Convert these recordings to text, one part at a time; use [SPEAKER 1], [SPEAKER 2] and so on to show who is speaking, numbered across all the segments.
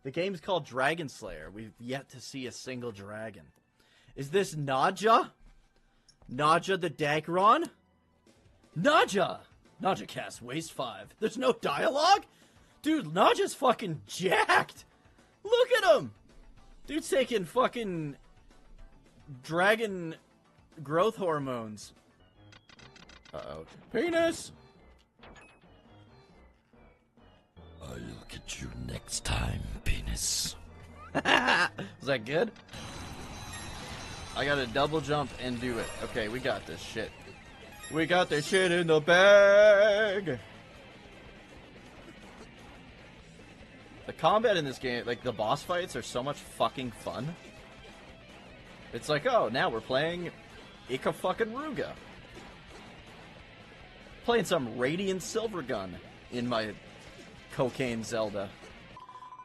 [SPEAKER 1] The game's called Dragon Slayer. We've yet to see a single dragon. Is this Naja? Naja the Dagron? Naja! Naja cast waste 5. There's no dialogue? Dude, Naja's fucking jacked! Look at him! Dude's taking fucking dragon growth hormones. Uh-oh. Penis!
[SPEAKER 2] I'll get you next time, penis.
[SPEAKER 1] Was that good? I gotta double jump and do it. Okay, we got this shit. We got this shit in the bag! The combat in this game, like the boss fights, are so much fucking fun. It's like, oh, now we're playing Ika fucking Ruga. Playing some Radiant Silvergun in my cocaine Zelda.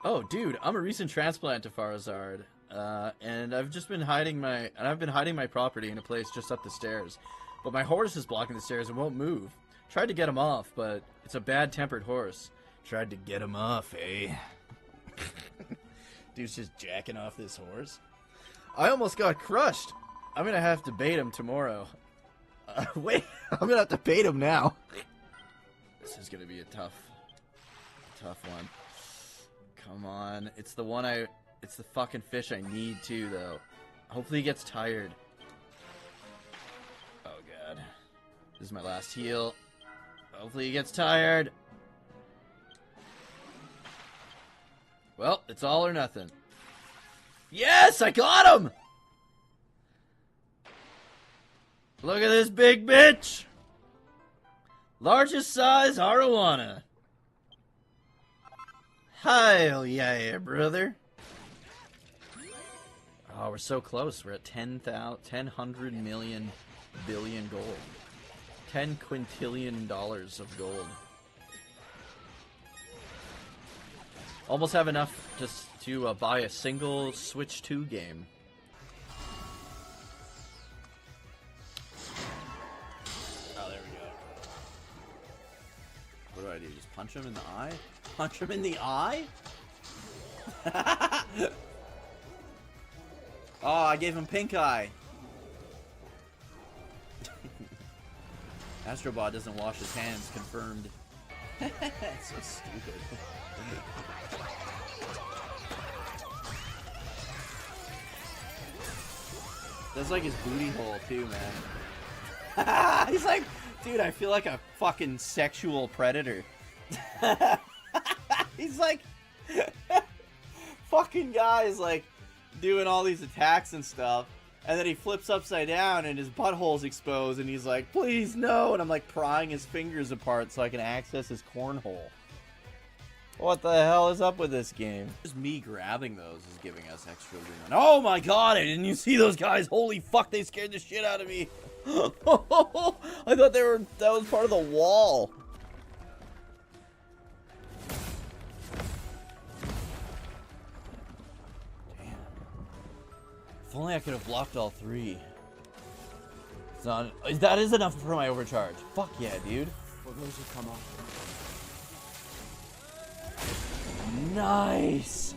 [SPEAKER 1] Oh, dude, I'm a recent transplant to Farazard, and I've been hiding my property in a place just up the stairs. But my horse is blocking the stairs and won't move. Tried to get him off, but it's a bad-tempered horse. Tried to get him off, eh? Dude's just jacking off this horse. I almost got crushed. I'm gonna have to bait him tomorrow. Wait, I'm gonna have to bait him now. This is gonna be a tough one. Come on, it's the fucking fish I need too, though. Hopefully he gets tired. Oh god, this is my last heal. Hopefully he gets tired. Well, it's all or nothing. Yes, I got him! Look at this big bitch! Largest size arowana. Hell yeah, brother. Oh, we're so close. We're at 10,000 million billion gold. $10 quintillion of gold. Almost have enough just to buy a single Switch 2 game. Oh, there we go. What do I do? Just punch him in the eye? Punch him in the eye? Oh, I gave him pink eye. Astrobot doesn't wash his hands, confirmed. That's so stupid. That's like his booty hole too, man. He's like, dude, I feel like a fucking sexual predator. He's like, fucking guy's like doing all these attacks and stuff, and then he flips upside down and his butthole's exposed, and he's like, please no, and I'm like prying his fingers apart so I can access his cornhole. What the hell is up with this game? Just me grabbing those is giving us extra room. Oh my god, didn't you see those guys? Holy fuck, they scared the shit out of me. I thought that was part of the wall. Damn. If only I could have blocked all three. It's not, that is enough for my overcharge. Fuck yeah, dude.
[SPEAKER 3] What those will come off?
[SPEAKER 1] Nice!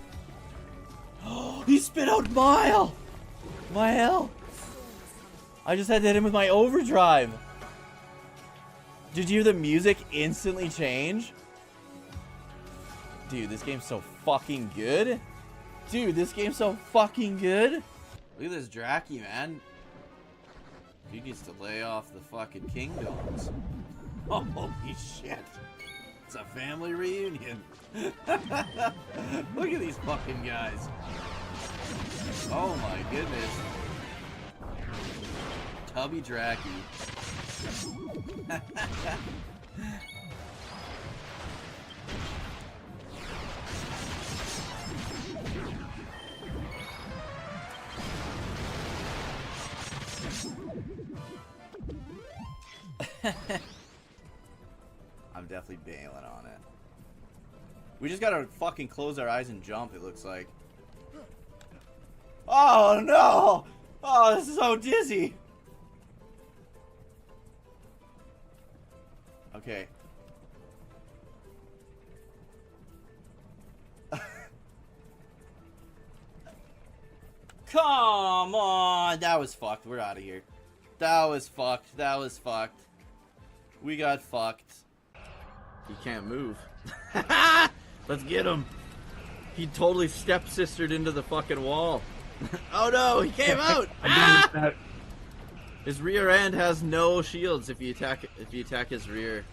[SPEAKER 1] He spit out Mile! My hell! I just had to hit him with my overdrive. Did you hear the music instantly change? Dude, this game's so fucking good. Dude, this game's so fucking good. Look at this Draki, man. He needs to lay off the fucking kingdoms. Oh, holy shit. It's a family reunion. Look at these fucking guys. Oh my goodness. Tubby Draki. I'm definitely bailing on it. We just gotta fucking close our eyes and jump, it looks like. Oh no! Oh, this is so dizzy! Okay.
[SPEAKER 3] Come on. That was fucked. We're out of here. That was fucked. That was fucked. We got fucked.
[SPEAKER 1] He can't move. Let's get him. He totally step-sistered into the fucking wall. Oh no, he came out! Ah! His rear end has no shields if you attack his rear.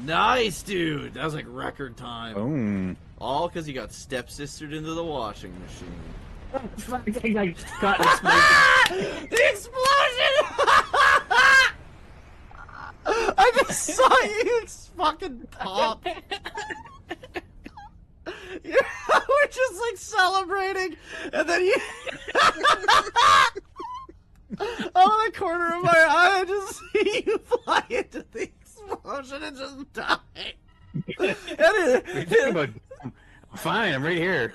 [SPEAKER 1] Nice, dude! That was like record time.
[SPEAKER 4] Boom.
[SPEAKER 1] All because he got step-sistered into the washing machine. The explosion! I just saw you fucking pop. We're just like celebrating, and then you out of the corner of my eye, I just see you fly into the explosion and just die.
[SPEAKER 4] Fine, I'm right here.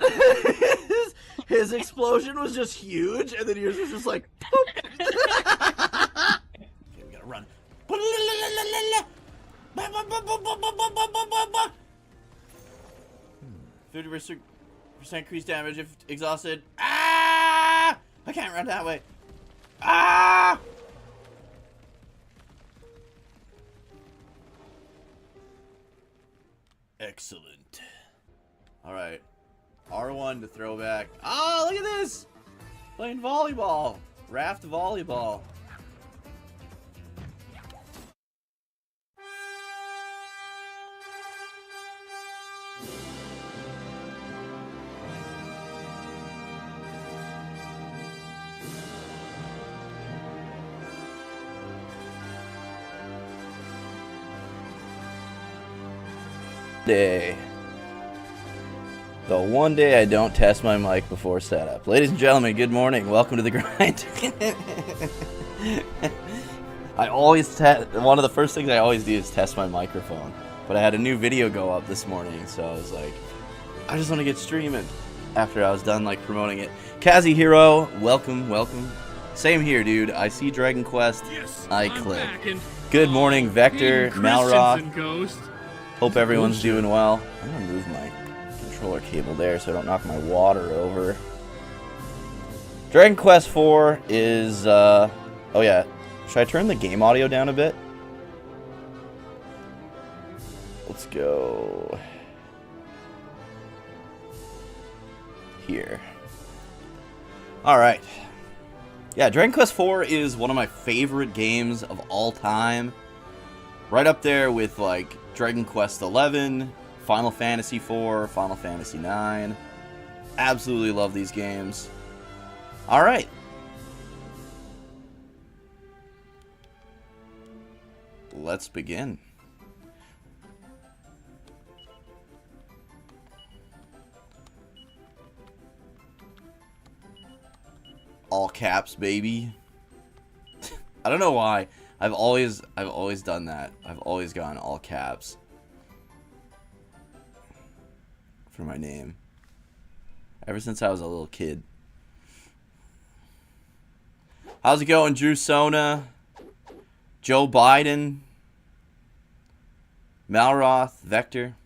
[SPEAKER 1] His explosion was just huge, and then yours was just like.
[SPEAKER 3] Okay, we gotta run. 50% increased damage if exhausted. Ah! I can't run that way. Ah! Excellent. Alright. R1 to throw back. Oh, look at this! Playing volleyball. Raft volleyball. Day. The one day I don't test my mic before setup. Ladies and gentlemen, good morning. Welcome to the grind. I always one of the first things I always do is test my microphone. But I had a new video go up this morning, so I was like, I just want to get streaming after I was done like promoting it. Kazi Hero, welcome, welcome. Same here, dude. I see Dragon Quest.
[SPEAKER 5] Yes,
[SPEAKER 3] I
[SPEAKER 5] I'm
[SPEAKER 3] click.
[SPEAKER 5] back and,
[SPEAKER 3] Good morning, Vector, Malroth.
[SPEAKER 5] Ghost.
[SPEAKER 3] Hope everyone's doing well. I'm gonna move my controller cable there so I don't knock my water over. Dragon Quest IV is, oh yeah. Should I turn the game audio down a bit? Let's go here. Alright. Yeah, Dragon Quest IV is one of my favorite games of all time. Right up there with, like, Dragon Quest XI, Final Fantasy IV, Final Fantasy IX. Absolutely love these games. Alright. Let's begin. All caps, baby. I don't know why. I've always done that. I've always gone all caps for my name. Ever since I was a little kid. How's it going, Drew Sona? Joe Biden? Malroth? Vector?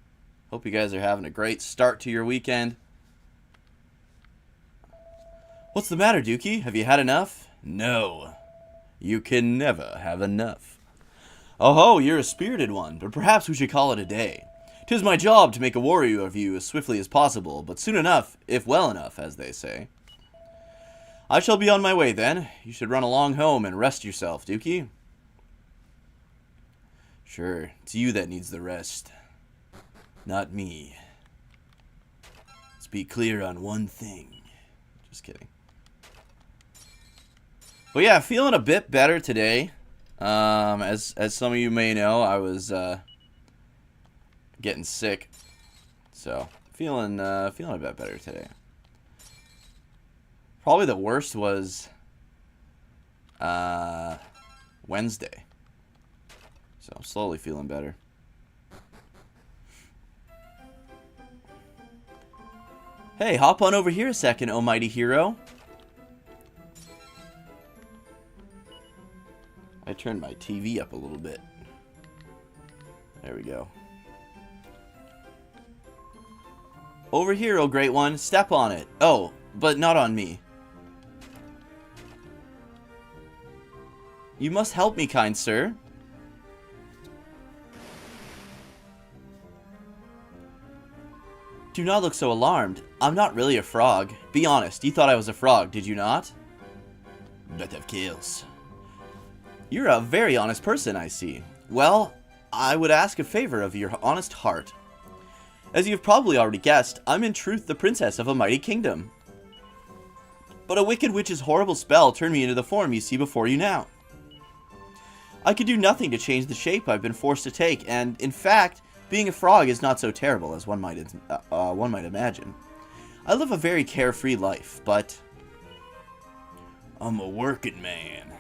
[SPEAKER 3] Hope you guys are having a great start to your weekend. What's the matter, Dookie? Have you had enough? No. You can never have enough. Oh ho, you're a spirited one, but perhaps we should call it a day. 'Tis my job to make a warrior of you as swiftly as possible, but soon enough, if well enough, as they say. I shall be on my way then. You should run along home and rest yourself, Dookie. Sure, it's you that needs the rest. Not me. Let's be clear on one thing. Just kidding. But yeah, feeling a bit better today. As some of you may know, I was getting sick, so feeling a bit better today. Probably the worst was Wednesday, so I'm slowly feeling better. Hey, hop on over here a second, almighty hero. I turned my TV up a little bit. There we go. Over here, oh great one. Step on it. Oh, but not on me. You must help me, kind sir. Do not look so alarmed. I'm not really a frog. Be honest, you thought I was a frog, did you not?
[SPEAKER 2] Bet of kills.
[SPEAKER 3] You're a very honest person, I see. Well, I would ask a favor of your honest heart. As you've probably already guessed, I'm in truth the princess of a mighty kingdom. But a wicked witch's horrible spell turned me into the form you see before you now. I could do nothing to change the shape I've been forced to take, and, in fact, being a frog is not so terrible as one might imagine. I live a very carefree life, but
[SPEAKER 2] I'm a working man.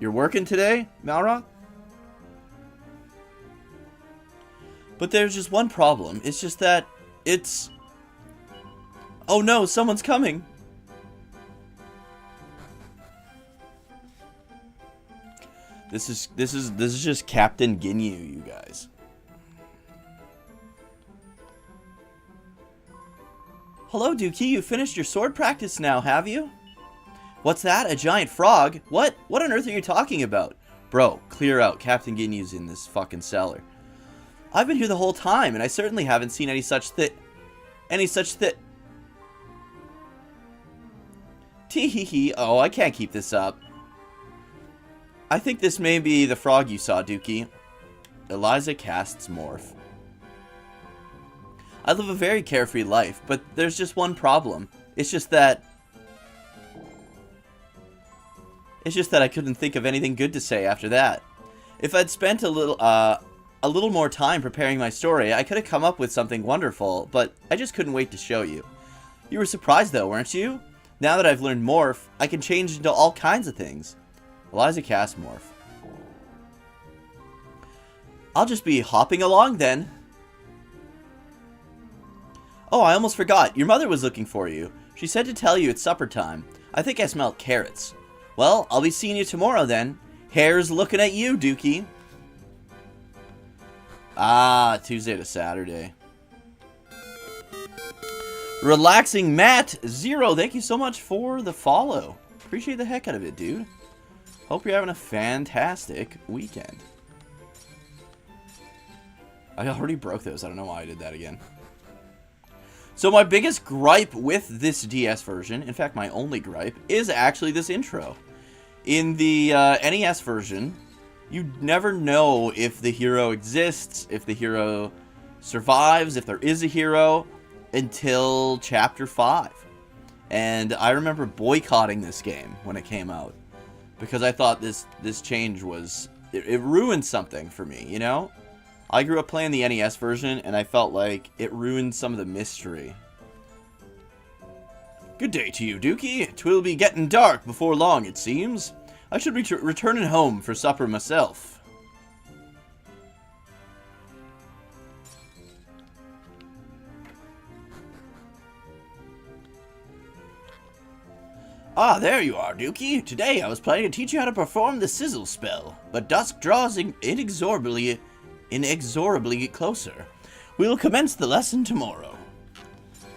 [SPEAKER 3] You're working today, Malroth? But there's just one problem. It's just that it's... Oh no, someone's coming! This is just Captain Ginyu, you guys. Hello, Dookie. You finished your sword practice now, have you? What's that? A giant frog? What? What on earth are you talking about? Bro, clear out. Captain Ginyu's in this fucking cellar. I've been here the whole time, and I certainly haven't seen any such Tee-hee-hee. Oh, I can't keep this up. I think this may be the frog you saw, Dookie. Eliza casts Morph. I live a very carefree life, but there's just one problem. It's just that I couldn't think of anything good to say after that. If I'd spent a little more time preparing my story, I could have come up with something wonderful, but I just couldn't wait to show you. You were surprised though, weren't you? Now that I've learned Morph, I can change into all kinds of things. Eliza cast Morph. I'll just be hopping along then. Oh, I almost forgot. Your mother was looking for you. She said to tell you it's supper time. I think I smelled carrots. Well, I'll be seeing you tomorrow then. Hare's looking at you, Dookie. Ah, Tuesday to Saturday. Relaxing Matt Zero, thank you so much for the follow. Appreciate the heck out of it, dude. Hope you're having a fantastic weekend. I already broke those. I don't know why I did that again. So my biggest gripe with this DS version, in fact my only gripe, is actually this intro. In the NES version, you never know if the hero exists, if the hero survives, if there is a hero, until Chapter 5. And I remember boycotting this game when it came out. Because I thought this change was... It ruined something for me, you know? I grew up playing the NES version, and I felt like it ruined some of the mystery. Good day to you, Dookie. 'Twill be getting dark before long, it seems. I should be returning home for supper myself. Ah, there you are, Dookie. Today I was planning to teach you how to perform the sizzle spell, but dusk draws inexorably closer. We'll commence the lesson tomorrow.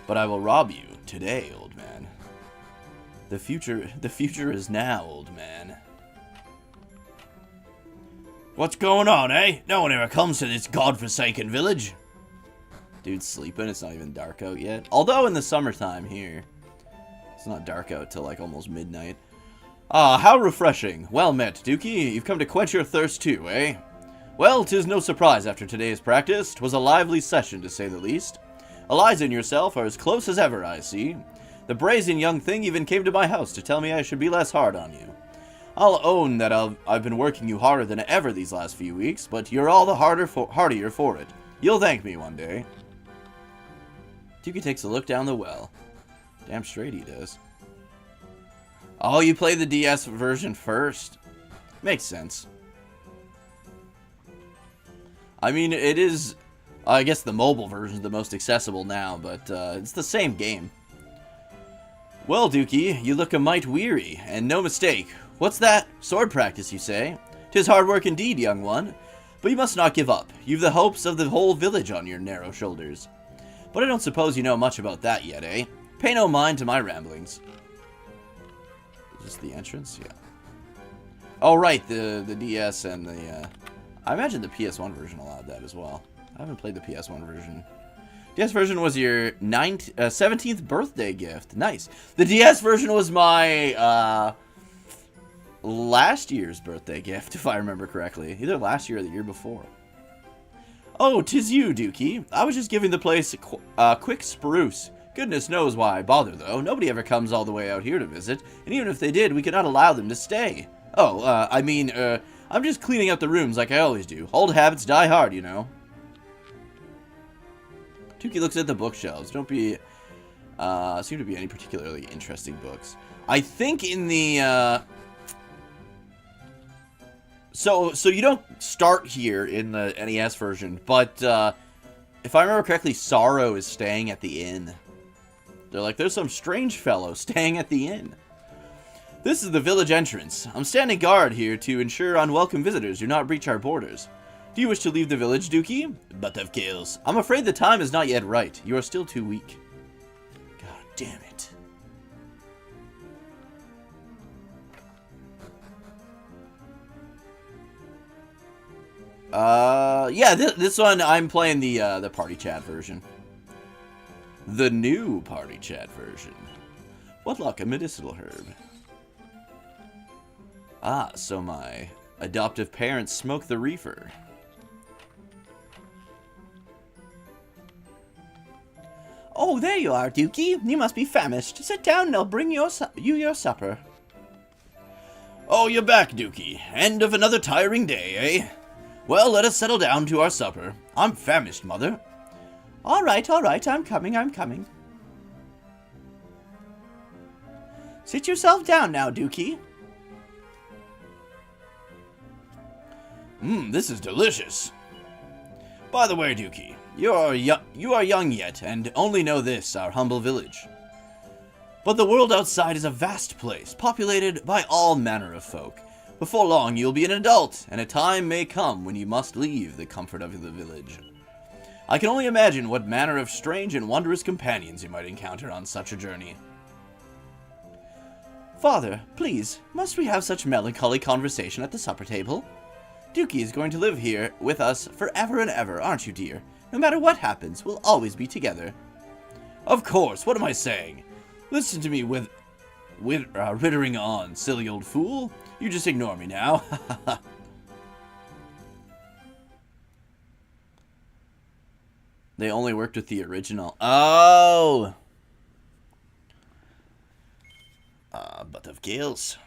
[SPEAKER 3] But I will rob you today, old man. The future is now, old man. What's going on, eh? No one ever comes to this godforsaken village. Dude's sleeping. It's not even dark out yet. Although in the summertime here. It's not dark out till like almost midnight. Ah, how refreshing. Well met, Dookie. You've come to quench your thirst too, eh? Well, 'tis no surprise after today's practice. 'Twas a lively session, to say the least. Eliza and yourself are as close as ever, I see. The brazen young thing even came to my house to tell me I should be less hard on you. I'll own that I've been working you harder than ever these last few weeks, but you're all the heartier for it. You'll thank me one day. Dookie takes a look down the well. Damn straight he does. Oh, you play the DS version first? Makes sense. I mean, it is... I guess the mobile version is the most accessible now, but it's the same game. Well, Dookie, you look a mite weary, and no mistake. What's that? Sword practice, you say? 'Tis hard work indeed, young one. But you must not give up. You've the hopes of the whole village on your narrow shoulders. But I don't suppose you know much about that yet, eh? Pay no mind to my ramblings. Is this the entrance? Yeah. Oh, right, the DS and the, I imagine the PS1 version allowed that as well. I haven't played the PS1 version. DS version was your 17th birthday gift. Nice. The DS version was my, last year's birthday gift, if I remember correctly. Either last year or the year before. Oh, 'tis you, Dookie. I was just giving the place a quick spruce. Goodness knows why I bother, though. Nobody ever comes all the way out here to visit, and even if they did, we could not allow them to stay. Oh, I'm just cleaning up the rooms like I always do. Old habits die hard, you know. Dookie looks at the bookshelves. Don't be, seem to be any particularly interesting books. I think in the, So you don't start here in the NES version, but if I remember correctly, Sorrow is staying at the inn. They're like, there's some strange fellow staying at the inn. This is the village entrance. I'm standing guard here to ensure unwelcome visitors do not breach our borders. Do you wish to leave the village, Dookie? Butt of Gales. I'm afraid the time is not yet right. You are still too weak. God damn it. Yeah, this one I'm playing the party chat version. The new party chat version. What luck, a medicinal herb. Ah, so my adoptive parents smoke the reefer. Oh, there you are, Dookie. You must be famished. Sit down and I'll bring you your supper. Oh, you're back, Dookie. End of another tiring day, eh? Well, let us settle down to our supper. I'm famished, Mother. All right, I'm coming. Sit yourself down now, Dookie. This is delicious. By the way, Dookie, you are young yet, and only know this, our humble village. But the world outside is a vast place, populated by all manner of folk. Before long, you'll be an adult, and a time may come when you must leave the comfort of the village. I can only imagine what manner of strange and wondrous companions you might encounter on such a journey. Father, please, must we have such melancholy conversation at the supper table? Dookie is going to live here with us forever and ever, aren't you, dear? No matter what happens, we'll always be together. Of course, what am I saying? Listen to me rittering on, silly old fool. You just ignore me now. They only worked with the original. Oh! Butt of Gales.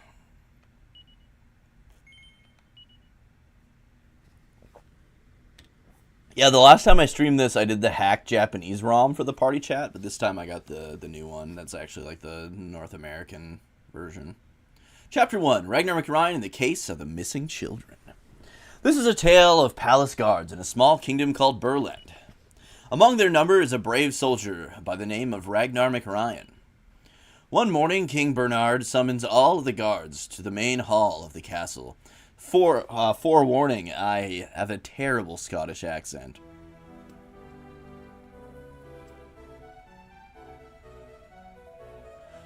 [SPEAKER 3] Yeah, the last time I streamed this, I did the hack Japanese ROM for the party chat, but this time I got the new one. That's actually like the North American version. Chapter 1, Ragnar McRyan and the Case of the Missing Children. This is a tale of palace guards in a small kingdom called Burland. Among their number is a brave soldier by the name of Ragnar McRyan. One morning, King Bernard summons all of the guards to the main hall of the castle. Forewarning, I have a terrible Scottish accent.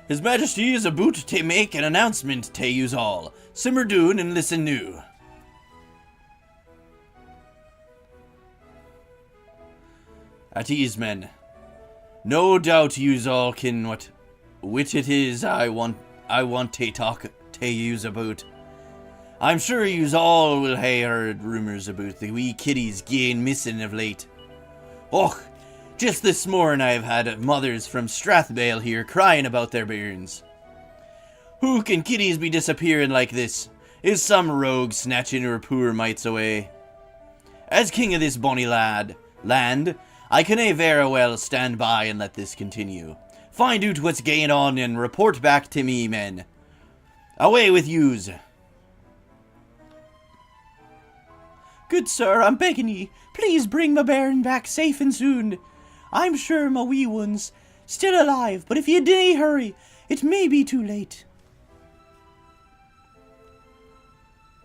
[SPEAKER 3] His Majesty is about to make an announcement to yous all. Simmer doon and listen new. At ease, men. No doubt yous all ken which it is I want to talk to yous about. I'm sure yous all will hae heard rumours about the wee kiddies gain missing of late. Och, just this morning I've had mothers from Strathbale here crying about their bairns. Who can kiddies be disappearing like this? Is some rogue snatching her poor mites away? As king of this bonny land, I can very well stand by and let this continue. Find out what's going on and report back to me, men. Away with yous. Good sir, I'm begging ye, please bring my bairn back safe and soon. I'm sure my wee one's still alive, but if ye dinna hurry, it may be too late.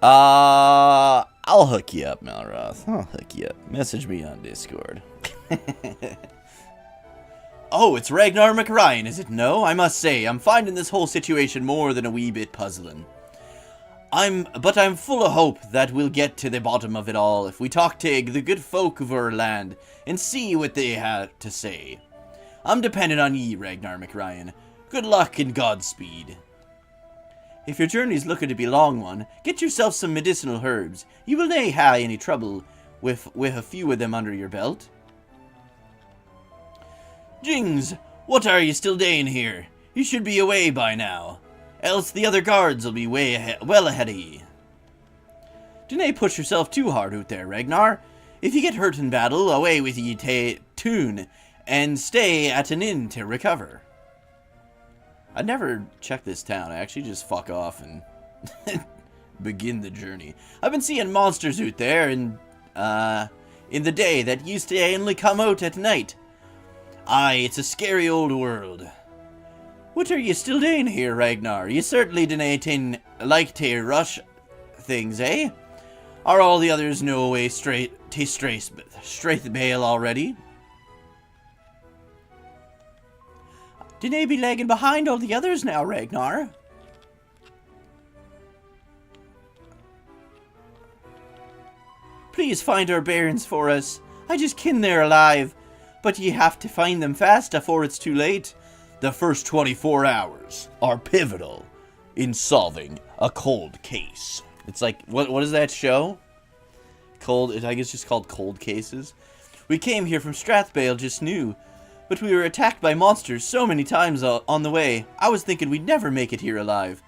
[SPEAKER 3] I'll hook you up, Malroth. I'll hook you up. Message me on Discord. Oh, it's Ragnar McRyan, is it? No, I must say, I'm finding this whole situation more than a wee bit puzzling. But I'm full of hope that we'll get to the bottom of it all if we talk to the good folk of our land and see what they have to say. I'm dependent on ye, Ragnar McRyan. Good luck and Godspeed. If your journey's looking to be a long one, get yourself some medicinal herbs. You will nae hae any trouble with a few of them under your belt. Jings, what are you still doing here? You should be away by now. Else the other guards will be well ahead of ye. Dinna push yourself too hard out there, Ragnar. If you get hurt in battle, away with ye tune, and stay at an inn to recover. I never check this town. I actually just fuck off and begin the journey. I've been seeing monsters out there in the day that used to only come out at night. Aye, it's a scary old world. What are you still doing here, Ragnar? You certainly didn't like to rush things, eh? Are all the others no way straight the bail already? Didn't they be lagging behind all the others now, Ragnar? Please find our bairns for us. I just ken they're alive, but ye have to find them fast afore it's too late. The first 24 hours are pivotal in solving a cold case. It's like, what is that show? I guess it's just called Cold Cases. We came here from Strathbale just new, but we were attacked by monsters so many times on the way. I was thinking we'd never make it here alive.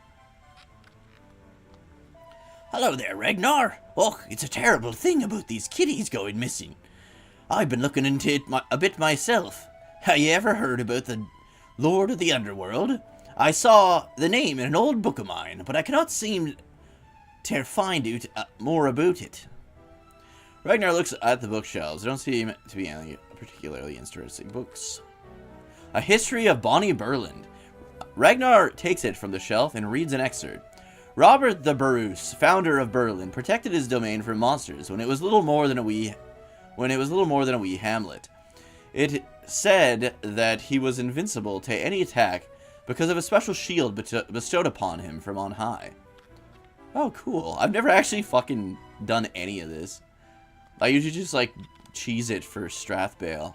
[SPEAKER 3] Hello there, Ragnar. Oh, it's a terrible thing about these kitties going missing. I've been looking into it a bit myself. Have you ever heard about the Lord of the Underworld? I saw the name in an old book of mine, but I cannot seem to find out more about it. Ragnar looks at the bookshelves. There don't seem to be any particularly interesting books. A History of Bonnie Burland. Ragnar takes it from the shelf and reads an excerpt. Robert the Bruce, founder of Burland, protected his domain from monsters when it was little more than a wee hamlet. It said that he was invincible to any attack because of a special shield bestowed upon him from on high. Oh, cool. I've never actually fucking done any of this. I usually just, like, cheese it for Strathbale.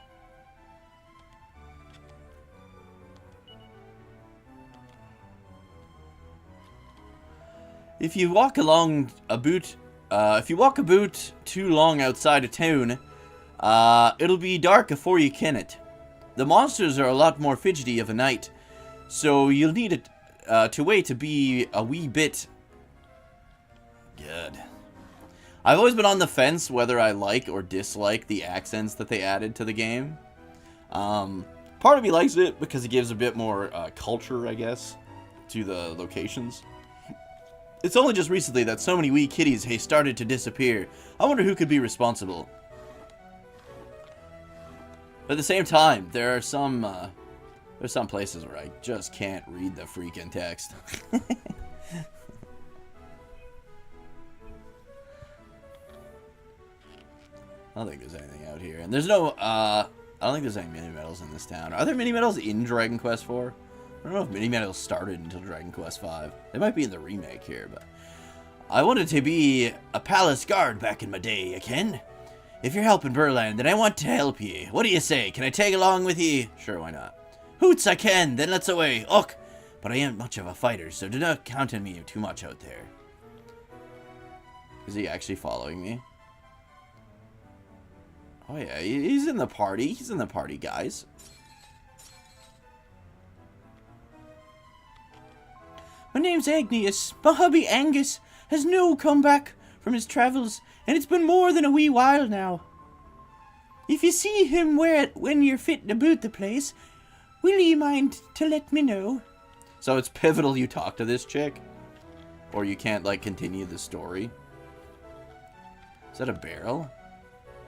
[SPEAKER 3] If you walk about too long outside of town, it'll be dark afore you ken it. The monsters are a lot more fidgety of a night, so you'll need to wait to be a wee bit. Good. I've always been on the fence whether I like or dislike the accents that they added to the game. Part of me likes it because it gives a bit more culture, I guess, to the locations. It's only just recently that so many wee kitties have started to disappear. I wonder who could be responsible. But at the same time, there's some places where I just can't read the freaking text. I don't think there's anything out here. And there's no, I don't think there's any mini-medals in this town. Are there mini-medals in Dragon Quest IV? I don't know if mini-medals started until Dragon Quest V. They might be in the remake here, but... I wanted to be a palace guard back in my day, you ken? If you're helping Burland, then I want to help ye. What do you say? Can I tag along with ye? Sure, why not? Hoots, I can. Then let's away. Och! But I ain't much of a fighter, so do not count on me too much out there. Is he actually following me? Oh yeah, he's in the party. He's in the party, guys. My name's Agnius. My hubby Angus has no come back from his travels, and it's been more than a wee while now. If you see him when you're fitting about the place, will you mind to let me know? So it's pivotal you talk to this chick? Or you can't, like, continue the story? Is that a barrel?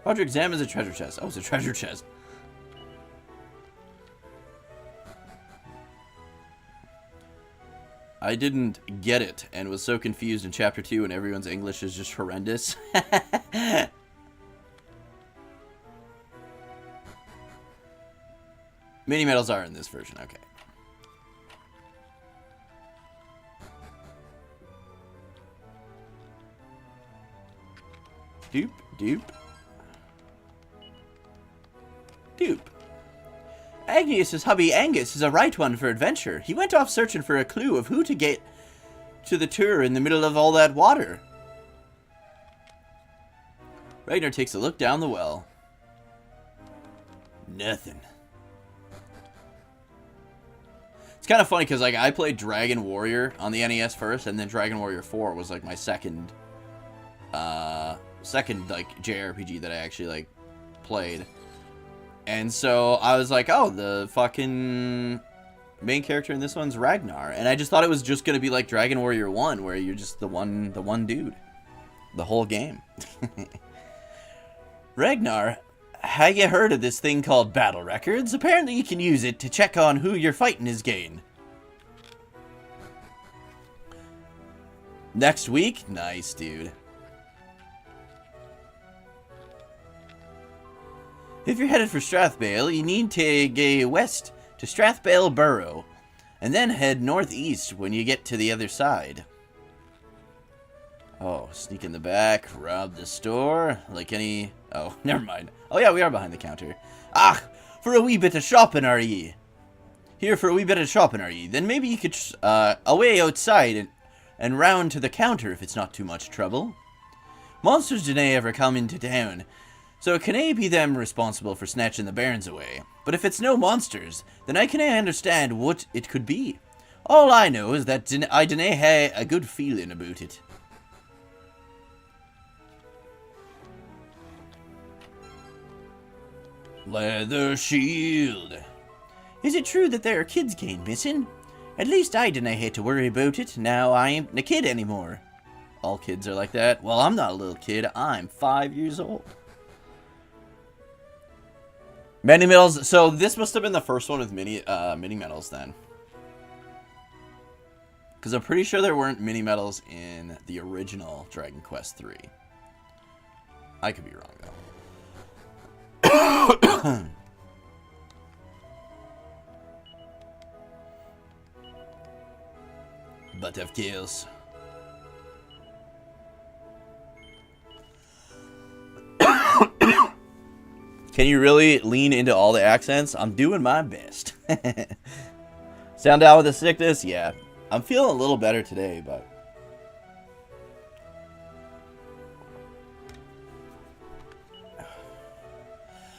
[SPEAKER 3] Roger examines a treasure chest. Oh, it's a treasure chest. I didn't get it and was so confused in Chapter 2 and everyone's English is just horrendous. Mini medals are in this version, okay. Doop, doop. Doop. Agnius's hubby Angus is a right one for adventure. He went off searching for a clue of who to get to the tour in the middle of all that water. Ragnar takes a look down the well. Nothing. It's kind of funny because, like, I played Dragon Warrior on the NES first, and then Dragon Warrior 4 was, like, my second, like, JRPG that I actually, like, played. And so I was like, oh, the fucking main character in this one's Ragnar. And I just thought it was just going to be like Dragon Warrior 1, where you're just the one dude. The whole game. Ragnar, have you heard of this thing called Battle Records? Apparently you can use it to check on who you're fighting is gain. Next week? Nice, dude. If you're headed for Strathbale, you need to go west to Strathbale Burrow, and then head northeast when you get to the other side. Oh, sneak in the back, rob the store, like any... Oh, never mind. Oh yeah, we are behind the counter. Ah, for a wee bit of shopping, are ye? Here for a wee bit of shopping, are ye? Then maybe you could away outside and round to the counter if it's not too much trouble. Monsters do nae ever come into town, so it cannae be them responsible for snatching the bairns away. But if it's no monsters, then I cannae understand what it could be. All I know is that I dinnae hae a good feeling about it. Leather shield. Is it true that there are kids gone missing? At least I dinnae hate to worry about it, now I ain't a kid anymore. All kids are like that. Well, I'm not a little kid, I'm 5 years old. Mini medals. So this must have been the first one with mini medals then, because I'm pretty sure there weren't mini medals in the original Dragon Quest III. I could be wrong though. But of course. Can you really lean into all the accents? I'm doing my best. Sound out with the sickness? Yeah. I'm feeling a little better today, but...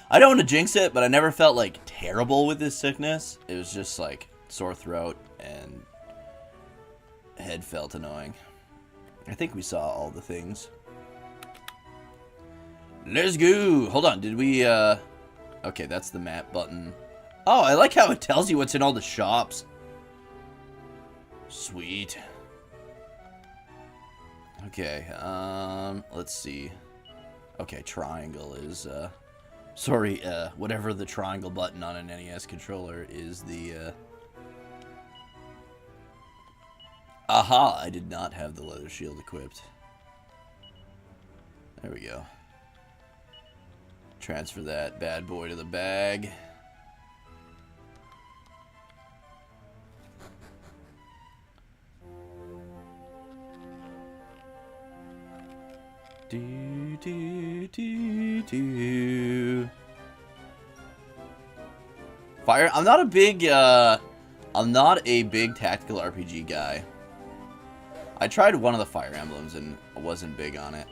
[SPEAKER 3] I don't want to jinx it, but I never felt, like, terrible with this sickness. It was just, like, sore throat and head felt annoying. I think we saw all the things. Let's go! Hold on, did we, Okay, that's the map button. Oh, I like how it tells you what's in all the shops. Sweet. Okay, let's see. Okay, triangle is, sorry, whatever the triangle button on an NES controller is the, Aha! I did not have the leather shield equipped. There we go. Transfer that bad boy to the bag. Do, do, do, do. Fire. I'm not a big tactical RPG guy. I tried one of the Fire Emblems and I wasn't big on it.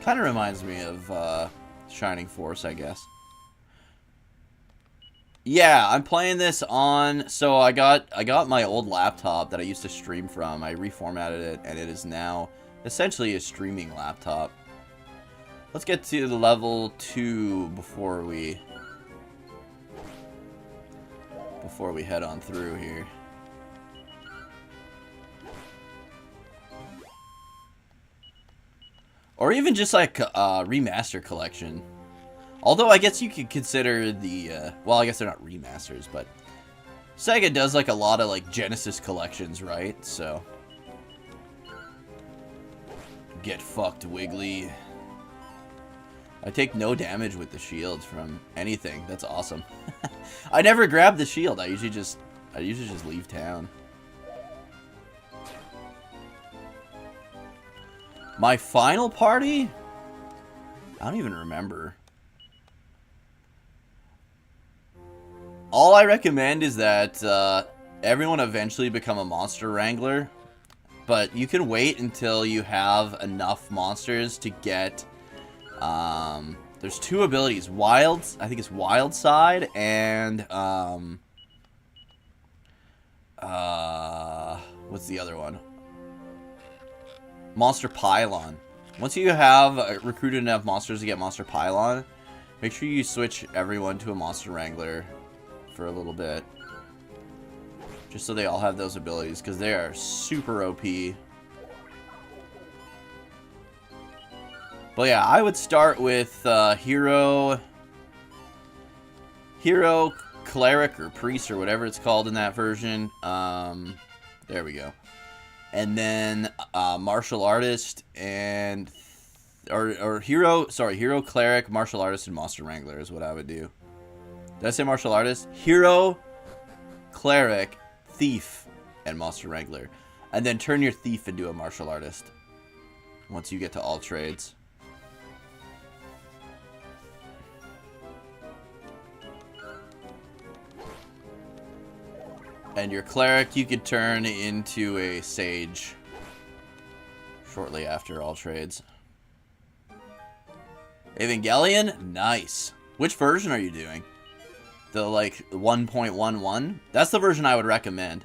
[SPEAKER 3] Kind of reminds me of Shining Force, I guess. Yeah, I'm playing this on... So I got my old laptop that I used to stream from. I reformatted it, and it is now essentially a streaming laptop. Let's get to the level 2 before we head on through here. Or even just like a remaster collection. Although I guess you could consider the, well, I guess they're not remasters, but Sega does like a lot of like Genesis collections, right? So, get fucked, Wiggly. I take no damage with the shield from anything. That's awesome. I never grab the shield. I usually just leave town. My final party? I don't even remember. All I recommend is that everyone eventually become a monster wrangler. But you can wait until you have enough monsters to get... there's two abilities. I think it's Wild Side and... what's the other one? Monster Pylon. Once you have recruited enough monsters to get Monster Pylon, make sure you switch everyone to a Monster Wrangler for a little bit. Just so they all have those abilities, because they are super OP. But yeah, I would start with Hero, Cleric, or Priest, or whatever it's called in that version. There we go. And then Martial Artist and... Or Hero, Cleric, Martial Artist, and Monster Wrangler is what I would do. Did I say Martial Artist? Hero, Cleric, Thief, and Monster Wrangler. And then turn your Thief into a Martial Artist once you get to all trades. And your Cleric you could turn into a Sage shortly after all trades. Evangelion? Nice. Which version are you doing? The, like, 1.11? That's the version I would recommend.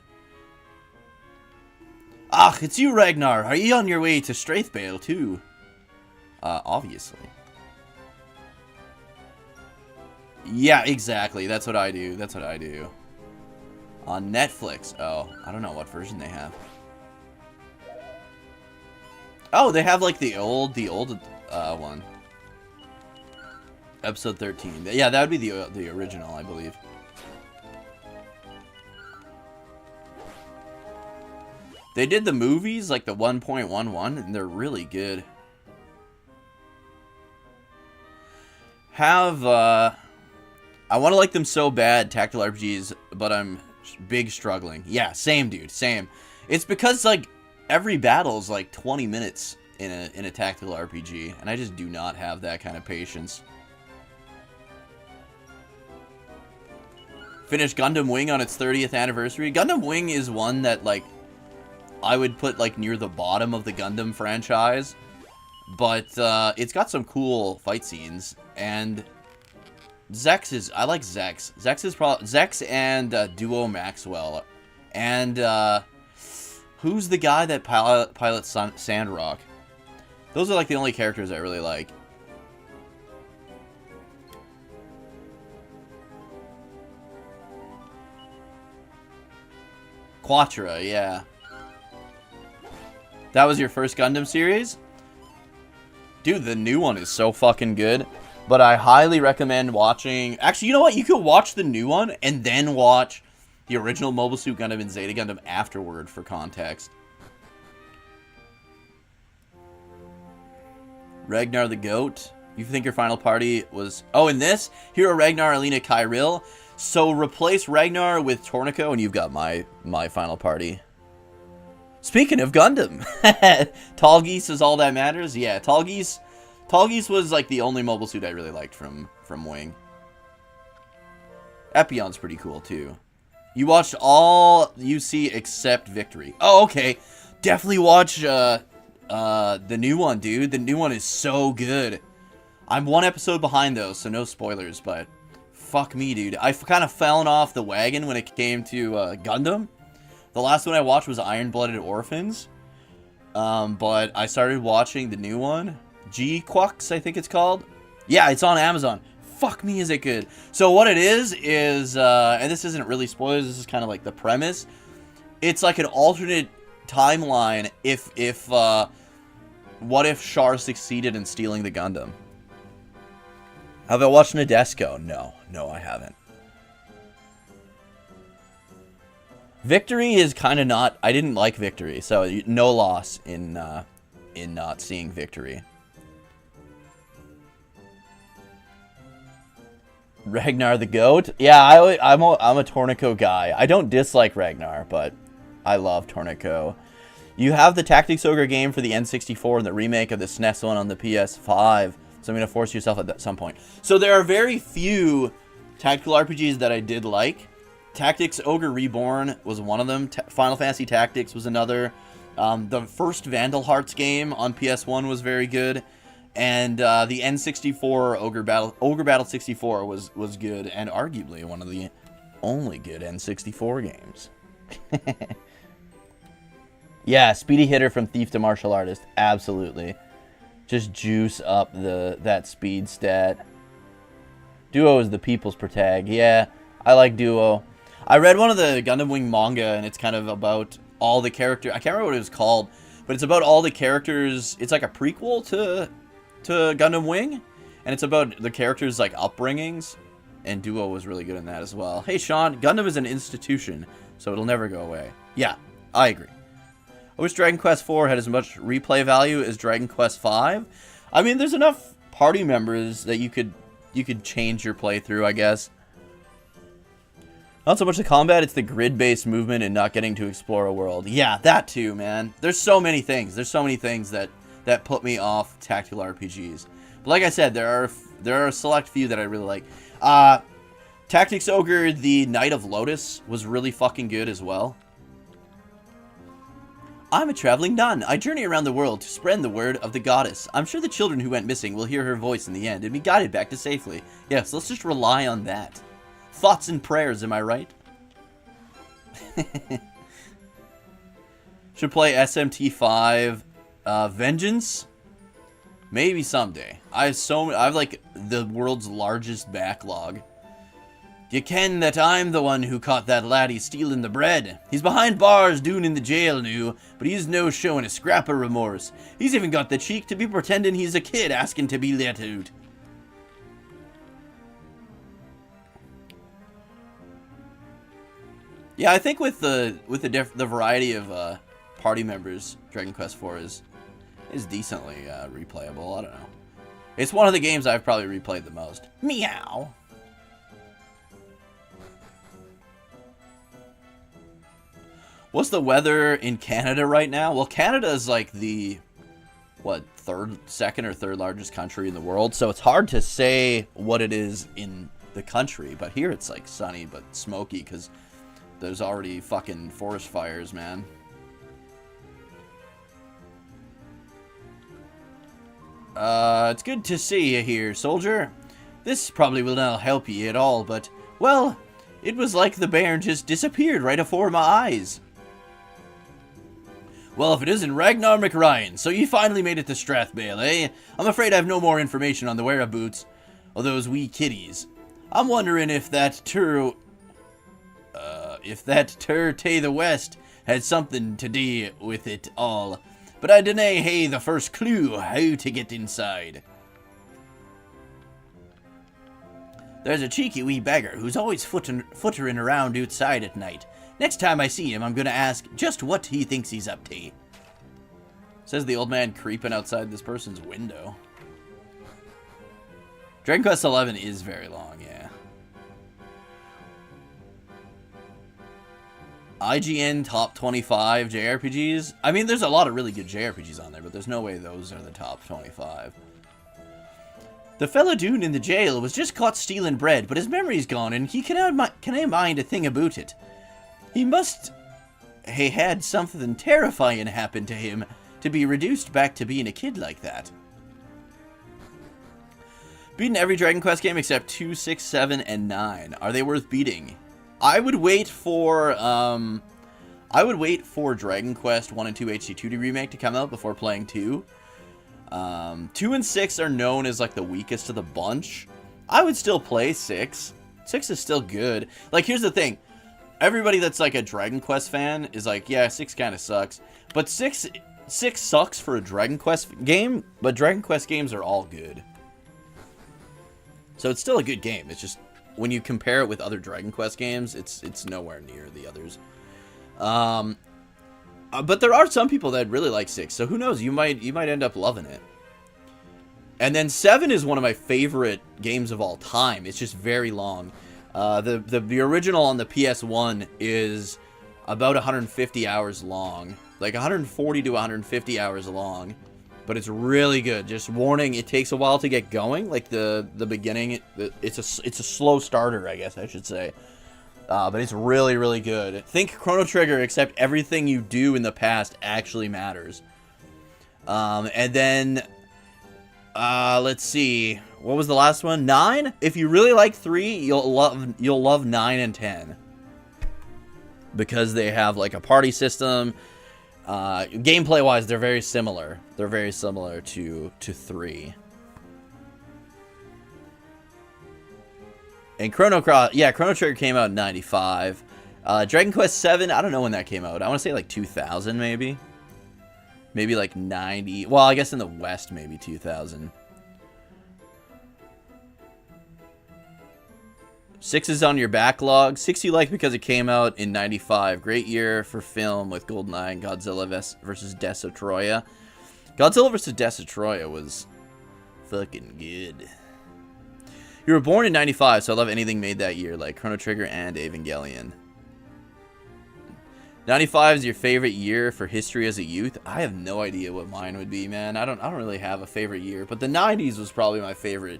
[SPEAKER 3] Ah, it's you, Ragnar. Are you on your way to Strathbale, too? Obviously. Yeah, exactly. That's what I do. That's what I do. On Netflix. Oh, I don't know what version they have. Oh, they have, like, the old one. Episode 13. Yeah, that would be the original, I believe. They did the movies, like the 1.11, and they're really good. I want to like them so bad, tactical RPGs, but I'm struggling. Yeah, same, dude, same. It's because, like, every battle is like 20 minutes in a tactical RPG, and I just do not have that kind of patience. Finished Gundam Wing on its 30th anniversary. Gundam Wing is one that, like, I would put, like, near the bottom of the Gundam franchise. But, it's got some cool fight scenes. And Zex is... I like Zex. Zex and Duo Maxwell. And, who's the guy that pilots Sandrock? Those are, like, the only characters I really like. Quattro, yeah. That was your first Gundam series? Dude, the new one is so fucking good. But I highly recommend watching... Actually, you know what? You could watch the new one and then watch the original Mobile Suit Gundam and Zeta Gundam afterward for context. Ragnar the Goat. You think your final party was... Oh, in this? Hero Ragnar, Alina, Kyril. So replace Ragnar with Tornico, and you've got my final party. Speaking of Gundam, Tallgeese is all that matters. Yeah, Tallgeese was like the only mobile suit I really liked from Wing. Epion's pretty cool too. You watched all UC except Victory. Oh, okay. Definitely watch the new one, dude. The new one is so good. I'm one episode behind though, so no spoilers, but fuck me, dude. I've kind of fallen off the wagon when it came to Gundam. The last one I watched was Iron-Blooded Orphans. But I started watching the new one. G-Quux, I think it's called. Yeah, it's on Amazon. Fuck me, is it good. So what it is, and this isn't really spoilers, this is kind of like the premise. It's like an alternate timeline what if Char succeeded in stealing the Gundam? Have I watched Nadesco? No, I haven't. Victory is kind of not... I didn't like Victory, so no loss in not seeing Victory. Ragnar the Goat? Yeah, I'm a Tornico guy. I don't dislike Ragnar, but I love Tornico. You have the Tactics Ogre game for the N64 and the remake of the SNES one on the PS5. So I'm going to force yourself at some point. So there are very few tactical RPGs that I did like. Tactics Ogre Reborn was one of them. Final Fantasy Tactics was another. The first Vandal Hearts game on PS1 was very good. And the N64 Ogre Battle 64 was good, and arguably one of the only good N64 games. Yeah, Speedy Hitter from Thief to Martial Artist, absolutely. Just juice up that speed stat. Duo is the people's protag. Yeah, I like Duo. I read one of the Gundam Wing manga, and it's kind of about all the characters. I can't remember what it was called, but it's about all the characters. It's like a prequel to Gundam Wing, and it's about the characters' like upbringings. And Duo was really good in that as well. Hey Sean, Gundam is an institution, so it'll never go away. Yeah, I agree. I wish Dragon Quest IV had as much replay value as Dragon Quest V. I mean, there's enough party members that you could change your playthrough, I guess. Not so much the combat, it's the grid-based movement and not getting to explore a world. Yeah, that too, man. There's so many things. There's so many things that put me off tactical RPGs. But like I said, there are a select few that I really like. Tactics Ogre, the Knight of Lotus was really fucking good as well. I'm a traveling nun. I journey around the world to spread the word of the goddess. I'm sure the children who went missing will hear her voice in the end and be guided back to safely. Yes, let's just rely on that. Thoughts and prayers, am I right? Should play SMT5 Vengeance? Maybe someday. I have like the world's largest backlog. You ken that I'm the one who caught that laddie stealing the bread. He's behind bars doon in the jail new, but he's no showing a scrap of remorse. He's even got the cheek to be pretending he's a kid asking to be let out. Yeah, I think with the variety of party members, Dragon Quest IV is decently replayable. I don't know. It's one of the games I've probably replayed the most. Meow. What's the weather in Canada right now? Well, Canada is like the, second or third largest country in the world. So it's hard to say what it is in the country. But here it's like sunny but smoky because there's already fucking forest fires, man. It's good to see you here, soldier. This probably will not help you at all, but, well, it was like the bairn just disappeared right afore my eyes. Well, if it isn't Ragnar McRyan, so you finally made it to Strathbale, eh? I'm afraid I have no more information on the whereabouts of those wee kiddies. I'm wondering if that tur Tay the West had something to do with it all. But I dinna hae the first clue how to get inside. There's a cheeky wee beggar who's always footering around outside at night. Next time I see him, I'm gonna ask just what he thinks he's up to. Says the old man creeping outside this person's window. Dragon Quest XI is very long, yeah. IGN top 25 JRPGs. I mean, there's a lot of really good JRPGs on there, but there's no way those are the top 25. The fella doon in the jail was just caught stealing bread, but his memory's gone and he canna mind a thing about it. He must have had something terrifying happen to him to be reduced back to being a kid like that. Beaten every Dragon Quest game except 2, 6, 7, and 9. Are they worth beating? I would wait for Dragon Quest 1 and 2 HD2D remake to come out before playing 2. 2 and 6 are known as like the weakest of the bunch. I would still play 6. 6 is still good. Like, here's the thing. Everybody that's like a Dragon Quest fan is like, yeah, 6 kind of sucks. But 6 sucks for a Dragon Quest game, but Dragon Quest games are all good. So it's still a good game. It's just, when you compare it with other Dragon Quest games, it's nowhere near the others. But there are some people that really like 6, so who knows? You might end up loving it. And then 7 is one of my favorite games of all time. It's just very long. The original on the PS1 is about 150 hours long. Like 140 to 150 hours long. But it's really good. Just warning, it takes a while to get going. Like the beginning, it's a slow starter, I guess I should say. But it's really, really good. Think Chrono Trigger, except everything you do in the past actually matters. And then, let's see. What was the last one? 9? If you really like 3, you'll love 9 and 10. Because they have like a party system. Gameplay-wise, they're very similar. They're very similar to 3. And Chrono Trigger came out in 95. Dragon Quest 7, I don't know when that came out. I want to say like 2000 maybe. Maybe like 90. Well, I guess in the West maybe 2000. 6 is on your backlog. 6 you like because it came out in 95. Great year for film with GoldenEye and Godzilla vs. Death of Troya. Godzilla vs. Death of Troya was fucking good. You were born in 95, so I love anything made that year, like Chrono Trigger and Evangelion. 95 is your favorite year for history as a youth? I have no idea what mine would be, man. I don't really have a favorite year, but the 90s was probably my favorite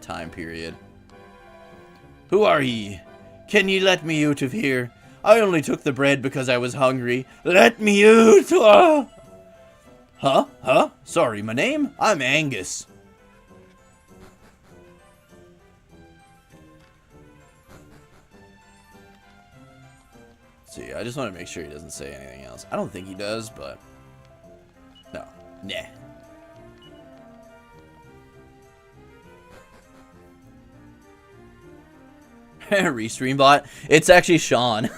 [SPEAKER 3] time period. Who are ye? Can ye let me out of here? I only took the bread because I was hungry. Let me out! Ah! Huh? Sorry, my name? I'm Angus. See, I just want to make sure he doesn't say anything else. I don't think he does, but... No. Nah. Restream bot. It's actually Sean.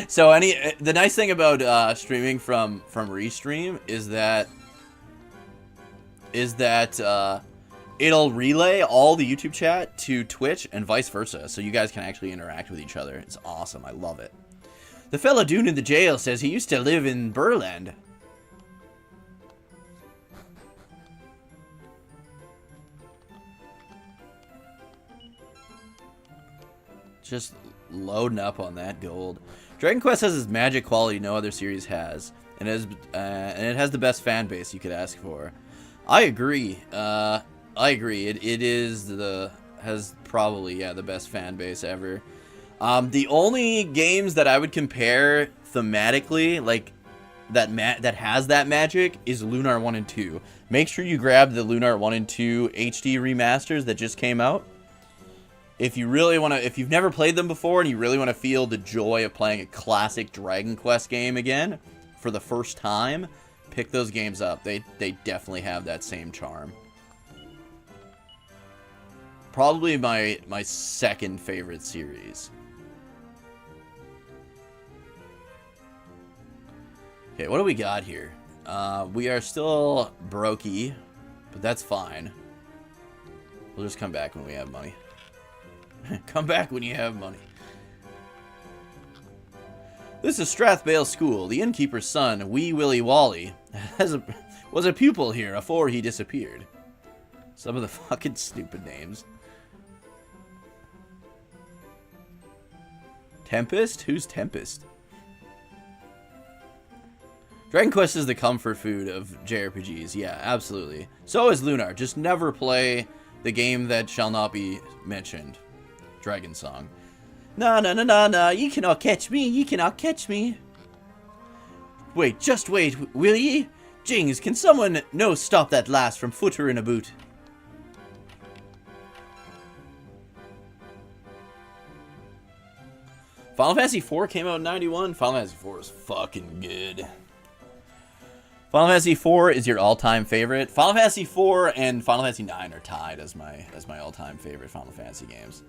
[SPEAKER 3] So the nice thing about streaming from Restream is that it'll relay all the YouTube chat to Twitch and vice versa, so you guys can actually interact with each other. It's awesome. I love it. The fella Dune in the jail says he used to live in Burland. Just loading up on that gold. Dragon Quest has this magic quality no other series has, and it has the best fan base you could ask for. I agree. It has probably the best fan base ever. The only games that I would compare thematically, like that has that magic, is Lunar 1 and 2. Make sure you grab the Lunar 1 and 2 HD remasters that just came out. If you really want to, if you've never played them before and you really want to feel the joy of playing a classic Dragon Quest game again for the first time, pick those games up. They definitely have that same charm. Probably my second favorite series. Okay, what do we got here? We are still brokey, but that's fine. We'll just come back when we have money. Come back when you have money. This is Strathbale School. The innkeeper's son, Wee Willie Wally, was a pupil here afore he disappeared. Some of the fucking stupid names. Tempest? Who's Tempest? Dragon Quest is the comfort food of JRPGs. Yeah, absolutely. So is Lunar. Just never play the game that shall not be mentioned. Dragon Song. Na, you cannot catch me, you cannot catch me. Wait, just wait, will ye? Jings, can someone stop that lass from footer in a boot? Final Fantasy IV came out in 91. Final Fantasy IV is fucking good. Final Fantasy IV is your all-time favorite. Final Fantasy IV and Final Fantasy IX are tied as my all-time favorite Final Fantasy games.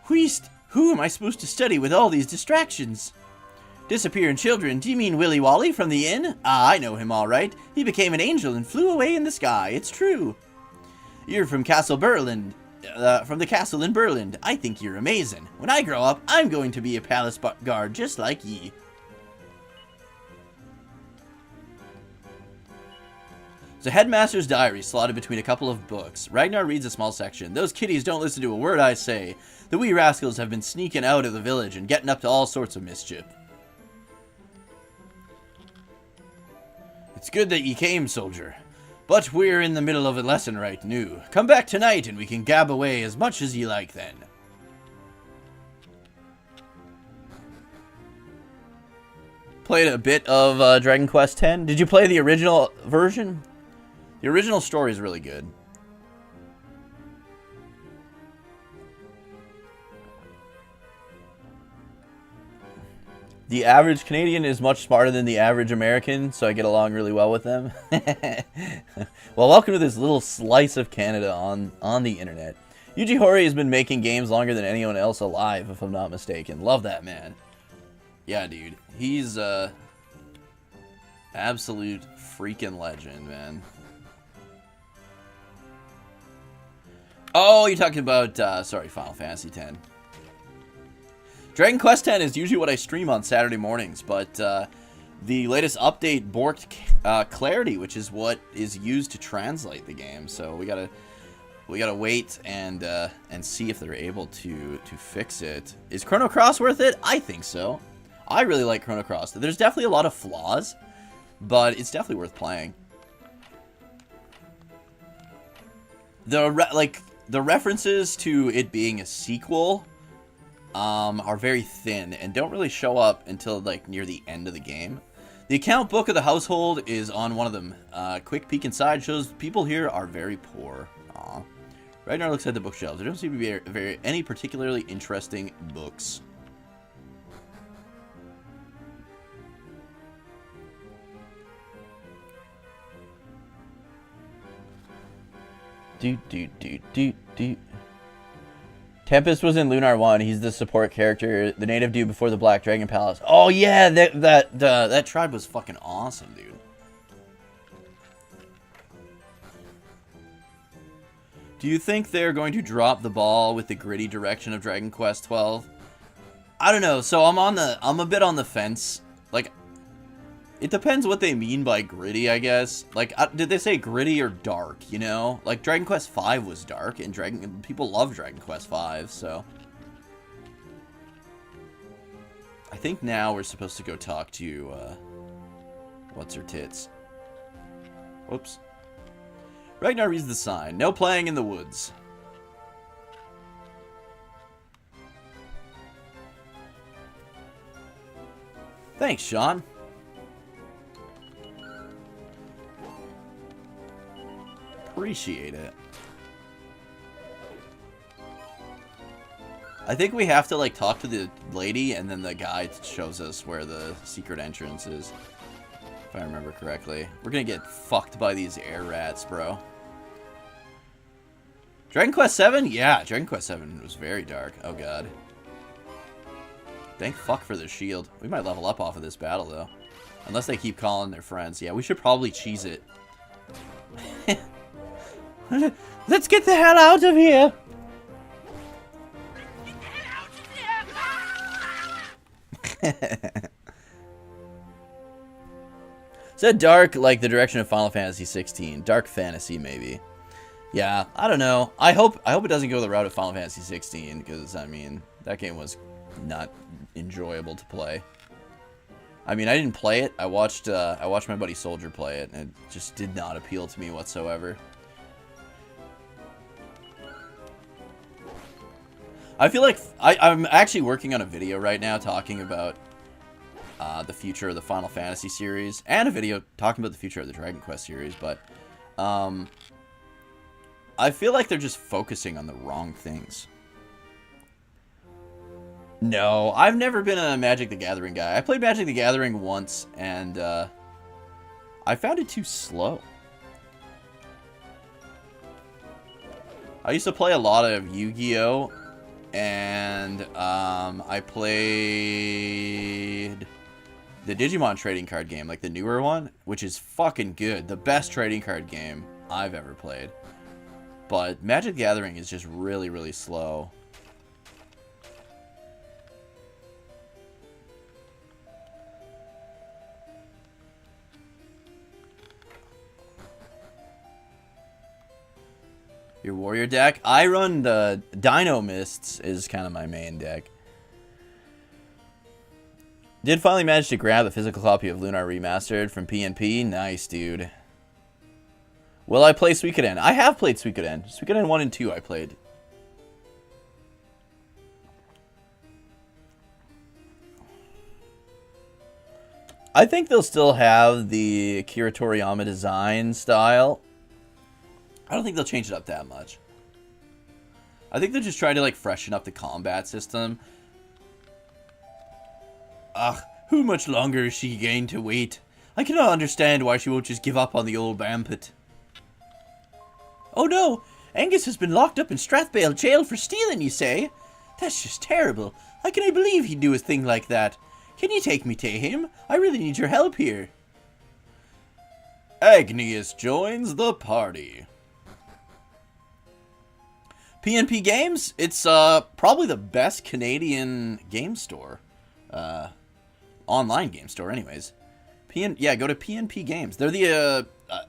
[SPEAKER 3] Wheest, who am I supposed to study with all these distractions? Disappearing children, do you mean Willy Wally from the inn? Ah, I know him all right. He became an angel and flew away in the sky, it's true. You're from Castle Berland, from the castle in Berland. I think you're amazing. When I grow up, I'm going to be a palace guard just like ye. There's a headmaster's diary slotted between a couple of books. Ragnar reads a small section. Those kiddies don't listen to a word I say. The wee rascals have been sneaking out of the village and getting up to all sorts of mischief. It's good that ye came, soldier. But we're in the middle of a lesson right new. Come back tonight and we can gab away as much as ye like then. Played a bit of Dragon Quest X. Did you play the original version? The original story is really good. The average Canadian is much smarter than the average American, so I get along really well with them. Well, welcome to this little slice of Canada on the internet. Yuji Horii has been making games longer than anyone else alive, if I'm not mistaken. Love that man. Yeah, dude. He's absolute freaking legend, man. Oh, you're talking about, sorry, Final Fantasy X. Dragon Quest X is usually what I stream on Saturday mornings, but the latest update borked clarity, which is what is used to translate the game. So we gotta wait and see if they're able to fix it. Is Chrono Cross worth it? I think so. I really like Chrono Cross. There's definitely a lot of flaws, but it's definitely worth playing. The references to it being a sequel are very thin and don't really show up until like near the end of the game. The account book of the household is on one of them. Quick peek inside shows people here are very poor. Aw. Ragnar looks at the bookshelves. There don't seem to be any particularly interesting books. Tempest was in Lunar 1. He's the support character, the native dude before the Black Dragon Palace. Oh yeah, that tribe was fucking awesome, dude. Do you think they're going to drop the ball with the gritty direction of Dragon Quest 12? I don't know. So I'm a bit on the fence. Like, it depends what they mean by gritty, I guess. Like, did they say gritty or dark, you know? Like, Dragon Quest V was dark, and people love Dragon Quest V, so... I think now we're supposed to go talk to, what's-her-tits. Whoops. Ragnar reads the sign. No playing in the woods. Thanks, Sean. Appreciate it. I think we have to like talk to the lady and then the guy shows us where the secret entrance is. If I remember correctly. We're gonna get fucked by these air rats, bro. Dragon Quest 7? Yeah, Dragon Quest 7 was very dark. Oh god. Thank fuck for the shield. We might level up off of this battle though. Unless they keep calling their friends. Yeah, we should probably cheese it. Let's get the hell out of here! Is that dark like the direction of Final Fantasy 16? Dark fantasy, maybe. Yeah, I don't know. I hope it doesn't go the route of Final Fantasy 16, because, I mean, that game was not enjoyable to play. I mean, I didn't play it. I watched my buddy Soldier play it, and it just did not appeal to me whatsoever. I feel like I'm actually working on a video right now talking about the future of the Final Fantasy series, and a video talking about the future of the Dragon Quest series, but I feel like they're just focusing on the wrong things. No, I've never been a Magic the Gathering guy. I played Magic the Gathering once, and I found it too slow. I used to play a lot of Yu-Gi-Oh! And I played the Digimon trading card game, like the newer one, which is fucking good. The best trading card game I've ever played. But Magic the Gathering is just really, really slow. Your warrior deck? I run the Dino Mists is kind of my main deck. Did finally manage to grab the physical copy of Lunar Remastered from PNP. Nice, dude. Will I play Suikoden? I have played Suikoden. Suikoden 1 and 2 I played. I think they'll still have the Akira Toriyama design style. I don't think they'll change it up that much. I think they're just trying to, like, freshen up the combat system. Ugh, how much longer is she going to wait? I cannot understand why she won't just give up on the old vampet. Oh no! Angus has been locked up in Strathbale jail for stealing, you say? That's just terrible. How can I believe he'd do a thing like that? Can you take me to him? I really need your help here. Agnius joins the party. PNP Games? It's probably the best Canadian game store. Online game store, anyways. Yeah, go to PNP Games. They're the,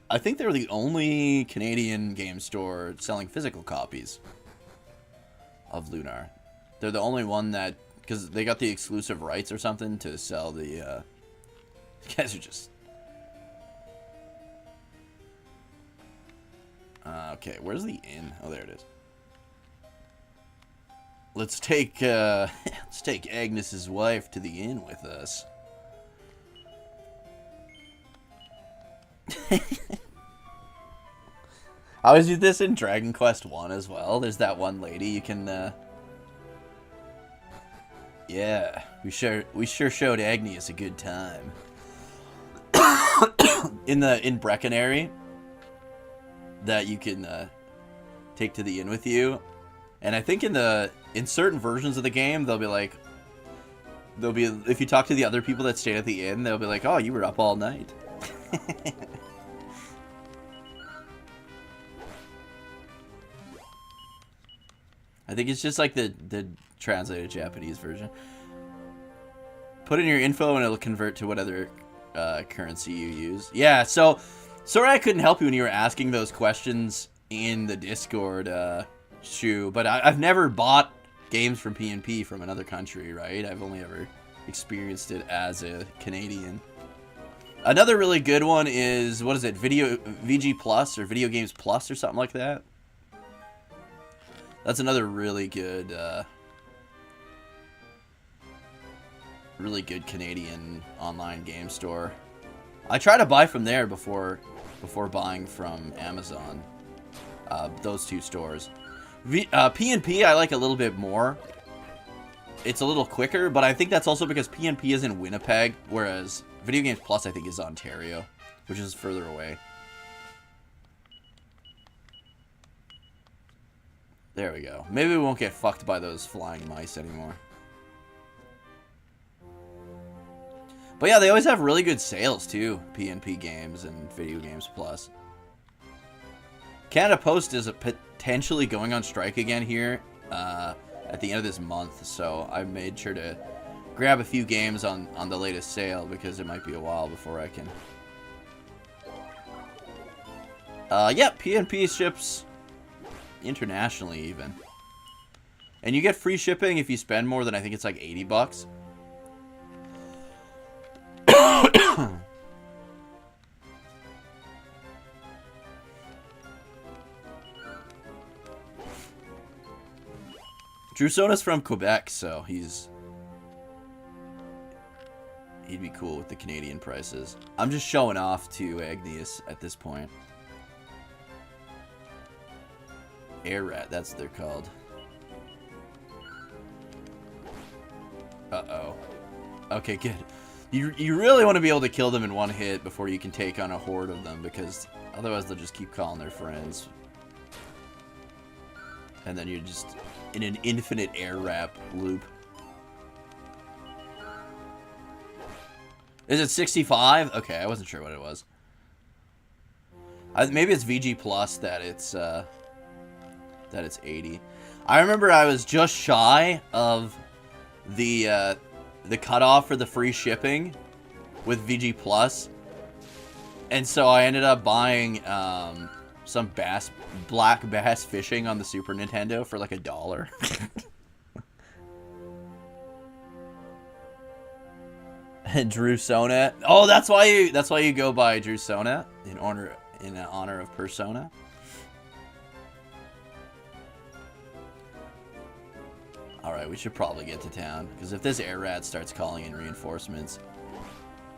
[SPEAKER 3] I think they're the only Canadian game store selling physical copies of Lunar. They're the only one that, because they got the exclusive rights or something to sell the, you guys are just... okay, where's the inn? Oh, there it is. Let's take Agnes's wife to the inn with us. I always do this in Dragon Quest 1 as well. There's that one lady you can, yeah, we sure showed Agnes a good time. in Breckenary that you can take to the inn with you. And I think in certain versions of the game, if you talk to the other people that stayed at the inn, they'll be like, "Oh, you were up all night." I think it's just like the translated Japanese version. Put in your info and it'll convert to what other currency you use. Yeah, so sorry I couldn't help you when you were asking those questions in the Discord, Shu, but I've never bought games from PNP from another country, right? I've only ever experienced it as a Canadian. Another really good one is, what is it, VG Plus or Video Games Plus or something like that? That's another really good Canadian online game store. I try to buy from there before buying from Amazon. Those two stores. PNP I like a little bit more. It's a little quicker, but I think that's also because PNP is in Winnipeg, whereas Video Games Plus I think is Ontario, which is further away. There we go. Maybe we won't get fucked by those flying mice anymore. But yeah, they always have really good sales too, PNP Games and Video Games Plus. Canada Post is potentially going on strike again here at the end of this month, so I made sure to grab a few games on the latest sale because it might be a while before I can. Yeah, PNP ships internationally even. And you get free shipping if you spend more than, I think it's like 80 bucks. Drew Sona's from Quebec, so he'd be cool with the Canadian prices. I'm just showing off to Agnes at this point. Air Rat, that's what they're called. Uh-oh. Okay, good. You really want to be able to kill them in one hit before you can take on a horde of them, because otherwise they'll just keep calling their friends. And then you're just in an infinite air wrap loop. Is it 65? Okay, I wasn't sure what it was. Maybe it's VG Plus that it's 80. I remember I was just shy of the cutoff for the free shipping with VG Plus, and so I ended up buying some black bass fishing on the Super Nintendo for like $1. Drew Sonat. Oh, that's why you go by Drew Sonat in honor of Persona. All right, we should probably get to town because if this air rat starts calling in reinforcements,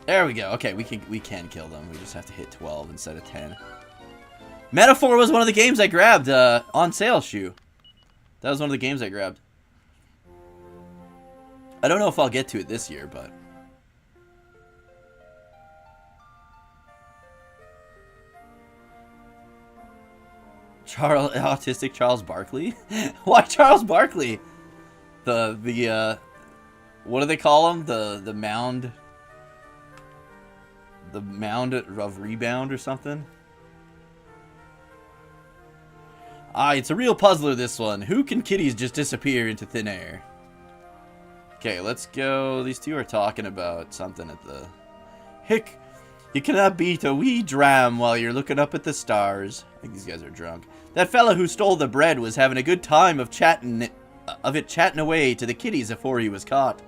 [SPEAKER 3] there we go. Okay, we can kill them. We just have to hit 12 instead of 10. Metaphor was one of the games I grabbed on sale. Shoe. That was one of the games I grabbed. I don't know if I'll get to it this year, but. Autistic Charles Barkley? Why Charles Barkley? The what do they call him? The mound of rebound or something? It's a real puzzler, this one. Who can kitties just disappear into thin air? Okay, let's go. These two are talking about something at the... Hick, you cannot beat a wee dram while you're looking up at the stars. I think these guys are drunk. That fella who stole the bread was having a good time of chatting away to the kitties before he was caught.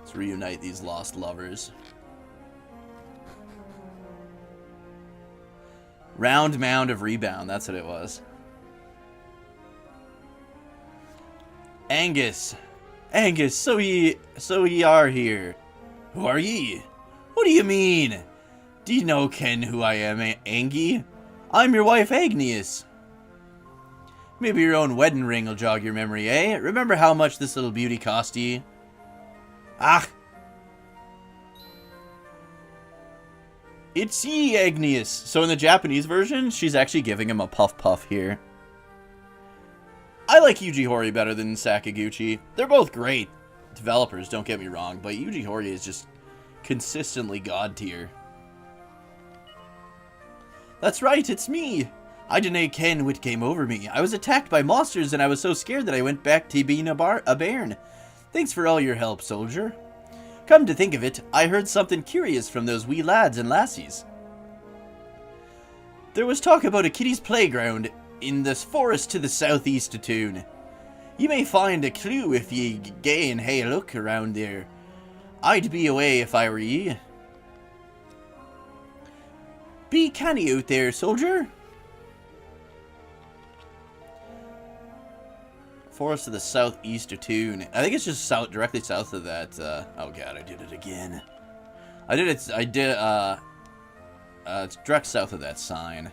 [SPEAKER 3] Let's reunite these lost lovers. Round mound of rebound, that's what it was. Angus, so ye are here. Who are ye? What do you mean? Do you know ken who I am, Angie? I'm your wife, Agnes. Maybe your own wedding ring will jog your memory, eh? Remember how much this little beauty cost ye? Ah! It's ye, Agnes. So in the Japanese version, she's actually giving him a puff here. I like Yuji Horii better than Sakaguchi. They're both great developers, don't get me wrong, but Yuji Horii is just consistently god tier. That's right, it's me. I didn't ken what came over me. I was attacked by monsters and I was so scared that I went back to being a bairn. Thanks for all your help, soldier. Come to think of it, I heard something curious from those wee lads and lassies. There was talk about a kiddie's playground in this forest to the southeast of town. You may find a clue if ye gae and hae a look around there. I'd be away if I were ye. Be canny out there, soldier. Forest to the southeast of town. I think it's just directly south of that. Oh god, I did it again. It's direct south of that sign.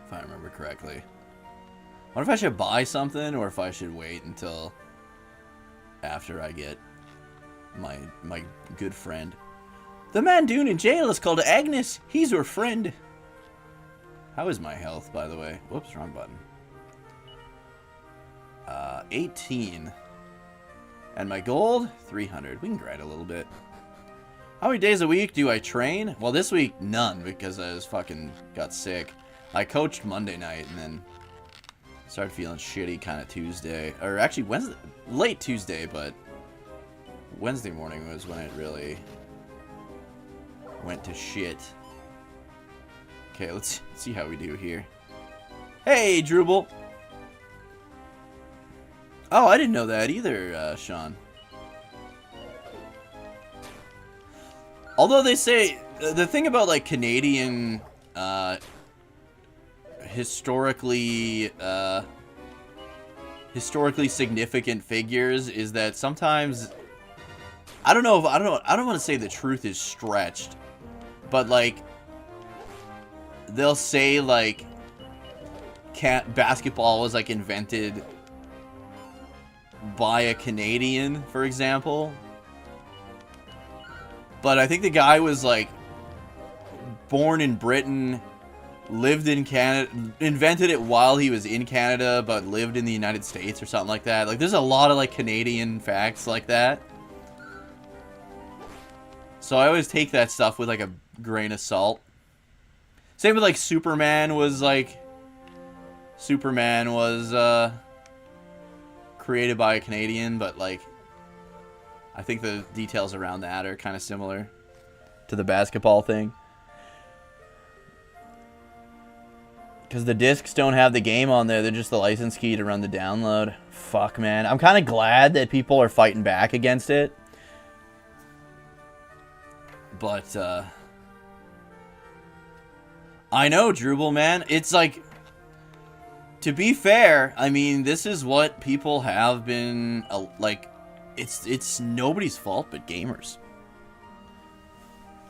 [SPEAKER 3] If I remember correctly. I wonder if I should buy something or if I should wait until after I get my good friend. The man doon in jail is called Agnes. He's your friend. How is my health, by the way? Whoops, wrong button. 18. And my gold? 300. We can grind a little bit. How many days a week do I train? Well, this week, none, because I just fucking got sick. I coached Monday night and then started feeling shitty kind of Tuesday. Or actually, Wednesday, late Tuesday, but Wednesday morning was when it really went to shit. Okay, let's see how we do here. Hey, Drupal! Oh, I didn't know that either, Sean. Although they say, the thing about, like, Canadian, historically significant figures is that sometimes, I don't want to say the truth is stretched, but, like, they'll say, like, basketball was, like, invented by a Canadian, for example. But I think the guy was, like, born in Britain, lived in Canada, invented it while he was in Canada, but lived in the United States or something like that. Like, there's a lot of, like, Canadian facts like that. So I always take that stuff with, like, a grain of salt. Same with, like, Superman was created by a Canadian, but, like, I think the details around that are kind of similar. to the basketball thing. Because the discs don't have the game on there. They're just the license key to run the download. Fuck, man. I'm kind of glad that people are fighting back against it. But, I know, Drupal, man. It's like, to be fair, I mean, this is what people have been, like, it's nobody's fault but gamers.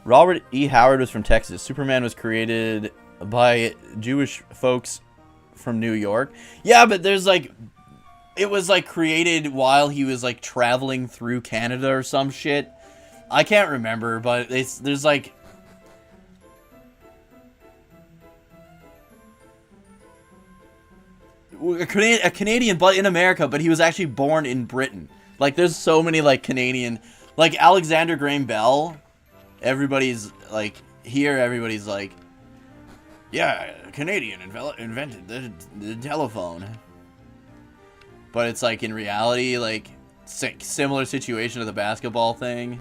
[SPEAKER 3] Robert E. Howard was from Texas. Superman was created by Jewish folks from New York. Yeah, but there's like, it was like created while he was like traveling through Canada or some shit. I can't remember, but there's like, a Canadian but in America, but he was actually born in Britain. Like, there's so many like Canadian, like Alexander Graham Bell. Everybody's like, here everybody's like, yeah, Canadian invented the telephone. But it's like, in reality, like, similar situation to the basketball thing.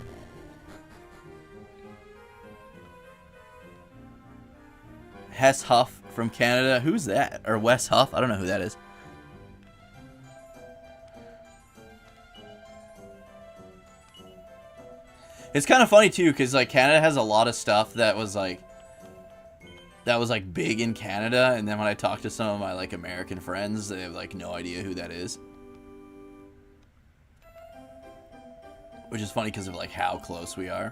[SPEAKER 3] Hess Huff from Canada. Who's that? Or Wes Huff? I don't know who that is. It's kind of funny, too, because, like, Canada has a lot of stuff that was, like, big in Canada, and then when I talk to some of my, like, American friends, they have, like, no idea who that is. Which is funny because of, like, how close we are.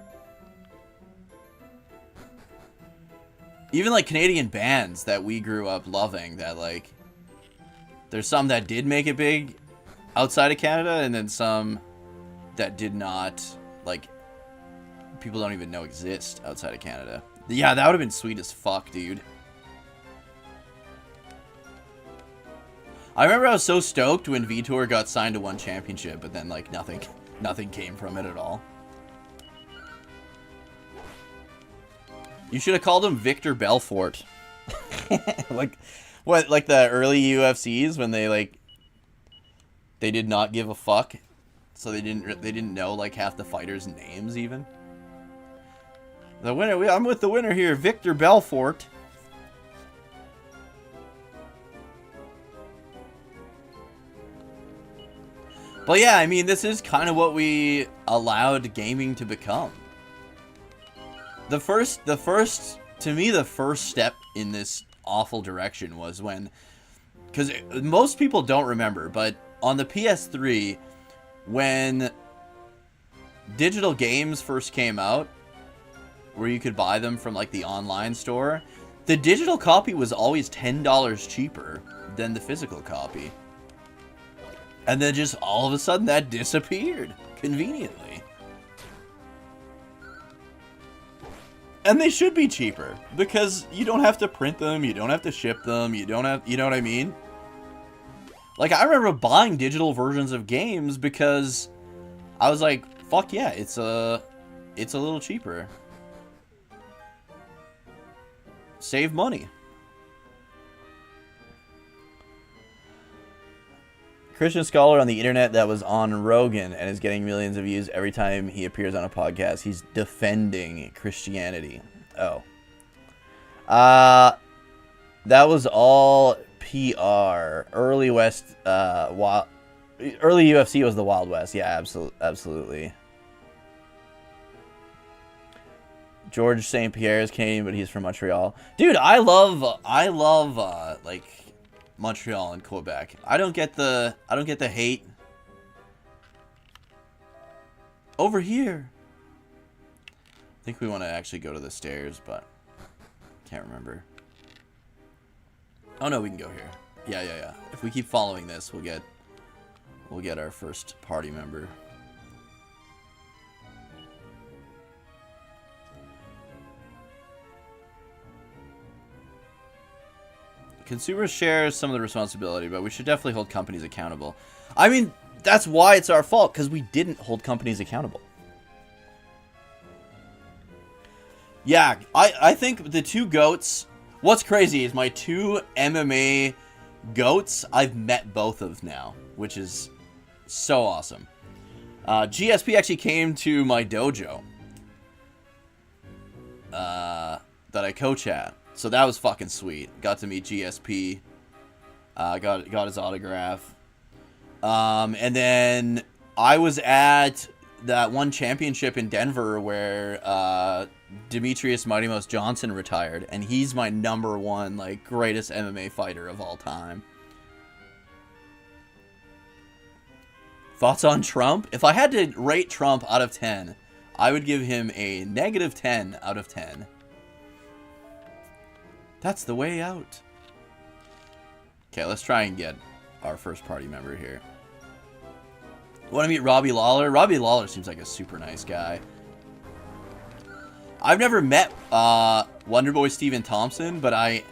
[SPEAKER 3] Even, like, Canadian bands that we grew up loving, that, like, there's some that did make it big outside of Canada, and then some that did not, like, people don't even know exist outside of Canada. Yeah, that would have been sweet as fuck, dude. I remember I was so stoked when Vitor got signed to one championship, but then, like, nothing came from it at all. You should have called him Victor Belfort. Like, what, like the early UFCs when they, like, they did not give a fuck, so they didn't know, like, half the fighters' names even. The winner, I'm with the winner here, Victor Belfort. But yeah, I mean, this is kind of what we allowed gaming to become. The first, to me, the first step in this awful direction was when, because most people don't remember, but on the PS3, when digital games first came out, where you could buy them from, like, the online store, the digital copy was always $10 cheaper than the physical copy. And then just all of a sudden that disappeared, conveniently. And they should be cheaper, because you don't have to print them, you don't have to ship them, you don't have, you know what I mean? Like, I remember buying digital versions of games because I was like, fuck yeah, it's a little cheaper. Save money. Christian scholar on the internet that was on Rogan and is getting millions of views every time he appears on a podcast. He's defending Christianity. Oh. That was all PR. Early UFC was the Wild West. Yeah, absolutely. George St. Pierre is Canadian, but he's from Montreal. Dude, I love like Montreal and Quebec. I don't get the hate. Over here. I think we want to actually go to the stairs, but can't remember. Oh no, we can go here. Yeah. If we keep following this, we'll get our first party member. Consumers share some of the responsibility, but we should definitely hold companies accountable. I mean, that's why it's our fault, because we didn't hold companies accountable. Yeah, I think the two GOATs... What's crazy is my two MMA GOATs, I've met both of now, which is so awesome. GSP actually came to my dojo. that I coach at. So that was fucking sweet. Got to meet GSP. Got his autograph. And then I was at that one championship in Denver where Demetrius Mighty Mouse Johnson retired, and he's my number one, like, greatest MMA fighter of all time. Thoughts on Trump? If I had to rate Trump out of 10, I would give him a negative 10 out of 10. That's the way out. Okay, let's try and get our first party member here. Want to meet Robbie Lawler? Robbie Lawler seems like a super nice guy. I've never met Wonderboy Steven Thompson, but I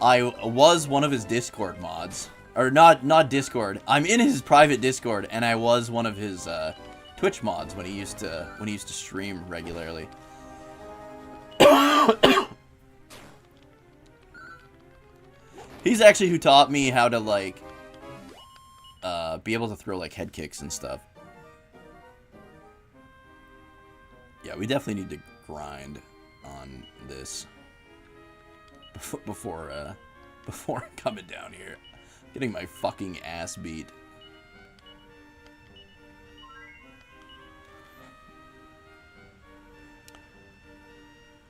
[SPEAKER 3] was one of his Discord mods. Or not Discord. I'm in his private Discord, and I was one of his Twitch mods when he used to stream regularly. He's actually who taught me how to, like, be able to throw, like, head kicks and stuff. Yeah, we definitely need to grind on this before coming down here. Getting my fucking ass beat.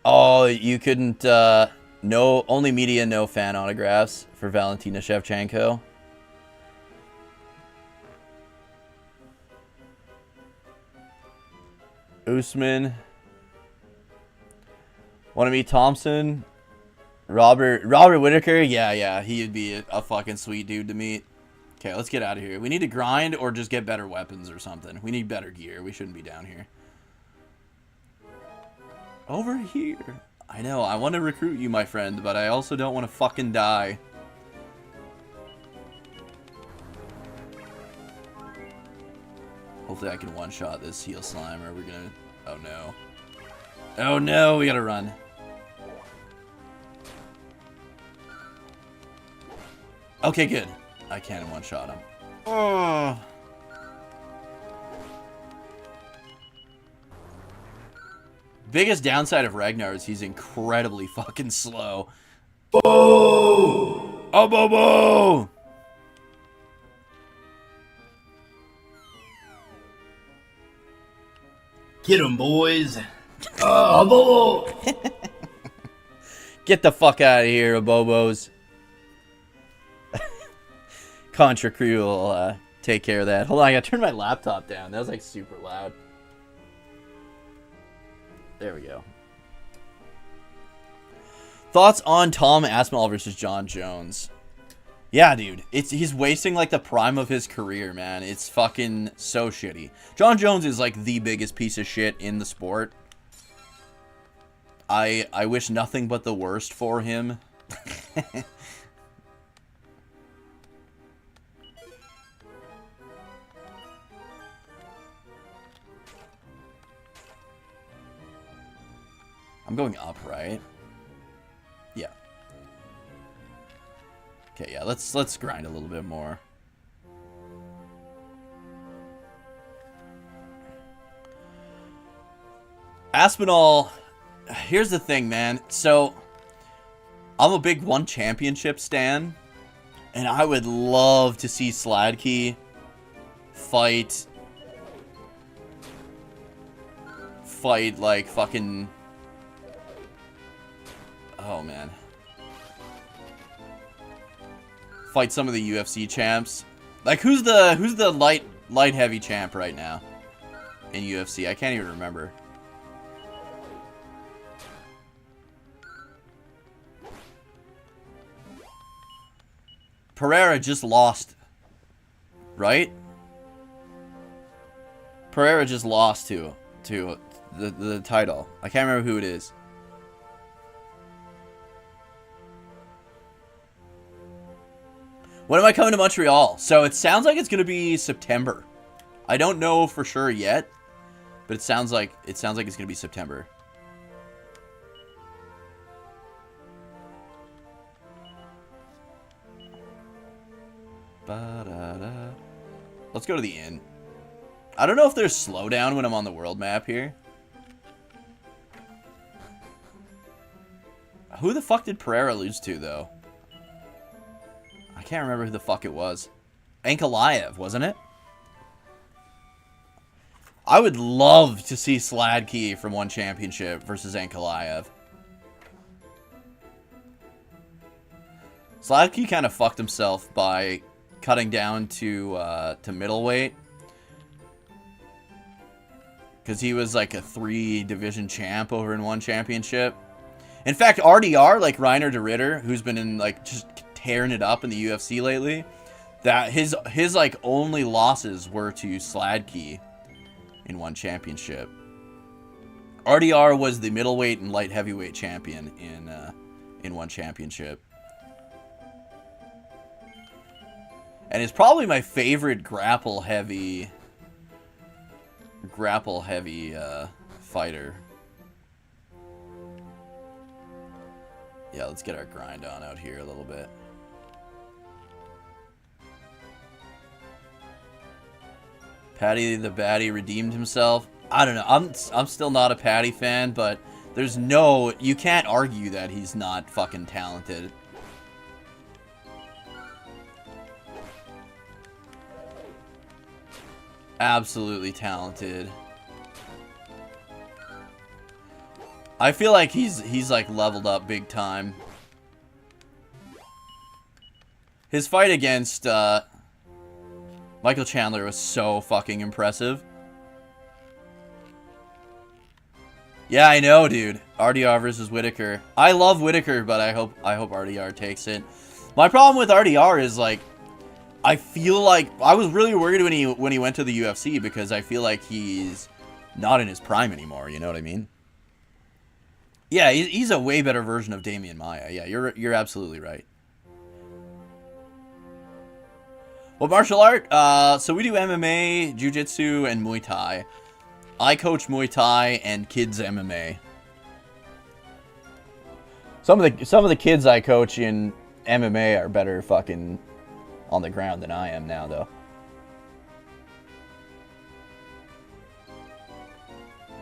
[SPEAKER 3] Oh, you couldn't, no, only media, no fan autographs for Valentina Shevchenko. Usman. Want to meet Thompson? Robert Whitaker? Yeah, he'd be a fucking sweet dude to meet. Okay, let's get out of here. We need to grind or just get better weapons or something. We need better gear. We shouldn't be down here. Over here. I know, I want to recruit you, my friend, but I also don't want to fucking die. Hopefully I can one-shot this heal slime, or we're gonna... Oh no. Oh no, we gotta run. Okay, good. I can one-shot him. Oh. Biggest downside of Ragnar is he's incredibly fucking slow. Oh! Oh, Bobo!
[SPEAKER 2] Get 'em, boys. Oh, Bobo!
[SPEAKER 3] Get the fuck out of here, Bobos. Contra Crew will take care of that. Hold on, I gotta turn my laptop down. That was like super loud. There we go. Thoughts on Tom Aspinall versus John Jones? Yeah, dude. He's wasting like the prime of his career, man. It's fucking so shitty. John Jones is like the biggest piece of shit in the sport. I wish nothing but the worst for him. I'm going up, right? Yeah. Okay, yeah, let's grind a little bit more. Aspinall, here's the thing, man. So, I'm a big one championship stan, and I would love to see Sladkey fight like fucking... Oh, man. Fight some of the UFC champs. Like, who's the light heavy champ right now in UFC? I can't even remember. Pereira just lost, right? Pereira just lost to the title. I can't remember who it is. When am I coming to Montreal? So it sounds like it's gonna be September. I don't know for sure yet, but it sounds like it's gonna be September. Let's go to the inn. I don't know if there's slowdown when I'm on the world map here. Who the fuck did Pereira lose to, though? I can't remember who the fuck it was. Ankalaev, wasn't it? I would love to see Sladkey from one championship versus Ankalaev. Sladkey kind of fucked himself by cutting down to middleweight. Because he was like a 3-division champ over in one championship. In fact, RDR, like Reiner de Ritter, who's been in like just tearing it up in the UFC lately, that his like only losses were to Sladkey in one championship. RDR was the middleweight and light heavyweight champion in one championship. And is probably my favorite grapple heavy fighter. Yeah, let's get our grind on out here a little bit. Patty the Batty redeemed himself. I don't know. I'm still not a Patty fan, but you can't argue that he's not fucking talented. Absolutely talented. I feel like he's like leveled up big time. His fight against Michael Chandler was so fucking impressive. Yeah, I know, dude. RDR versus Whitaker. I love Whitaker, but I hope RDR takes it. My problem with RDR is like, I feel like I was really worried when he went to the UFC because I feel like he's not in his prime anymore. You know what I mean? Yeah, he's a way better version of Damian Maia. Yeah, you're absolutely right. What martial art? So we do MMA, Jiu-Jitsu, and Muay Thai. I coach Muay Thai and kids MMA. Some of the kids I coach in MMA are better fucking on the ground than I am now, though.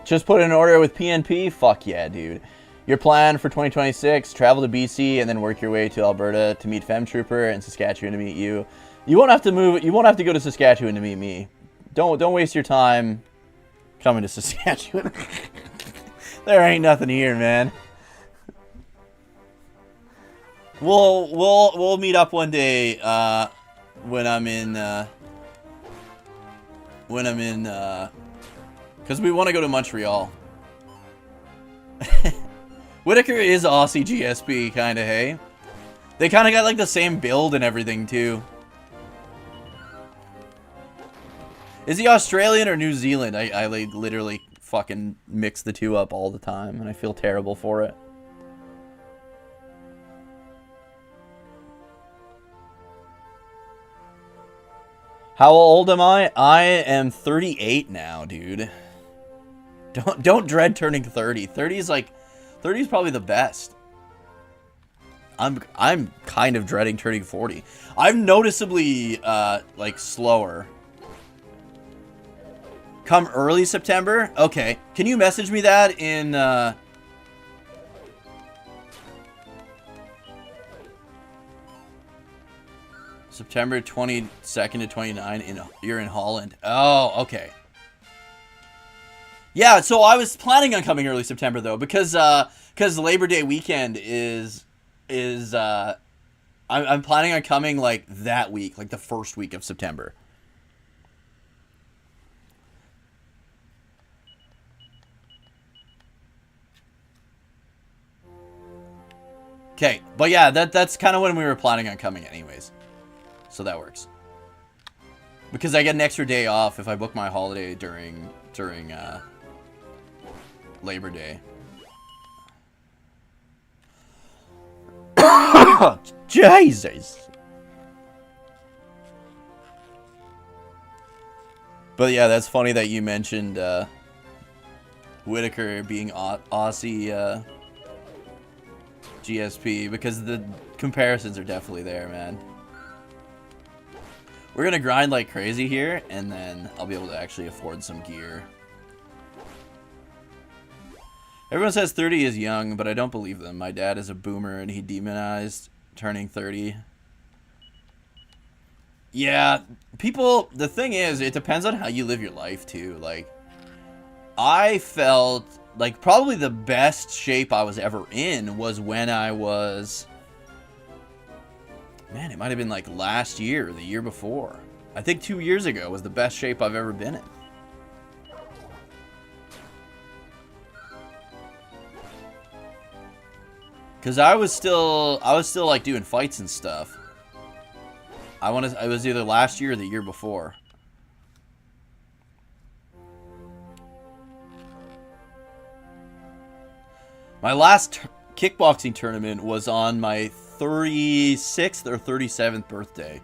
[SPEAKER 3] Just put in order with PNP? Fuck yeah, dude. Your plan for 2026, travel to BC and then work your way to Alberta to meet FemTrooper and Saskatchewan to meet you. You won't have to move. You won't have to go to Saskatchewan to meet me. Don't waste your time coming to Saskatchewan. There ain't nothing here, man. We'll meet up one day when I'm in because we want to go to Montreal. Whitaker is Aussie GSP, kind of, hey? They kind of got, like, the same build and everything, too. Is he Australian or New Zealand? I like, literally fucking mix the two up all the time, and I feel terrible for it. How old am I? I am 38 now, dude. Don't dread turning 30. 30 is probably the best. I'm kind of dreading turning 40. I'm noticeably like slower. Come early September? Okay. Can you message me that in September 22nd to 29 you're in Holland. Oh, okay. Yeah, so I was planning on coming early September though, because Labor Day weekend is I'm planning on coming like that week, like the first week of September. Okay, but yeah, that's kind of when we were planning on coming anyways. So that works. Because I get an extra day off if I book my holiday during Labor Day. Jesus. But yeah, that's funny that you mentioned Whitaker being Aussie GSP, because the comparisons are definitely there, man. We're gonna grind like crazy here, and then I'll be able to actually afford some gear. Everyone says 30 is young, but I don't believe them. My dad is a boomer and he demonized turning 30. Yeah, people, the thing is, it depends on how you live your life too. Like, I felt like probably the best shape I was ever in was when I was, man, it might have been like last year or the year before. I think 2 years ago was the best shape I've ever been in. Cause I was still like doing fights and stuff. It was either last year or the year before. My last kickboxing tournament was on my 36th or 37th birthday.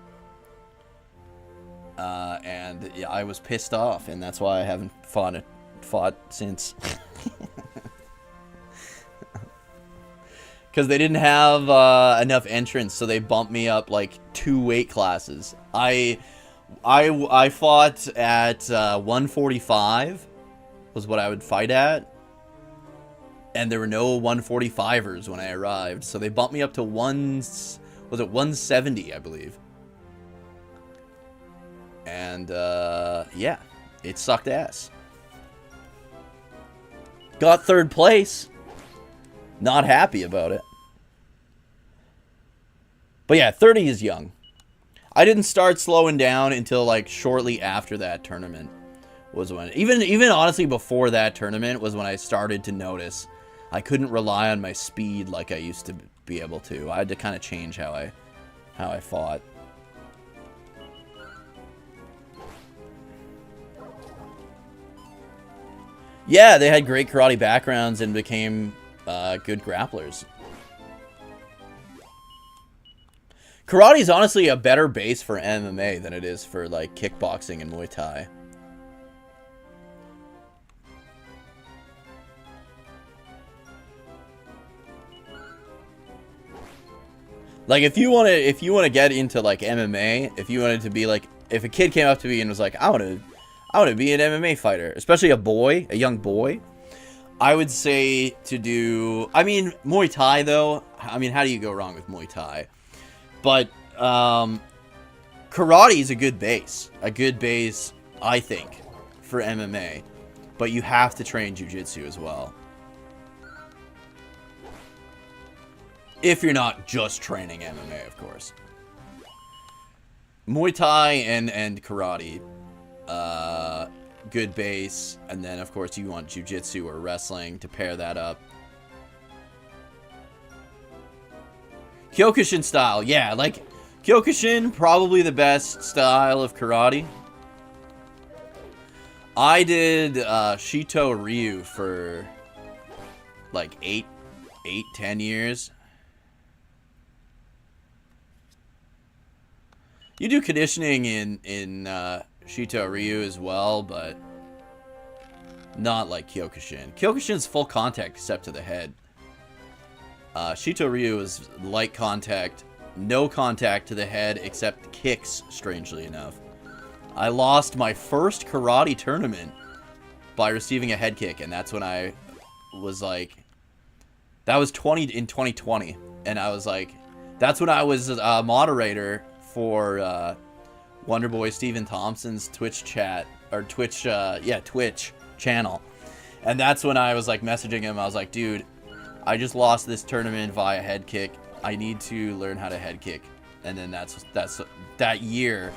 [SPEAKER 3] And yeah, I was pissed off, and that's why I haven't fought since. Because they didn't have enough entrants, so they bumped me up like 2 weight classes. I fought at 145 was what I would fight at, and there were no 145ers when I arrived, so they bumped me up to 170, I believe. And yeah, it sucked ass. Got 3rd place. Not happy about it. But yeah, 30 is young. I didn't start slowing down until like shortly after that tournament was when, even honestly before that tournament was when I started to notice I couldn't rely on my speed like I used to be able to. I had to kind of change how I fought. Yeah, they had great karate backgrounds and became good grapplers. Karate is honestly a better base for MMA than it is for like kickboxing and Muay Thai. Like if you want to get into like MMA, if you wanted to be like, if a kid came up to me and was like, I want to be an MMA fighter, especially a young boy, I would say to do, I mean, Muay Thai though, I mean, how do you go wrong with Muay Thai? But karate is a good base, I think, for MMA. But you have to train jiu-jitsu as well. If you're not just training MMA, of course. Muay Thai and karate, good base, and then of course you want jiu-jitsu or wrestling to pair that up. Kyokushin style, yeah, like Kyokushin, probably the best style of karate. I did Shito Ryu for like 10 years. You do conditioning in Shito Ryu as well, but not like Kyokushin. Kyokushin's full contact except to the head. Shito Ryu is light contact, no contact to the head except kicks, strangely enough. I lost my first karate tournament by receiving a head kick, and that's when I was like, that was in 2020, and I was like, that's when I was a moderator for Wonderboy Steven Thompson's Twitch chat, or Twitch channel. And that's when I was like messaging him. I was like, dude, I just lost this tournament via head kick. I need to learn how to head kick. And then that's that year.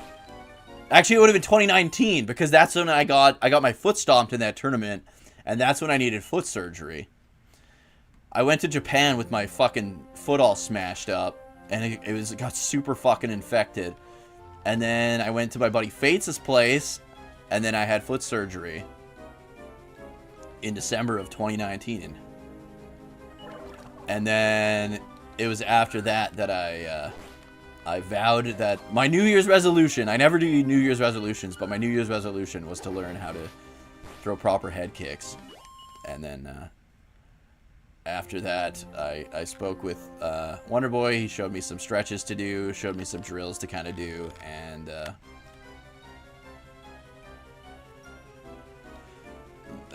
[SPEAKER 3] Actually, it would have been 2019, because that's when I got my foot stomped in that tournament, and that's when I needed foot surgery. I went to Japan with my fucking foot all smashed up, and it got super fucking infected. And then I went to my buddy Fates' place, and then I had foot surgery in December of 2019. And then it was after that I vowed that my New Year's resolution, I never do New Year's resolutions, but my New Year's resolution was to learn how to throw proper head kicks. And then after that, I spoke with Wonderboy. He showed me some stretches to do, showed me some drills to kind of do, and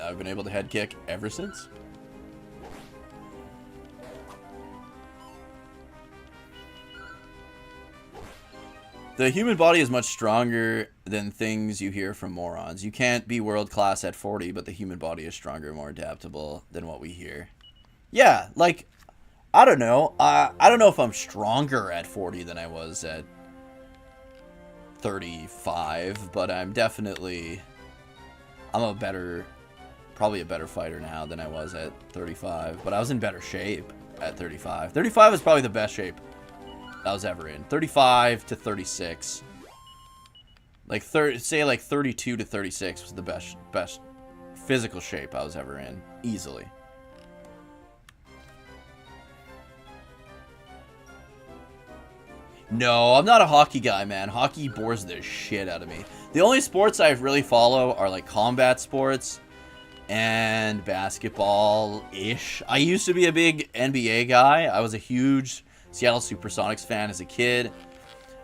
[SPEAKER 3] I've been able to head kick ever since. The human body is much stronger than things you hear from morons. You can't be world class at 40, but the human body is stronger and more adaptable than what we hear. Yeah, like, I don't know. I don't know if I'm stronger at 40 than I was at 35, but I'm definitely... probably a better fighter now than I was at 35, but I was in better shape at 35. 35 was probably the best shape I was ever in. 35 to 36. Like, say like 32 to 36 was the best physical shape I was ever in. Easily. No, I'm not a hockey guy, man. Hockey bores the shit out of me. The only sports I really follow are like combat sports and basketball-ish. I used to be a big NBA guy. I was a huge Seattle Supersonics fan as a kid.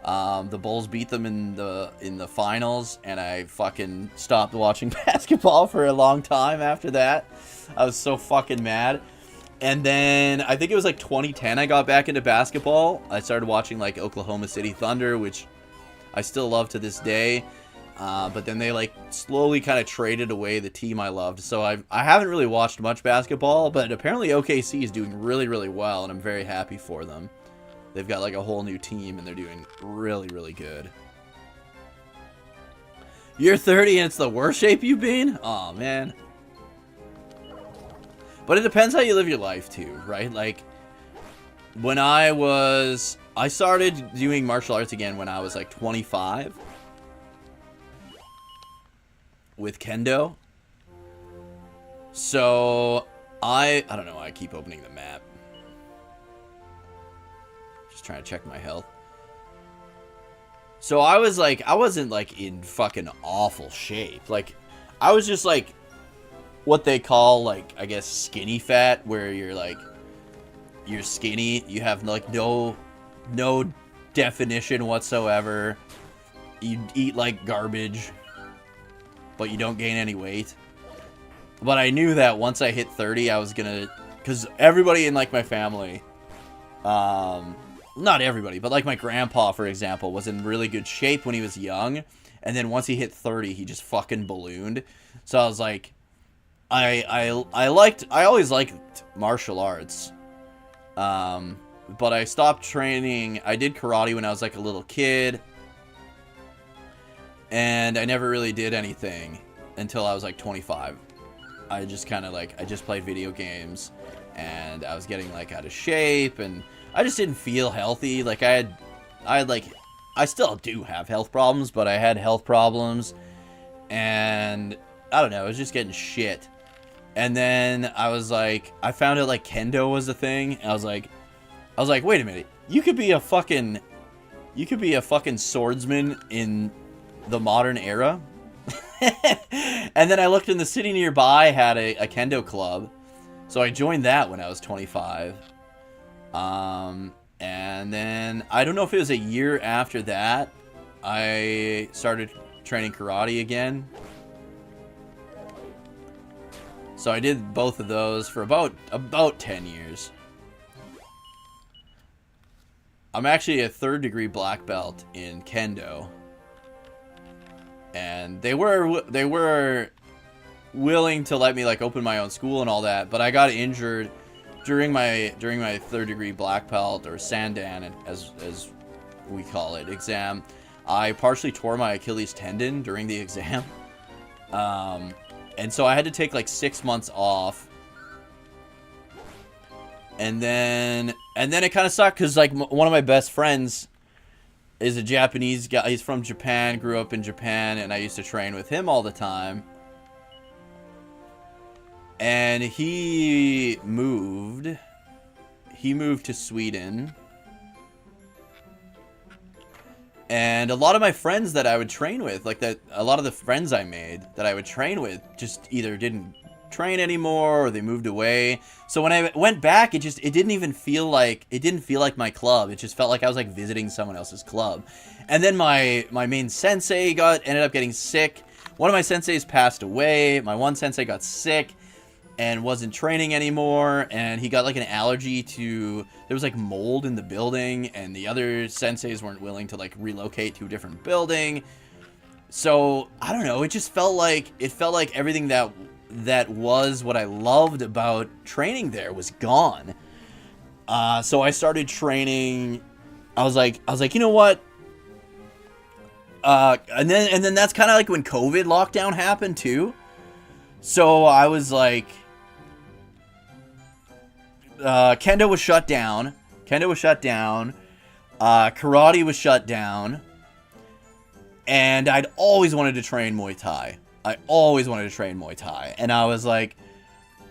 [SPEAKER 3] The Bulls beat them in the finals, and I fucking stopped watching basketball for a long time after that. I was so fucking mad. And then I think it was like 2010 I got back into basketball. I started watching like Oklahoma City Thunder, which I still love to this day. But then they like slowly kind of traded away the team I loved. So I haven't really watched much basketball, but apparently OKC is doing really, really well, and I'm very happy for them. They've got like a whole new team, and they're doing really, really good. You're 30 and it's the worst shape you've been? Aw, man. But it depends how you live your life too, right? Like, when I started doing martial arts again when I was like 25 with kendo. So I don't know, I keep opening the map. Just trying to check my health. So I wasn't like in fucking awful shape. Like, I was just like what they call, like, I guess skinny fat, where you're like, you're skinny, you have like no definition whatsoever, you eat like garbage, but you don't gain any weight. But I knew that once I hit 30, I was gonna, because everybody in like my family, not everybody, but like my grandpa, for example, was in really good shape when he was young, and then once he hit 30, he just fucking ballooned. So I was like, I always liked martial arts, but I stopped training. I did karate when I was like a little kid, and I never really did anything until I was like 25. I just kind of like, I just played video games, and I was getting like out of shape, and I just didn't feel healthy. Like, I had like, I still do have health problems, but I had health problems, and I don't know, I was just getting shit. And then I was like, I found out like kendo was a thing. And I was like, wait a minute, you could be a fucking swordsman in the modern era. And then I looked in the city nearby had a kendo club, so I joined that when I was 25. And then I don't know if it was a year after that I started training karate again. So I did both of those for about 10 years. I'm actually a 3rd degree black belt in kendo. And they were willing to let me like open my own school and all that, but I got injured during my 3rd degree black belt, or sandan as we call it, exam. I partially tore my Achilles tendon during the exam. And so I had to take like 6 months off. And then it kind of sucked because like one of my best friends is a Japanese guy. He's from Japan, grew up in Japan, and I used to train with him all the time. And he moved to Sweden. And a lot of my friends that I would train with, like that, a lot of the friends I made that I would train with just either didn't train anymore or they moved away. So when I went back, it didn't feel like my club. It just felt like I was like visiting someone else's club. And then my main sensei ended up getting sick. One of my senseis passed away. My one sensei got sick. and wasn't training anymore, and he got like an allergy to, there was like mold in the building, and the other senseis weren't willing to like relocate to a different building. So I don't know, it just felt like everything that was what I loved about training there was gone. So I started training. I was like, you know what? And then that's kind of like when COVID lockdown happened too. So I was like, Kendo was shut down. Karate was shut down. And I'd always wanted to train Muay Thai. And I was like,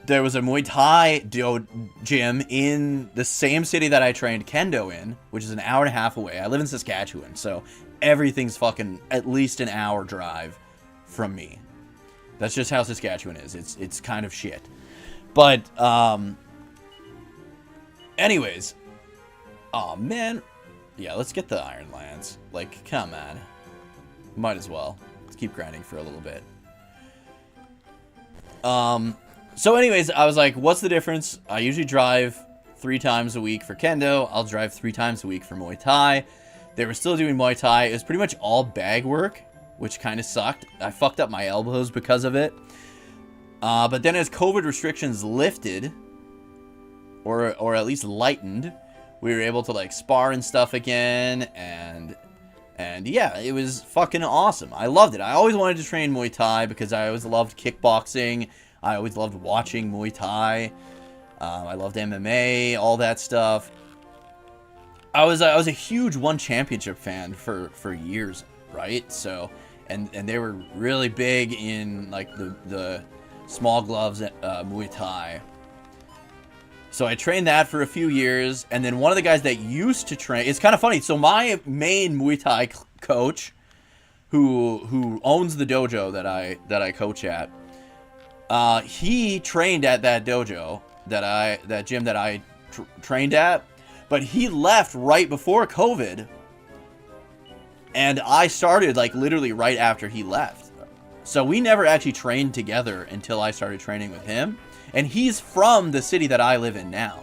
[SPEAKER 3] there was a Muay Thai gym in the same city that I trained Kendo in, which is an hour and a half away. I live in Saskatchewan, so everything's fucking at least an hour drive from me. That's just how Saskatchewan is. It's kind of shit. But, anyways. Oh, man. Yeah, let's get the Iron Lance. Like, come on. Might as well. Let's keep grinding for a little bit. So anyways, I was like, what's the difference? I usually drive 3 times a week for Kendo. I'll drive 3 times a week for Muay Thai. They were still doing Muay Thai. It was pretty much all bag work, which kind of sucked. I fucked up my elbows because of it. But then as COVID restrictions lifted, or at least lightened, we were able to like spar and stuff again, and yeah, it was fucking awesome. I loved it. I always wanted to train Muay Thai because I always loved kickboxing. I always loved watching Muay Thai. I loved MMA, all that stuff. I was a huge One Championship fan for years, right? So, and they were really big in like the small gloves Muay Thai. So I trained that for a few years, and then one of the guys that used to train, it's kind of funny. So my main Muay Thai coach, who owns the dojo that I coach at, he trained at that dojo that gym that I trained at, but he left right before COVID, and I started like literally right after he left. So we never actually trained together until I started training with him. And he's from the city that I live in now.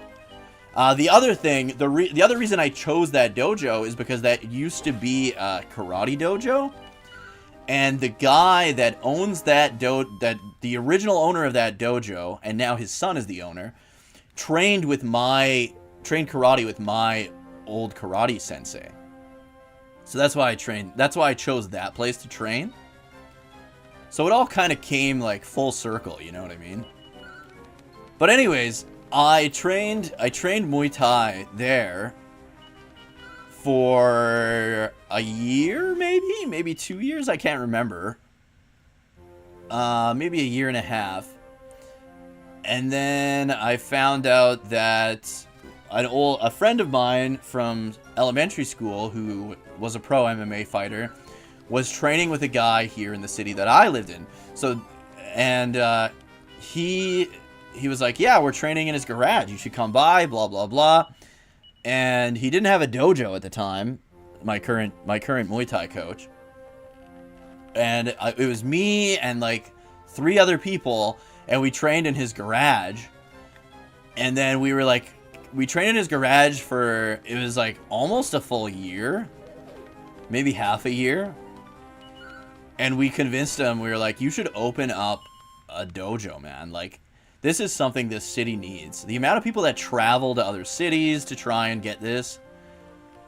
[SPEAKER 3] The other thing, the other reason I chose that dojo is because that used to be a karate dojo. And the guy that owns that the original owner of that dojo, and now his son is the owner, trained karate with my old karate sensei. So that's why I chose that place to train. So it all kind of came like full circle, you know what I mean? But anyways, I trained Muay Thai there for a year, maybe 2 years, I can't remember. Maybe a year and a half. And then I found out that a friend of mine from elementary school who was a pro MMA fighter was training with a guy here in the city that I lived in. So, and he was like, yeah, we're training in his garage. You should come by, blah, blah, blah. And he didn't have a dojo at the time, my current Muay Thai coach. And it was me and like 3 other people, and we trained in his garage. And then we trained in his garage for, it was like almost a full year, maybe half a year. And we convinced him, we were like, you should open up a dojo, man. Like, this is something this city needs. The amount of people that travel to other cities to try and get this.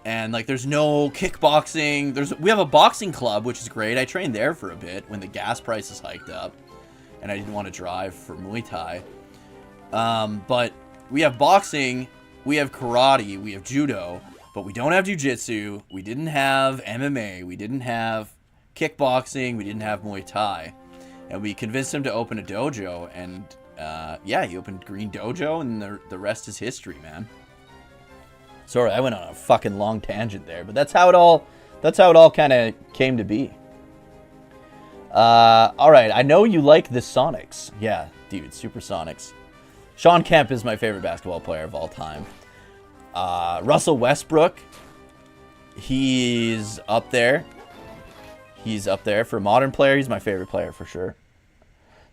[SPEAKER 3] And, like, there's no kickboxing. We have a boxing club, which is great. I trained there for a bit when the gas prices hiked up. And I didn't want to drive for Muay Thai. But we have boxing, we have karate, we have judo. But we don't have jiu-jitsu. We didn't have MMA. We didn't have kickboxing. We didn't have Muay Thai. And we convinced him to open a dojo, and yeah, he opened Green Dojo, and the rest is history, man. Sorry, I went on a fucking long tangent there, but that's how it all kind of came to be. All right, I know you like the Sonics. Yeah, dude, Supersonics. Sean Kemp is my favorite basketball player of all time. Russell Westbrook, he's up there. He's up there for a modern player. He's my favorite player for sure.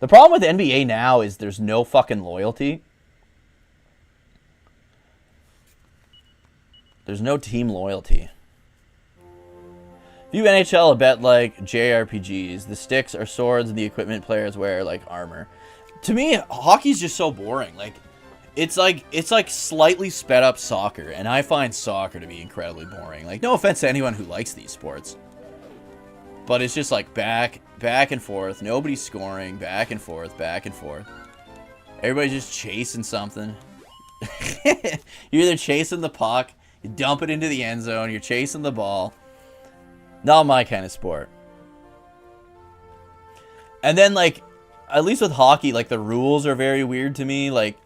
[SPEAKER 3] The problem with NBA now is there's no fucking loyalty. There's no team loyalty. View NHL a bet like JRPGs. The sticks are swords and the equipment players wear like armor. To me, hockey's just so boring. Like it's like slightly sped up soccer, and I find soccer to be incredibly boring. Like, no offense to anyone who likes these sports, but it's just like back and forth. Nobody's scoring. Back and forth. Back and forth. Everybody's just chasing something. You're either chasing the puck, you dump it into the end zone, you're chasing the ball. Not my kind of sport. And then, like, at least with hockey, like, the rules are very weird to me. Like,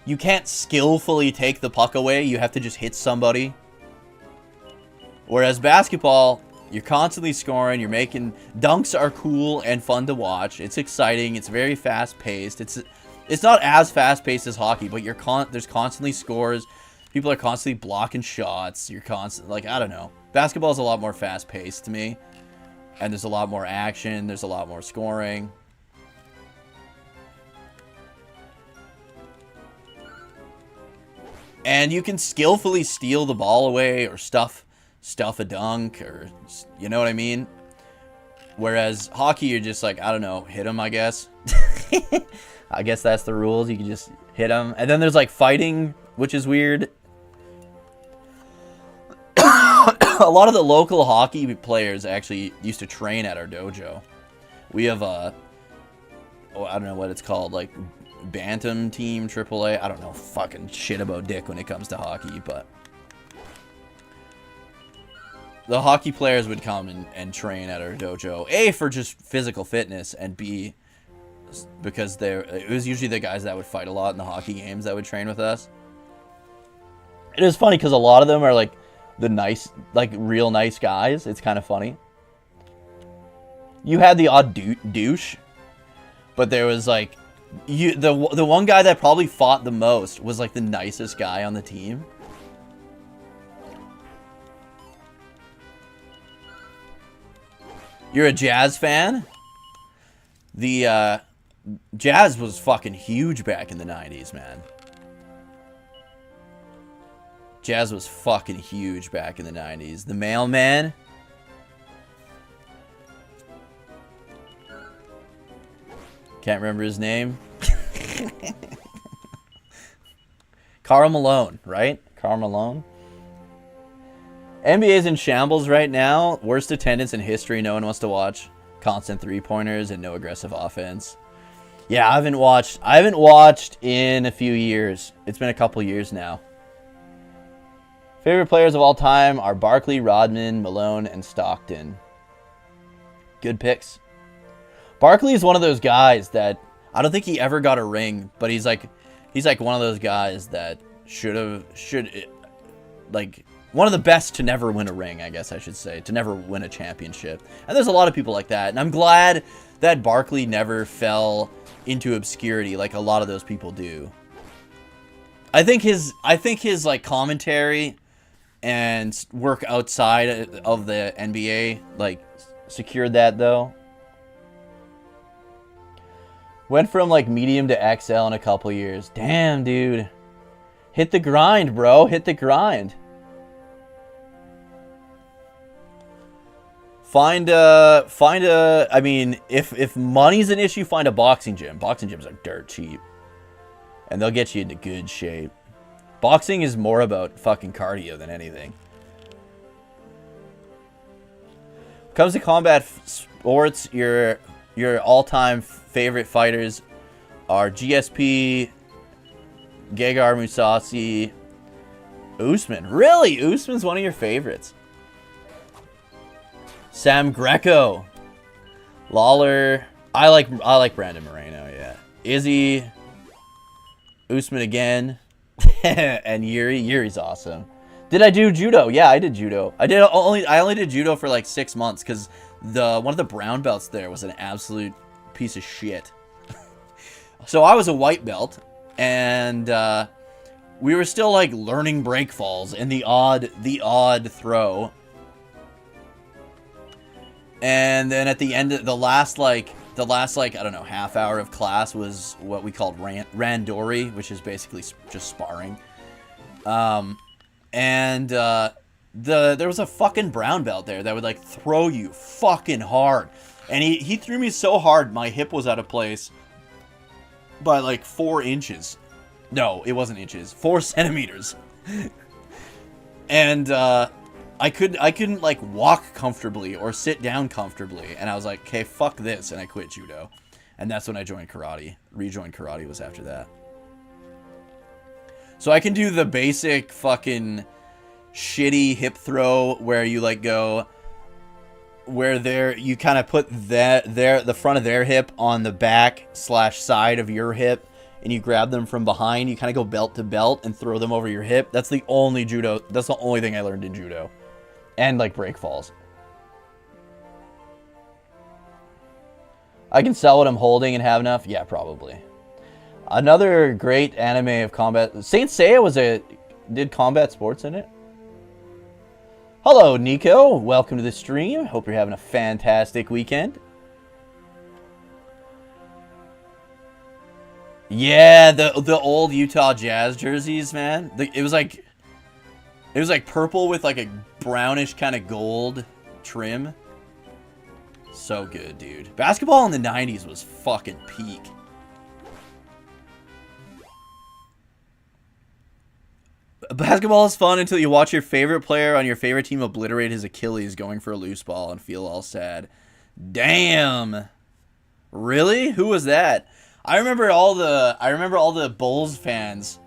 [SPEAKER 3] you can't skillfully take the puck away. You have to just hit somebody. Whereas basketball, you're constantly scoring. You're making... Dunks are cool and fun to watch. It's exciting. It's very fast-paced. It's not as fast-paced as hockey, but there's constantly scores. People are constantly blocking shots. You're constantly... Like, I don't know. Basketball is a lot more fast-paced to me. And there's a lot more action. There's a lot more scoring. And you can skillfully steal the ball away or stuff a dunk, or, you know what I mean? Whereas hockey, you're just like, I don't know, hit them, I guess. I guess that's the rules. You can just hit them. And then there's like fighting, which is weird. A lot of the local hockey players actually used to train at our dojo. We have I don't know what it's called, like Bantam Team AAA. I don't know fucking shit about dick when it comes to hockey, but the hockey players would come and train at our dojo. A, for just physical fitness, and B, because it was usually the guys that would fight a lot in the hockey games that would train with us. It is funny because a lot of them are like the nice, like real nice guys. It's kind of funny. You had the odd douche, but there was like the one guy that probably fought the most was like the nicest guy on the team. You're a Jazz fan? The Jazz was fucking huge back in the 90s, man. Jazz was fucking huge back in the 90s. The mailman. Can't remember his name. Karl Malone, right? Karl Malone. NBA's in shambles right now. Worst attendance in history. No one wants to watch. Constant three-pointers and no aggressive offense. Yeah, I haven't watched in a few years. It's been a couple years now. Favorite players of all time are Barkley, Rodman, Malone, and Stockton. Good picks. Barkley is one of those guys that I don't think he ever got a ring, but he's like one of those guys that one of the best to never win a ring, I guess I should say, to never win a championship. And there's a lot of people like that, and I'm glad that Barkley never fell into obscurity like a lot of those people do. I think his like commentary and work outside of the NBA like secured that though. Went from like medium to XL in a couple years. Damn, dude. Hit the grind, bro. Hit the grind. Find a I mean, if money's an issue, find a boxing gym. Boxing gyms are dirt cheap. And they'll get you into good shape. Boxing is more about fucking cardio than anything. When it comes to combat sports, your all-time favorite fighters are GSP, Gegard Mousasi, Usman. Really? Usman's one of your favorites. Sam Greco, Lawler. I like Brandon Moreno. Yeah, Izzy, Usman again, and Yuri. Yuri's awesome. Did I do judo? Yeah, I did judo. I only did judo for like 6 months because one of the brown belts there was an absolute piece of shit. So I was a white belt, and we were still like learning break falls and the odd throw. And then at the end of the last like the last, like, I don't know, half hour of class was what we called randori, which is basically just sparring. There was a fucking brown belt there that would, like, throw you fucking hard. And he threw me so hard, my hip was out of place by, like, 4 inches. No, it wasn't inches. 4 centimeters. And, I couldn't, like, walk comfortably or sit down comfortably. And I was like, okay, fuck this. And I quit judo. And that's when I joined karate. Rejoined karate was after that. So I can do the basic fucking shitty hip throw where you, like, go... where you kind of put the front of their hip on the back / side of your hip. And you grab them from behind. You kind of go belt to belt and throw them over your hip. That's the only judo. That's the only thing I learned in judo. And, like, break falls. I can sell what I'm holding and have enough? Yeah, probably. Another great anime of combat. Saint Seiya did combat sports in it. Hello, Nico. Welcome to the stream. Hope you're having a fantastic weekend. Yeah, the old Utah Jazz jerseys, man. It was like purple with like a brownish kind of gold trim. So good, dude. Basketball in the 90s was fucking peak. Basketball is fun until you watch your favorite player on your favorite team obliterate his Achilles going for a loose ball and feel all sad. Damn. Really? Who was that? I remember all the Bulls fans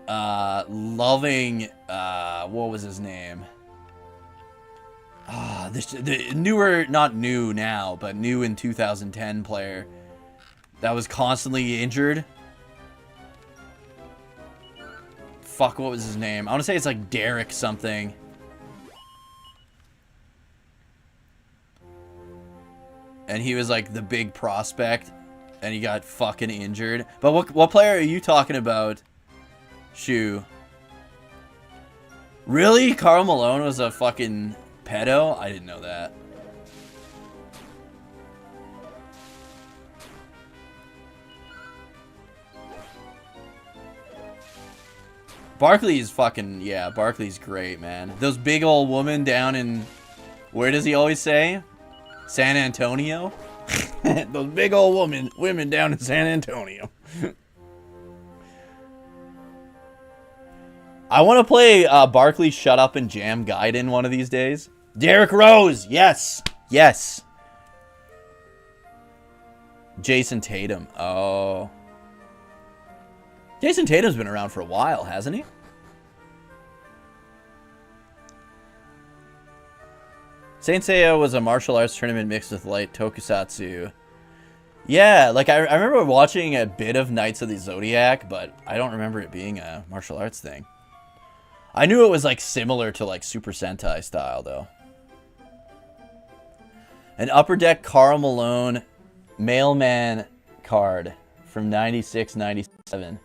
[SPEAKER 3] loving what was his name? The newer, not new now, but new in 2010 player that was constantly injured. Fuck, what was his name? I want to say it's like Derek something. And he was like the big prospect. And he got fucking injured. But what player are you talking about? Shu. Really? Karl Malone was a fucking pedo? I didn't know that. Barkley's fucking, yeah, Barkley's great, man. Those big old women down in, where does he always say? San Antonio? Those big old women down in San Antonio. I want to play Barkley Shut Up and Jam Gaiden one of these days. Derrick Rose, yes, yes. Jason Tatum, oh. Jason Tatum's been around for a while, hasn't he? Saint Seiya was a martial arts tournament mixed with light tokusatsu. Yeah, like I remember watching a bit of Knights of the Zodiac, but I don't remember it being a martial arts thing. I knew it was like similar to like Super Sentai style though. An Upper Deck Karl Malone mailman card from 96-97.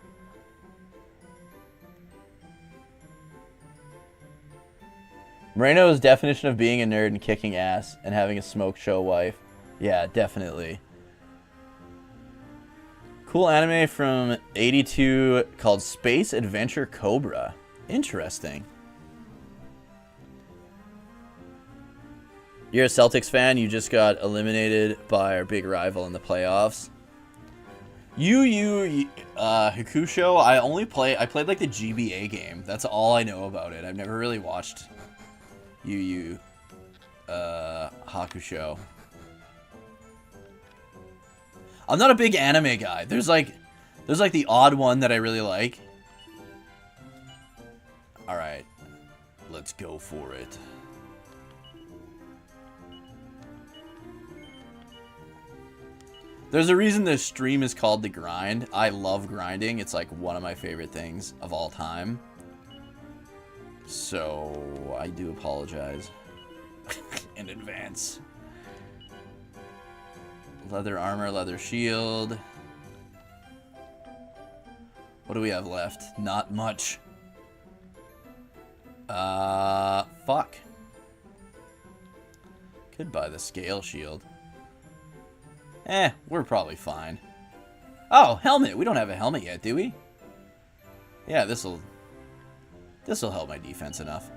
[SPEAKER 3] Moreno's definition of being a nerd and kicking ass and having a smoke show wife. Yeah, definitely. Cool anime from 82 called Space Adventure Cobra. Interesting. You're a Celtics fan, you just got eliminated by our big rival in the playoffs. Hakusho, I played like the GBA game. That's all I know about it. I've never really watched Hakusho. I'm not a big anime guy. There's like the odd one that I really like. Alright. Let's go for it. There's a reason this stream is called The Grind. I love grinding. It's like one of my favorite things of all time. So, I do apologize in advance. Leather armor, leather shield. What do we have left? Not much. Fuck. Could buy the scale shield. We're probably fine. Oh, helmet. We don't have a helmet yet, do we? Yeah, this'll help my defense enough.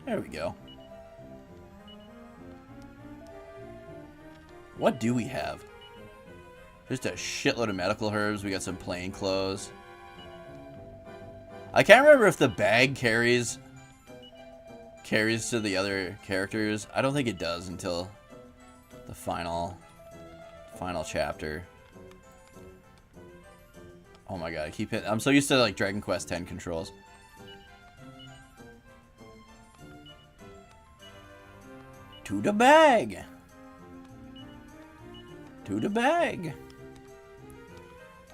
[SPEAKER 3] There we go. What do we have? Just a shitload of medical herbs. We got some plain clothes. I can't remember if the bag carries to the other characters. I don't think it does until the final chapter. Oh my god, I keep hitting. I'm so used to like Dragon Quest X controls. To the bag. To the bag.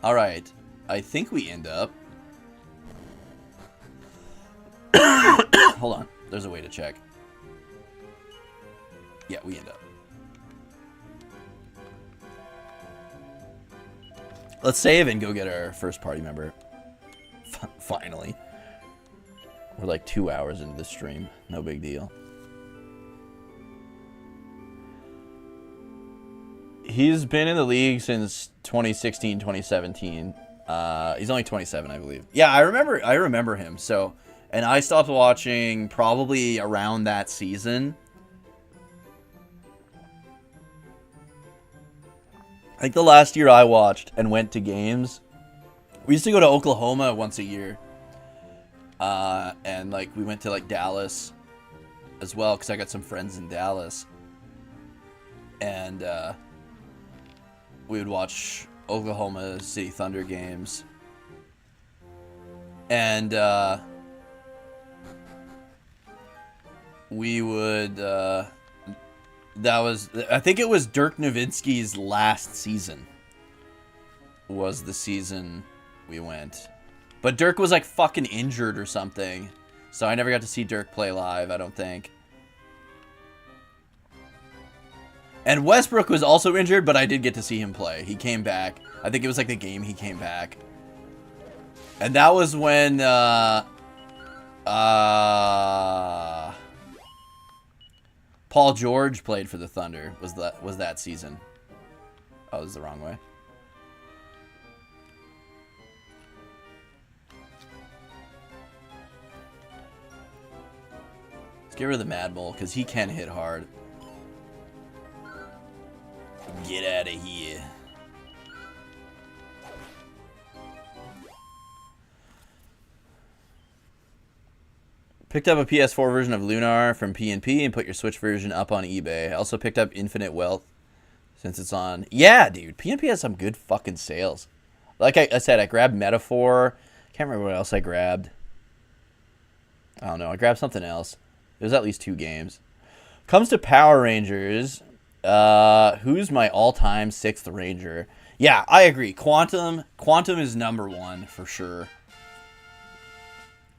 [SPEAKER 3] All right, I think we end up. Hold on, there's a way to check. Yeah, we end up. Let's save and go get our first party member. Finally. We're like 2 hours into the stream. No big deal. He's been in the league since 2016, 2017. He's only 27, I believe. Yeah, I remember him. So, and I stopped watching probably around that season. I think the last year I watched and went to games, we used to go to Oklahoma once a year. And like we went to like Dallas as well because I got some friends in Dallas. And we would watch Oklahoma City Thunder games. And we would I think it was Dirk Nowitzki's last season was the season we went. But Dirk was like fucking injured or something. So I never got to see Dirk play live, I don't think. And Westbrook was also injured, but I did get to see him play. He came back. I think it was like the game he came back. And that was when Paul George played for the Thunder. Was that season? Oh, it was the wrong way. Let's get rid of the Mad Bull, because he can hit hard. Get out of here. Picked up a PS4 version of Lunar from P&P and put your Switch version up on eBay. I also picked up Infinite Wealth since it's on. Yeah, dude. P&P has some good fucking sales. Like I said, I grabbed Metaphor. Can't remember what else I grabbed. I don't know. I grabbed something else. There's at least 2 games. Comes to Power Rangers. Who's my all-time 6th Ranger? Yeah, I agree. Quantum is number 1 for sure.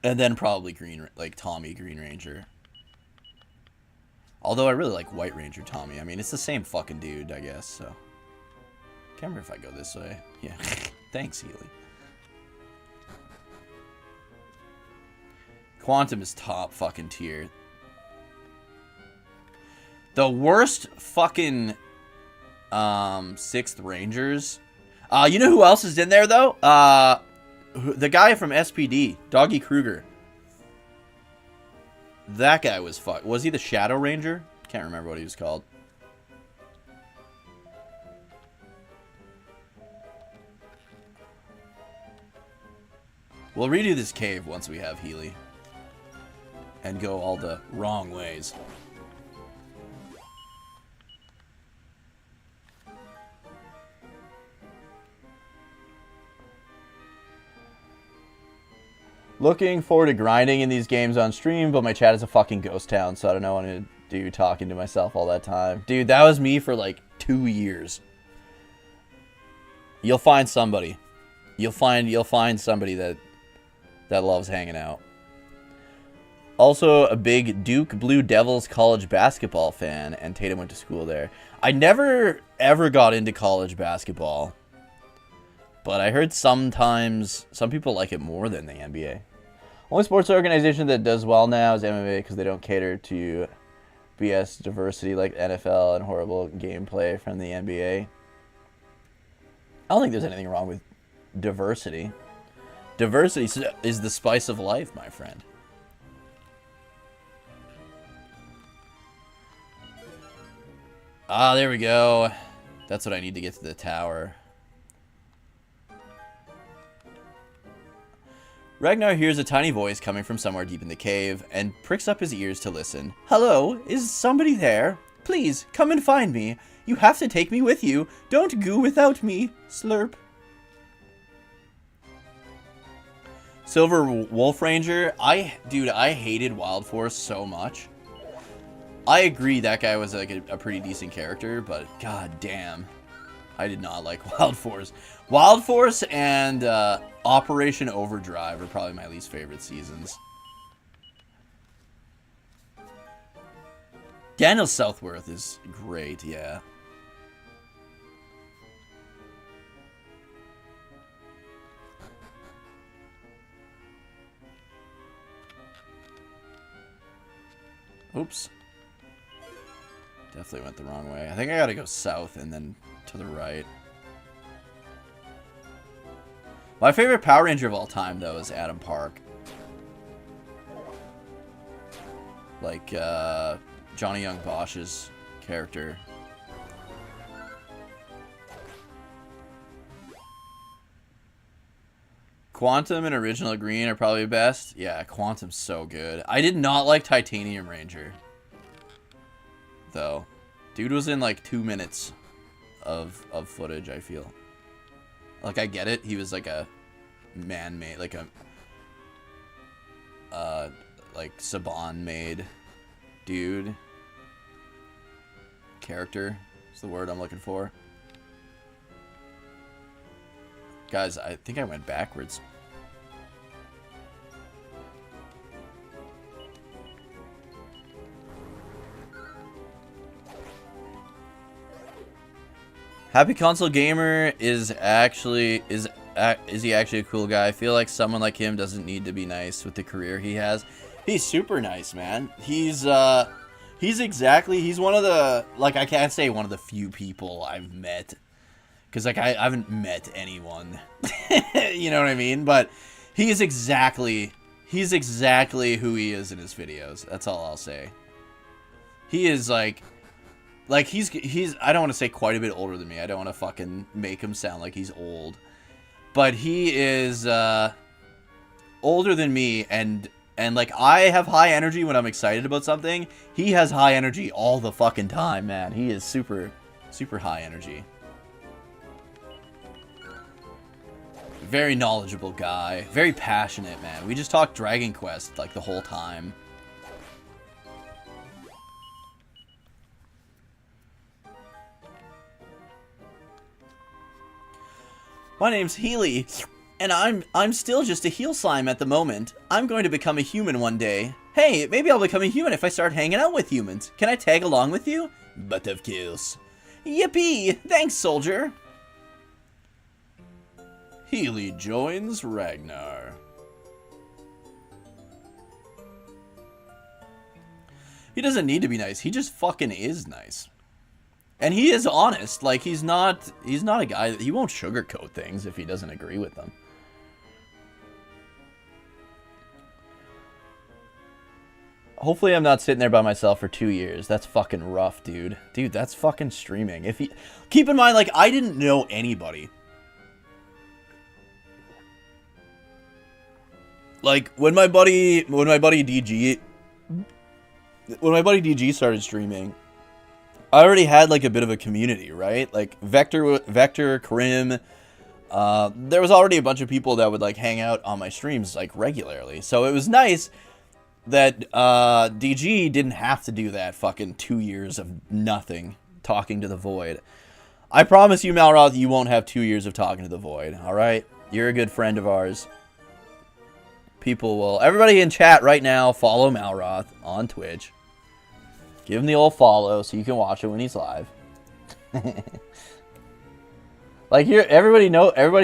[SPEAKER 3] And then probably Tommy Green Ranger. Although I really like White Ranger Tommy. I mean, it's the same fucking dude, I guess, so. Can't remember if I go this way. Yeah. Thanks, Healy. Quantum is top fucking tier. The worst fucking 6th Rangers. You know who else is in there, though? The guy from SPD, Doggy Kruger. That guy was fucked. Was he the Shadow Ranger? Can't remember what he was called. We'll redo this cave once we have Healy. And go all the wrong ways. Looking forward to grinding in these games on stream, but my chat is a fucking ghost town, so I don't know what to do talking to myself all that time. Dude, that was me for like 2 years. You'll find somebody. You'll find somebody that loves hanging out. Also, a big Duke Blue Devils college basketball fan, and Tatum went to school there. I never ever got into college basketball. But I heard sometimes some people like it more than the NBA. Only sports organization that does well now is MMA because they don't cater to BS diversity like NFL and horrible gameplay from the NBA. I don't think there's anything wrong with diversity. Diversity is the spice of life, my friend. Ah, there we go. That's what I need to get to the tower. Ragnar hears a tiny voice coming from somewhere deep in the cave and pricks up his ears to listen. Hello, is somebody there? Please, come and find me. You have to take me with you. Don't go without me. Slurp. Silver Wolf Ranger. Dude, I hated Wild Force so much. I agree that guy was like a pretty decent character, but god damn. I did not like Wild Force. Wild Force and Operation Overdrive are probably my least favorite seasons. Daniel Southworth is great, yeah. Oops. Definitely went the wrong way. I think I gotta go south and then to the right. My favorite Power Ranger of all time, though, is Adam Park. Like, Johnny Young Bosch's character. Quantum and Original Green are probably best. Yeah, Quantum's so good. I did not like Titanium Ranger, though. Dude was in like 2 minutes of footage, I feel. Like, I get it. He was like a man-made, like a like Saban-made dude. Character is the word I'm looking for. Guys, I think I went backwards. Happy Console Gamer is he actually a cool guy? I feel like someone like him doesn't need to be nice with the career he has. He's super nice, man. He's one of the, like, I can't say one of the few people I've met. Because, like, I haven't met anyone. You know what I mean? But he's exactly who he is in his videos. That's all I'll say. He is, like he's, I don't want to say quite a bit older than me. I don't want to fucking make him sound like he's old. But he is, older than me, and like, I have high energy when I'm excited about something. He has high energy all the fucking time, man. He is super, super high energy. Very knowledgeable guy. Very passionate, man. We just talked Dragon Quest, like, the whole time. My name's Healy, and I'm still just a heel slime at the moment. I'm going to become a human one day. Hey, maybe I'll become a human if I start hanging out with humans. Can I tag along with you? But of course. Yippee! Thanks, soldier! Healy joins Ragnar. He doesn't need to be nice. He just fucking is nice. And he is honest. Like, he's not a guy that, he won't sugarcoat things if he doesn't agree with them. Hopefully I'm not sitting there by myself for 2 years. That's fucking rough, dude. Dude, that's fucking streaming. Keep in mind, like, I didn't know anybody. Like, when my buddy DG started streaming, I already had, like, a bit of a community, right? Like, Vector, Krim, there was already a bunch of people that would, like, hang out on my streams, like, regularly. So it was nice that DG didn't have to do that fucking 2 years of nothing, talking to the void. I promise you, Malroth, you won't have 2 years of talking to the void, alright? You're a good friend of ours. People will... Everybody in chat right now, follow Malroth on Twitch. Give him the old follow so you can watch it when he's live. Like, here, everybody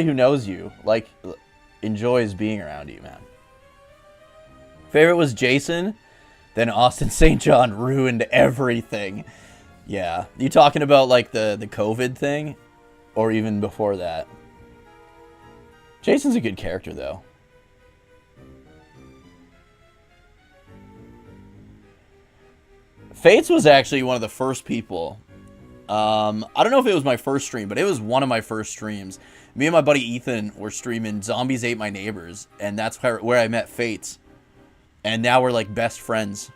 [SPEAKER 3] who knows you, like, enjoys being around you, man. Favorite was Jason. Then Austin St. John ruined everything. Yeah. You talking about like the COVID thing? Or even before that? Jason's a good character though. Fates was actually one of the first people. I don't know if it was my first stream, but it was one of my first streams. Me and my buddy Ethan were streaming Zombies Ate My Neighbors, and that's where I met Fates. And now we're like best friends.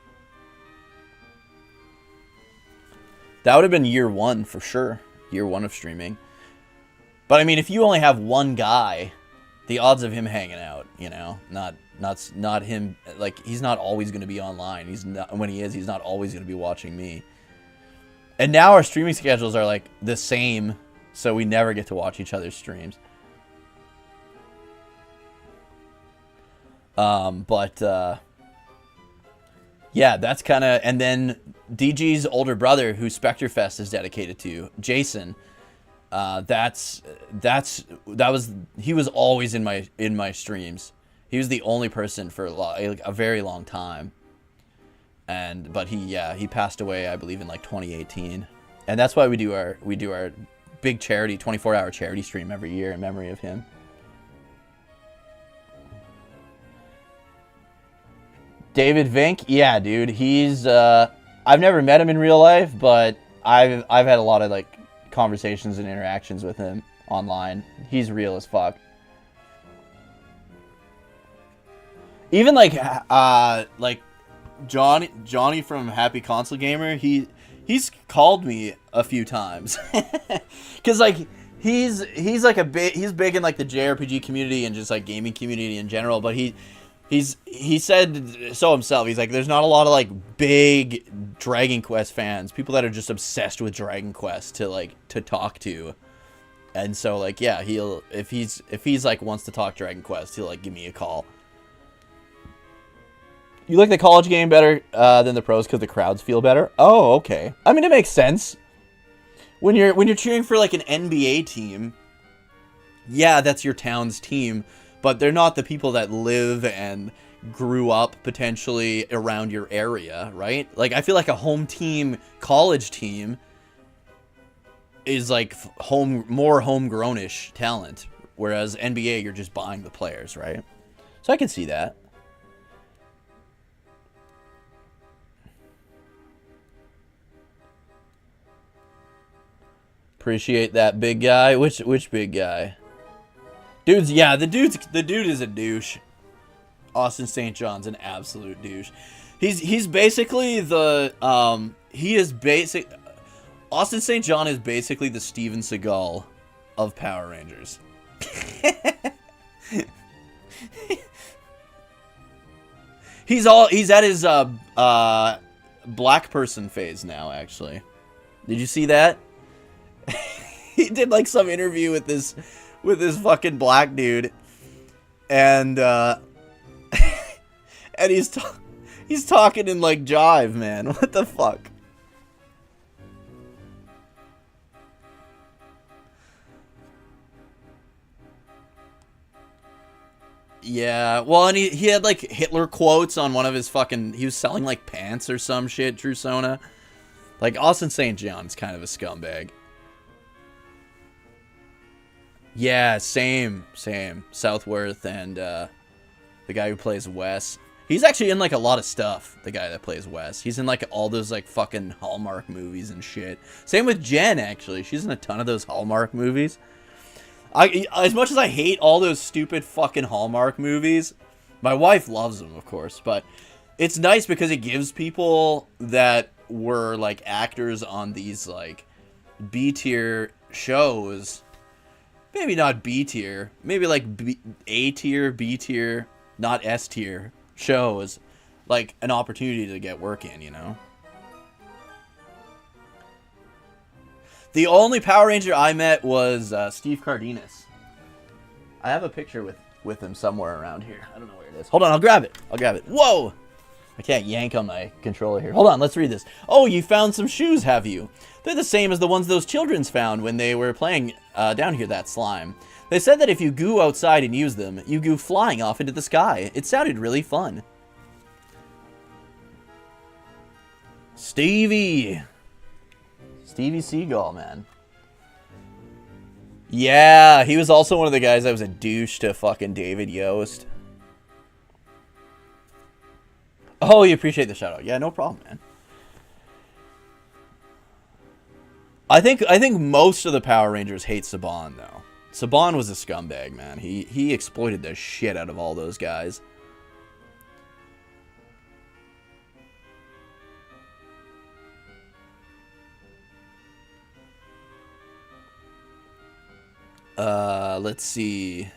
[SPEAKER 3] That would have been year one for sure. Year one of streaming. But I mean, if you only have one guy, the odds of him hanging out, you know, not him, like, he's not always going to be online. He's not, when he is, he's not always going to be watching me. And now our streaming schedules are like the same, so we never get to watch each other's streams. Yeah, that's kind of, and then DG's older brother, who Spectrefest is dedicated to, Jason. He was always in my streams. He was the only person for a very long time. But he passed away, I believe, in like 2018. And that's why we do our big charity 24-hour charity stream every year in memory of him. David Vink, yeah, dude, he's I've never met him in real life, but I've had a lot of like conversations and interactions with him online. He's real as fuck. Even like Johnny from Happy Console Gamer, he's called me a few times. Cuz like he's big in like the JRPG community and just like gaming community in general, but he said so himself. He's like, there's not a lot of like big Dragon Quest fans, people that are just obsessed with Dragon Quest to talk to. And so like, yeah, he'll if he's like wants to talk Dragon Quest, he'll like give me a call. You like the college game better than the pros because the crowds feel better? Oh, okay. I mean, it makes sense. When you're cheering for like an NBA team, yeah, that's your town's team, but they're not the people that live and grew up potentially around your area, right? Like, I feel like a home team, college team is like more homegrown-ish talent, whereas NBA, you're just buying the players, right? So I can see that. Appreciate that, big guy. Which big guy? Dude's, yeah, the dude is a douche. Austin St. John's an absolute douche. He's basically the Austin St. John is basically the Steven Seagal of Power Rangers. He's at his black person phase now, actually. Did you see that? He did like some interview with this fucking black dude, and and he's talking in like jive, man. What the fuck? Yeah, well, and he had like Hitler quotes on one of his fucking. He was selling like pants or some shit. True Sona. Like, Austin St. John's kind of a scumbag. Yeah, same. Southworth and the guy who plays Wes. He's actually in like a lot of stuff, the guy that plays Wes. He's in like all those like fucking Hallmark movies and shit. Same with Jen, actually. She's in a ton of those Hallmark movies. As much as I hate all those stupid fucking Hallmark movies, my wife loves them, of course, but it's nice because it gives people that were like actors on these like B-tier shows, maybe not B-tier, maybe like A-tier, B-tier, not S-tier shows, like an opportunity to get work in, you know? The only Power Ranger I met was Steve Cardenas. I have a picture with him somewhere around here. I don't know where it is. Hold on, I'll grab it. Whoa! I can't yank on my controller here. Hold on, let's read this. Oh, you found some shoes, have you? They're the same as the ones those children's found when they were playing down here, that slime. They said that if you goo outside and use them, you go flying off into the sky. It sounded really fun. Stevie Seagal, man. Yeah, he was also one of the guys that was a douche to fucking David Yost. Oh, you appreciate the shout out. Yeah, no problem, man. I think most of the Power Rangers hate Saban though. Saban was a scumbag, man. He exploited the shit out of all those guys. Let's see.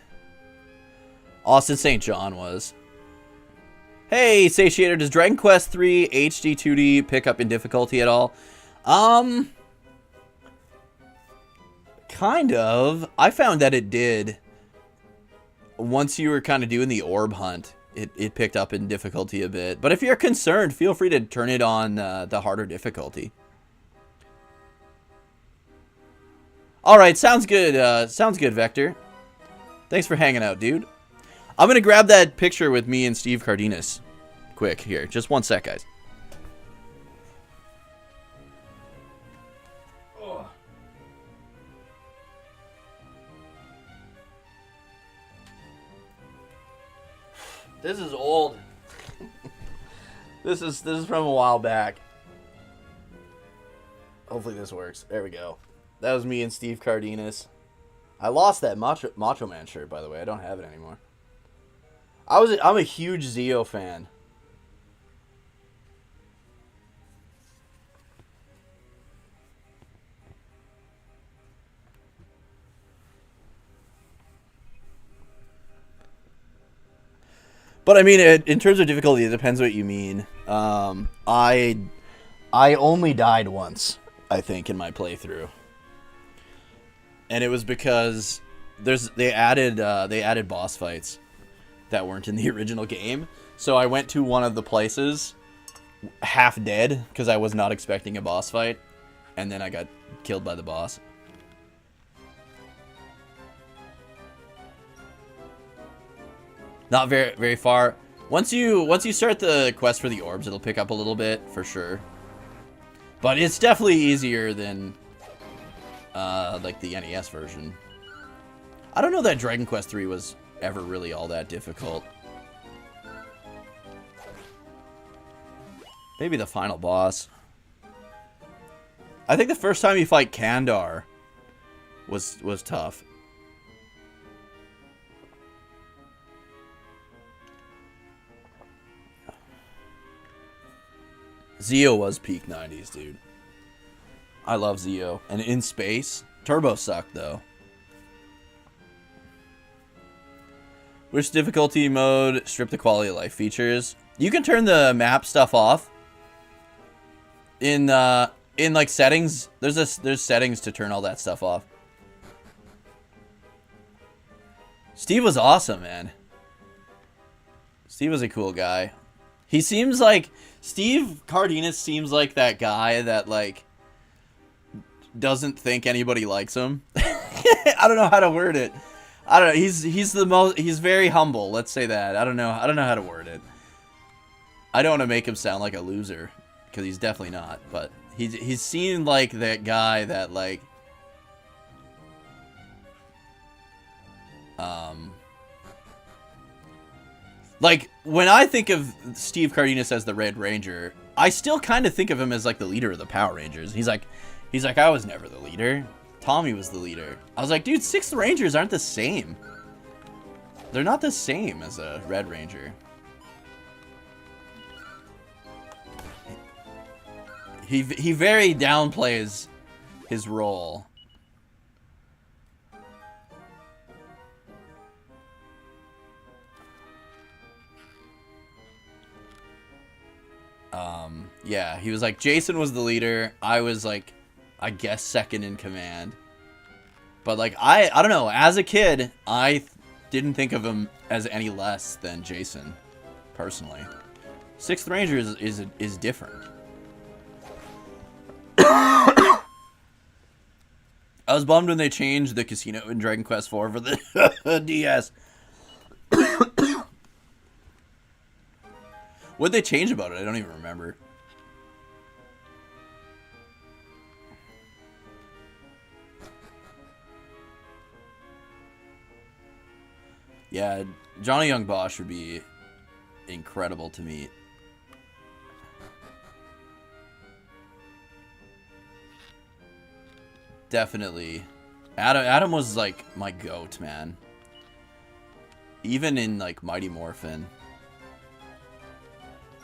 [SPEAKER 3] Austin St. John was. Hey, Satiator, does Dragon Quest 3 HD 2D pick up in difficulty at all? Kind of. I found that it did. Once you were kind of doing the orb hunt, it picked up in difficulty a bit. But if you're concerned, feel free to turn it on the harder difficulty. Alright, sounds good. Sounds good, Vector. Thanks for hanging out, dude. I'm gonna grab that picture with me and Steve Cardenas. Quick, here. Just 1 sec, guys. This is old. This is from a while back. Hopefully this works. There we go. That was me and Steve Cardenas. I lost that Macho Man shirt, by the way. I don't have it anymore. I'm a huge Zeo fan. But I mean, in terms of difficulty, it depends what you mean. I only died once, I think, in my playthrough, and it was because they added boss fights that weren't in the original game. So I went to one of the places half dead because I was not expecting a boss fight, and then I got killed by the boss. Not very far. Once you start the quest for the orbs, it'll pick up a little bit for sure. But it's definitely easier than like the NES version. I don't know that Dragon Quest 3 was ever really all that difficult. Maybe the final boss. I think the first time you fight Kandar was tough. Zeo was peak 90s, dude. I love Zeo. And in space, Turbo sucked, though. Which difficulty mode strip the quality of life features? You can turn the map stuff off. In like settings, there's settings to turn all that stuff off. Steve was awesome, man. Steve was a cool guy. He seems like Steve Cardenas seems like that guy that like doesn't think anybody likes him. I don't know how to word it. I don't know. He's very humble. Let's say that. I don't know how to word it. I don't want to make him sound like a loser because he's definitely not. But he's seemed like that guy that like like, when I think of Steve Cardenas as the Red Ranger, I still kind of think of him as, like, the leader of the Power Rangers. He's like, I was never the leader. Tommy was the leader. I was like, dude, 6th Rangers aren't the same. They're not the same as a Red Ranger. He very downplays his role. Yeah, he was like, Jason was the leader. I was like, I guess second in command. But like, I don't know. As a kid, I didn't think of him as any less than Jason, personally. 6th Ranger is different. I was bummed when they changed the casino in Dragon Quest IV for the DS. What'd they change about it? I don't even remember. Yeah, Johnny Young Bosch would be incredible to meet. Definitely. Adam was like my goat, man. Even in like Mighty Morphin.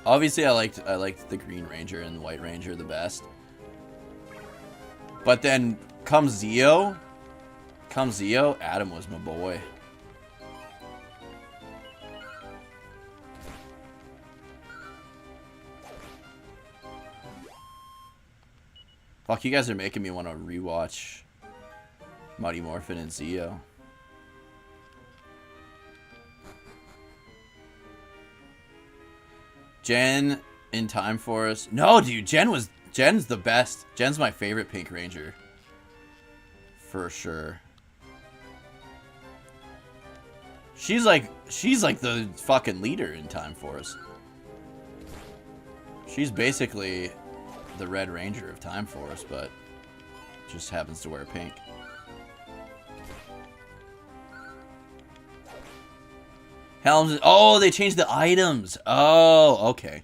[SPEAKER 3] Obviously I liked the Green Ranger and the White Ranger the best. But then come Zeo, Adam was my boy. Fuck, you guys are making me want to rewatch Mighty Morphin and Zeo. Jen in Time Force. No, dude, Jen's the best. Jen's my favorite Pink Ranger. For sure. She's like the fucking leader in Time Force. She's basically the Red Ranger of Time Force, but just happens to wear pink. Helms. Oh, they changed the items. Oh, okay.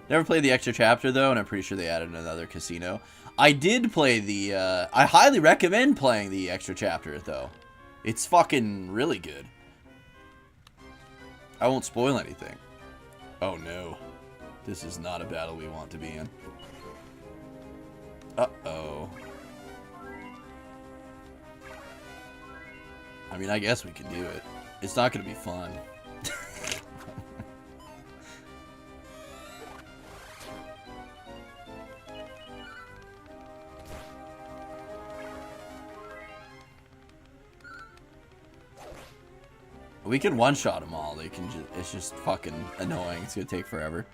[SPEAKER 3] Never played the extra chapter, though, and I'm pretty sure they added another casino. I did play the... I highly recommend playing the extra chapter, though. It's fucking really good. I won't spoil anything. Oh, no. This is not a battle we want to be in. Uh-oh. I mean, I guess we could do it. It's not going to be fun. We can one-shot them all. They can just, it's just fucking annoying. It's going to take forever.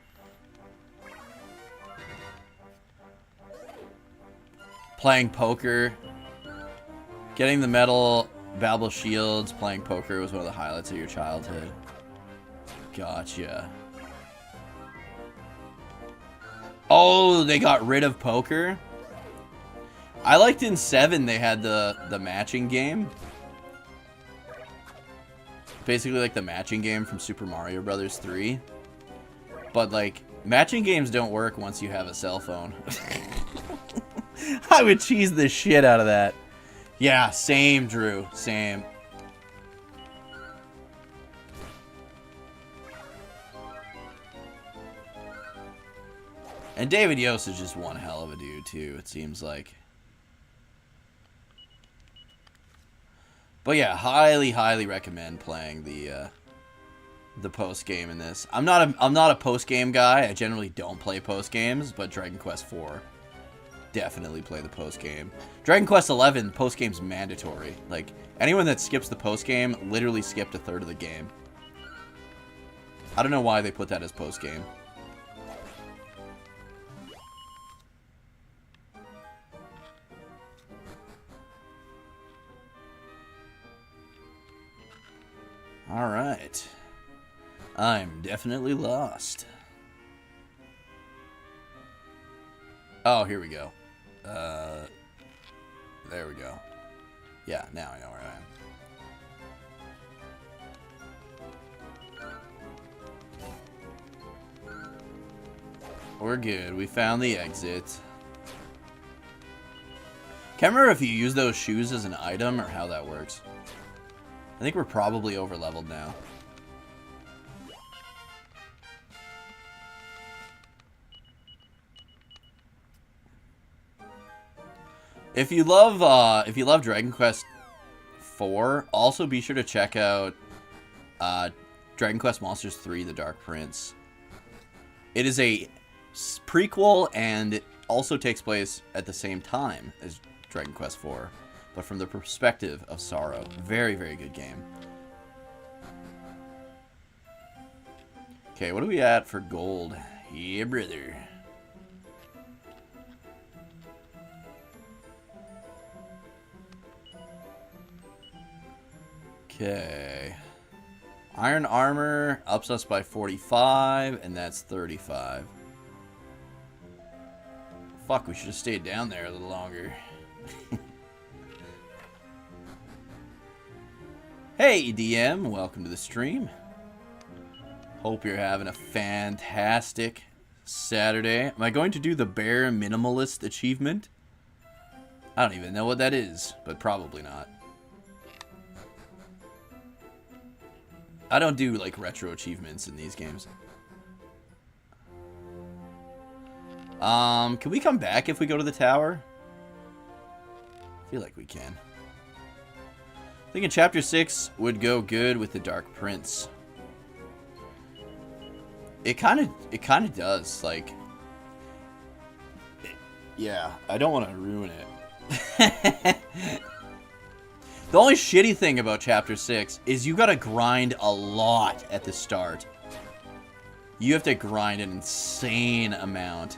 [SPEAKER 3] Playing poker. Getting the medal... Babel Shields, playing poker was one of the highlights of your childhood. Gotcha. Oh, they got rid of poker? I liked in 7 they had the matching game. Basically like the matching game from Super Mario Bros. 3. But like, matching games don't work once you have a cell phone. I would cheese the shit out of that. Yeah, same, Drew. Same. And David Yost is just one hell of a dude, too, it seems like. But yeah, highly, highly recommend playing the post-game in this. I'm not a post-game guy. I generally don't play post-games, but Dragon Quest IV... definitely play the post game. Dragon Quest XI post game's mandatory. Like anyone that skips the post game literally skipped a third of the game. I don't know why they put that as post game. All right. I'm definitely lost. Oh, here we go. There we go. Yeah, now I know where I am. We're good. We found the exit. Can't remember if you use those shoes as an item or how that works. I think we're probably over leveled now. If you love Dragon Quest IV, also be sure to check out Dragon Quest Monsters 3: The Dark Prince. It is a prequel and it also takes place at the same time as Dragon Quest IV, but from the perspective of sorrow. Very, very good game. Okay, what are we at for gold? Yeah, brother. Okay. Iron armor ups us by 45, and that's 35. Fuck, we should have stayed down there a little longer. Hey, DM, welcome to the stream. Hope you're having a fantastic Saturday. Am I going to do the Bare Minimalist achievement? I don't even know what that is, but probably not. I don't do, like, retro achievements in these games. Can we come back if we go to the tower? I feel like we can. Thinking Chapter 6 would go good with the Dark Prince. It kind of does, like... Yeah, I don't want to ruin it. The only shitty thing about Chapter 6 is you gotta grind a lot at the start. You have to grind an insane amount.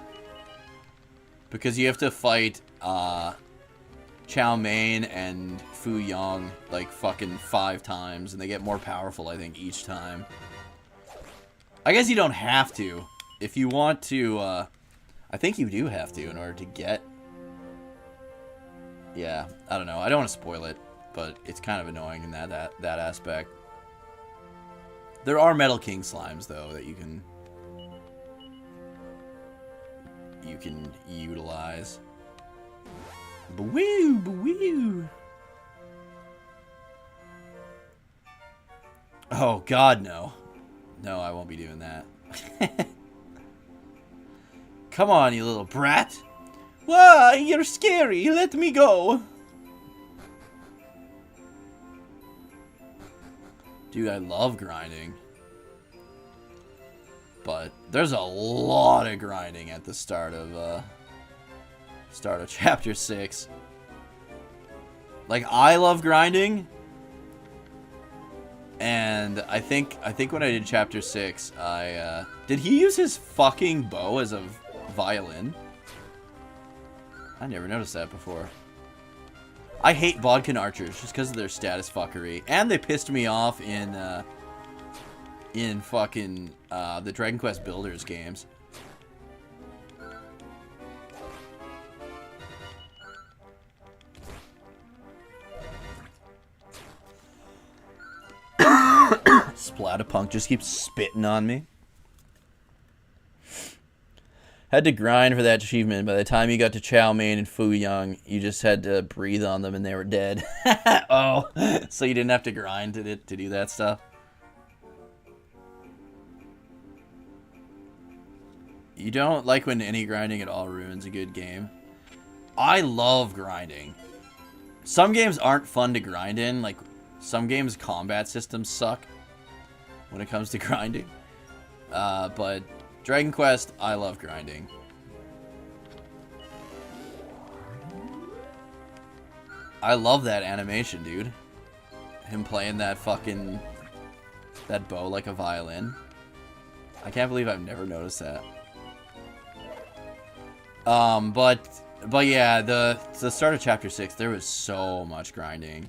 [SPEAKER 3] Because you have to fight, Chow Mein and Fu Yong, like, fucking 5 times. And they get more powerful, I think, each time. I guess you don't have to. If you want to, I think you do have to in order to get... Yeah, I don't know. I don't want to spoil it, but it's kind of annoying in that aspect. There are Metal King slimes, though, that you can utilize. Boo-woo, boo-woo. Oh, God, no. No, I won't be doing that. Come on, you little brat. Why, you're scary. Let me go. Dude, I love grinding. But there's a lot of grinding at the start of Chapter 6. Like, I love grinding. And I think when I did Chapter 6, did he use his fucking bow as a violin? I never noticed that before. I hate Bodkin archers just because of their status fuckery. And they pissed me off in fucking the Dragon Quest Builders games. Splatapunk just keeps spitting on me. Had to grind for that achievement. By the time you got to Chow Mein and Fu Yang, you just had to breathe on them and they were dead. Oh, so you didn't have to grind to do that stuff? You don't like when any grinding at all ruins a good game? I love grinding. Some games aren't fun to grind in. Like, some games' combat systems suck when it comes to grinding. But Dragon Quest, I love grinding. I love that animation, dude. Him playing that bow like a violin. I can't believe I've never noticed that. But yeah, the start of Chapter 6, there was so much grinding.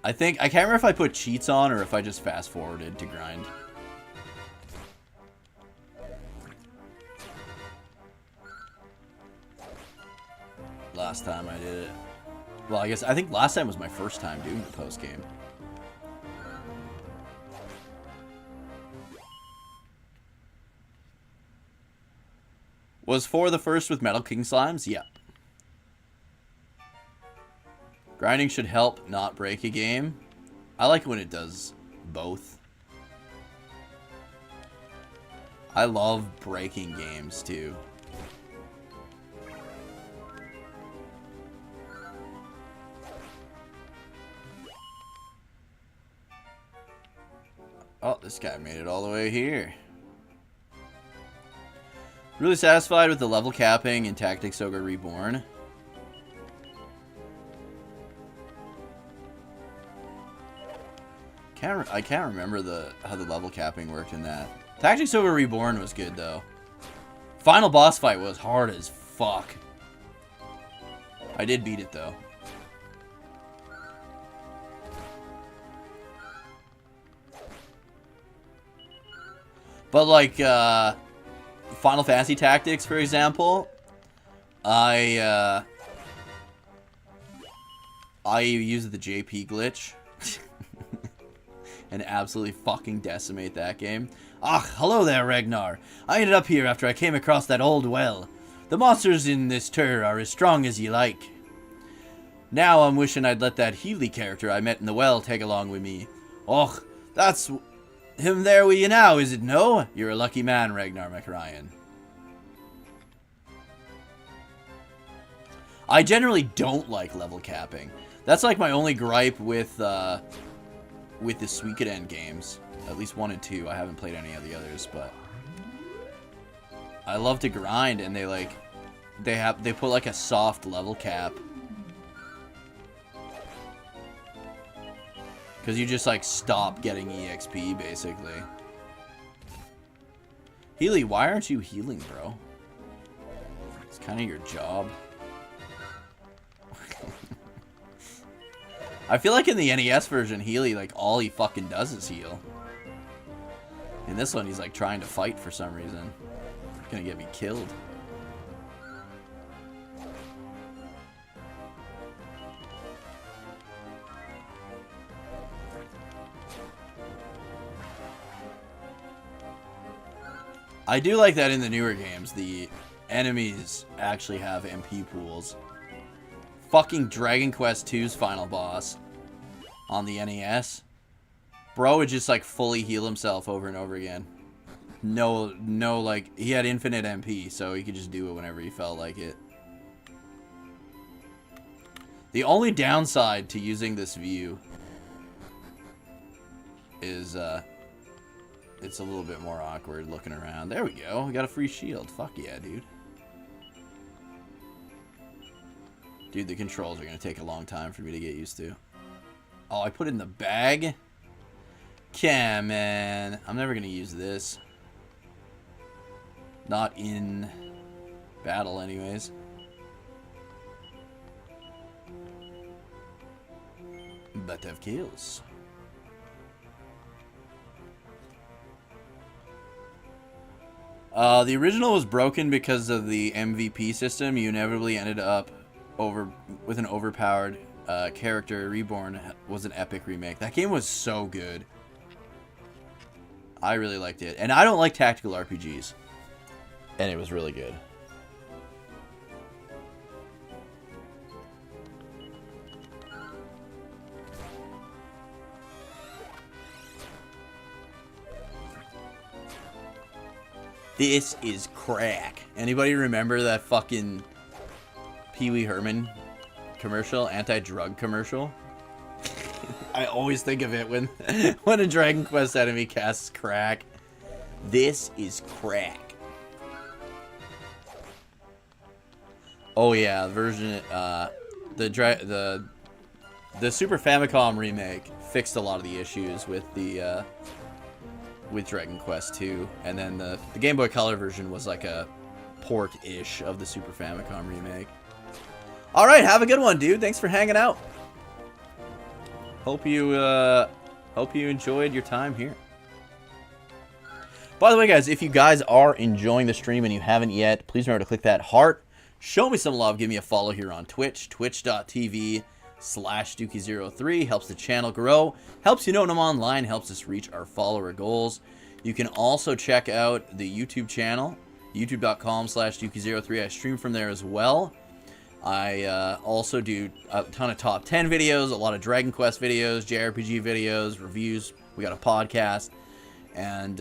[SPEAKER 3] I can't remember if I put cheats on or if I just fast forwarded to grind. Last time I did it. Well, I think last time was my first time doing the post game. Was 4 the first with Metal King slimes? Yeah. Grinding should help not break a game. I like it when it does both. I love breaking games too. Oh, this guy made it all the way here. Really satisfied with the level capping in Tactics Ogre Reborn. I can't remember how the level capping worked in that. Tactics Ogre Reborn was good though. Final boss fight was hard as fuck. I did beat it though. But like Final Fantasy Tactics, for example, I use the JP glitch. and absolutely fucking decimate that game. Ah, hello there, Ragnar. I ended up here after I came across that old well. The monsters in this tour are as strong as you like. Now I'm wishing I'd let that Healy character I met in the well tag along with me. Och, that's him there with you now, is it no? You're a lucky man, Ragnar McRyan. I generally don't like level capping. That's like my only gripe with the Suikoden games. At least 1 and 2. I haven't played any of the others, but I love to grind, and they put like a soft level cap. Because you just like stop getting EXP basically. Healy, why aren't you healing, bro? It's kind of your job. I feel like in the NES version, Healy, like, all he fucking does is heal. In this one, he's, like, trying to fight for some reason. He's gonna get me killed. I do like that in the newer games, the enemies actually have MP pools. Fucking Dragon Quest II's final boss on the NES. Bro would just like fully heal himself over and over again. No, like, he had infinite MP, so he could just do it whenever he felt like it. The only downside to using this view is, it's a little bit more awkward looking around. There we go. We got a free shield. Fuck yeah, dude. Dude, the controls are going to take a long time for me to get used to. Oh, I put it in the bag? Yeah, man. I'm never going to use this. Not in battle, anyways. But have kills. The original was broken because of the MVP system. You inevitably ended up with an overpowered character. Reborn was an epic remake. That game was so good. I really liked it. And I don't like tactical RPGs. And it was really good. This is crack. Anybody remember that fucking Pee Wee Herman commercial? Anti-drug commercial? I always think of it when a Dragon Quest enemy casts crack. This is crack. Oh yeah, version the Super Famicom remake fixed a lot of the issues with the with Dragon Quest 2, and then the Game Boy Color version was like a port-ish of the Super Famicom remake. Alright, have a good one, dude. Thanks for hanging out. Hope you enjoyed your time here. By the way, guys, if you guys are enjoying the stream and you haven't yet, please remember to click that heart. Show me some love. Give me a follow here on Twitch, twitch.tv/Dookie03. Helps the channel grow, helps you know when I'm online, helps us reach our follower goals. You can also check out the YouTube channel, youtube.com/Dookie03. I stream from there as well. I also do a ton of top 10 videos, a lot of Dragon Quest videos, JRPG videos, reviews. We got a podcast. And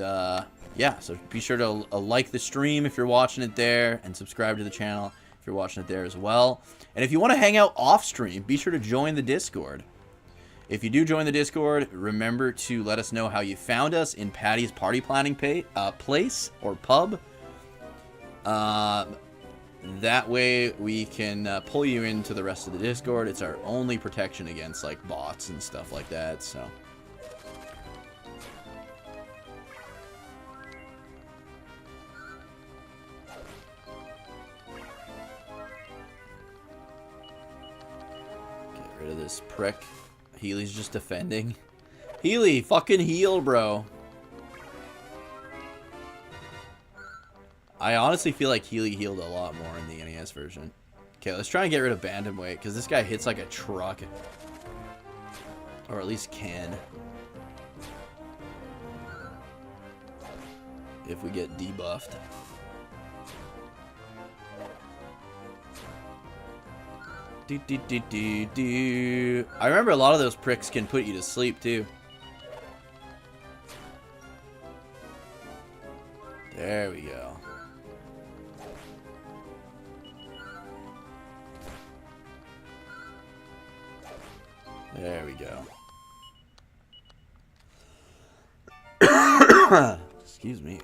[SPEAKER 3] yeah, so be sure to like the stream if you're watching it there, and subscribe to the channel if you're watching it there as well. And if you want to hang out off stream, be sure to join the Discord. If you do join the Discord, remember to let us know how you found us in Patty's party planning place or pub. That way we can pull you into the rest of the Discord. It's our only protection against like bots and stuff like that. So. Get rid of this prick. Healy's just defending. Healy, fucking heal, bro. I honestly feel like Healy healed a lot more in the NES version. Okay, let's try and get rid of Bantamweight, because this guy hits like a truck. Or at least can. if we get debuffed. I remember a lot of those pricks can put you to sleep too. There we go. There we go. Excuse me.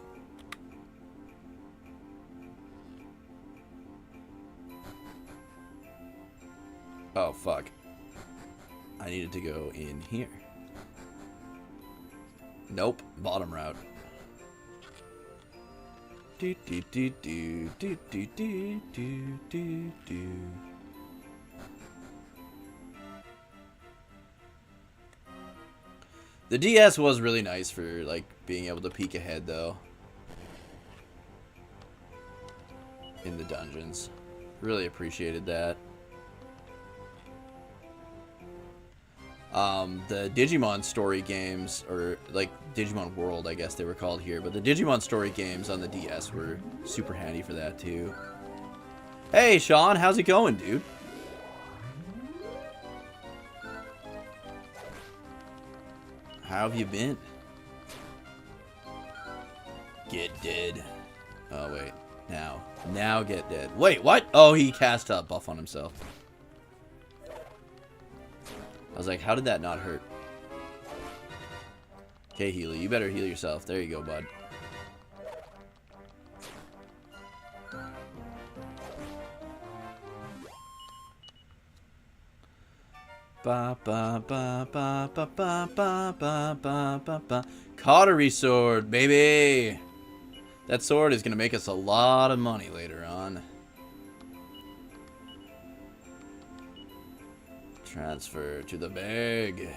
[SPEAKER 3] Oh, fuck. I needed to go in here. Nope. Bottom route. Do do do do do do do do do do. The DS was really nice for like being able to peek ahead though. In the dungeons. Really appreciated that. The Digimon story games, or like Digimon World, I guess they were called here, but the Digimon story games on the DS were super handy for that too. Hey, Sean, how's it going, dude? How have you been? Get dead. Oh, wait. Now get dead. Wait, what? Oh, he cast a buff on himself. I was like, how did that not hurt? Okay, Healy, you better heal yourself. There you go, bud. Ba ba ba ba ba ba ba ba ba ba ba. Cautery sword, baby. That sword is gonna make us a lot of money later on. Transfer to the bag.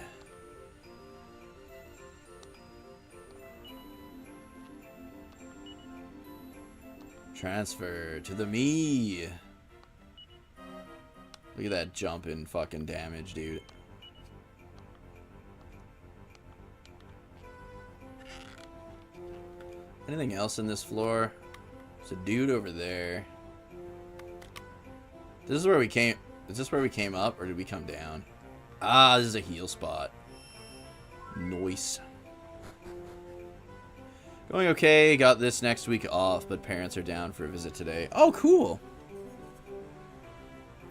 [SPEAKER 3] Transfer to the me. Look at that jump in fucking damage, dude. Anything else in this floor? There's a dude over there. This is where we came. Is this where we came up, or did we come down? Ah, this is a heal spot. Nice. Going okay. Got this next week off, but parents are down for a visit today. Oh, cool.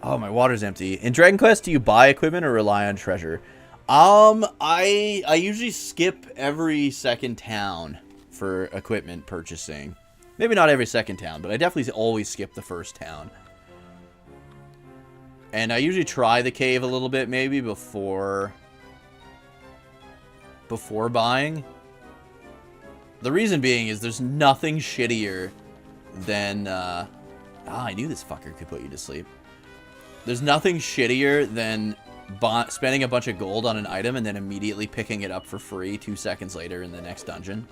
[SPEAKER 3] Oh, my water's empty. In Dragon Quest, do you buy equipment or rely on treasure? I usually skip every second town for equipment purchasing. Maybe not every second town, but I definitely always skip the first town. And I usually try the cave a little bit, maybe, before buying. The reason being is there's nothing shittier than... I knew this fucker could put you to sleep. There's nothing shittier than spending a bunch of gold on an item and then immediately picking it up for free 2 seconds later in the next dungeon.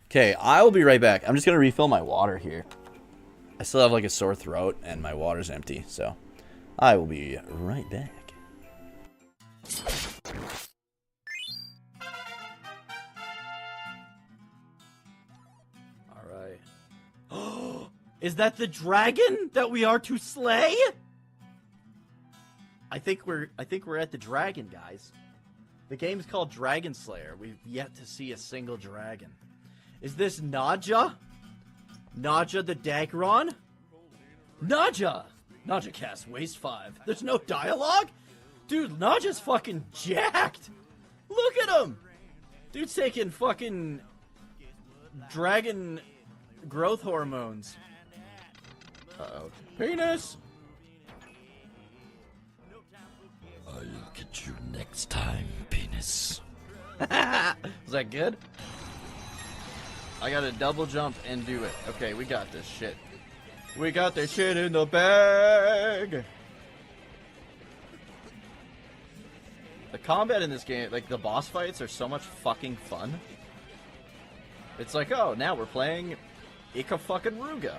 [SPEAKER 3] Okay, I will be right back. I'm just going to refill my water here. I still have like a sore throat and my water's empty, so I will be right back.
[SPEAKER 1] Alright. Is that the dragon that we are to slay? I think we're at the dragon, guys. The game's called Dragon Slayer. We've yet to see a single dragon. Is this Nadja? Nadja the Dagron? Nadja! Nadja casts Waste 5. There's no dialogue? Dude, Nadja's fucking jacked! Look at him! Dude's taking fucking dragon growth hormones. Uh-oh. Penis!
[SPEAKER 2] I'll get you next time, penis.
[SPEAKER 1] Is that good? I gotta double jump and do it. Okay, we got this shit. We got this shit in the bag! The combat in this game, like the boss fights, are so much fucking fun. It's like, oh, now we're playing Ika fucking Ruga.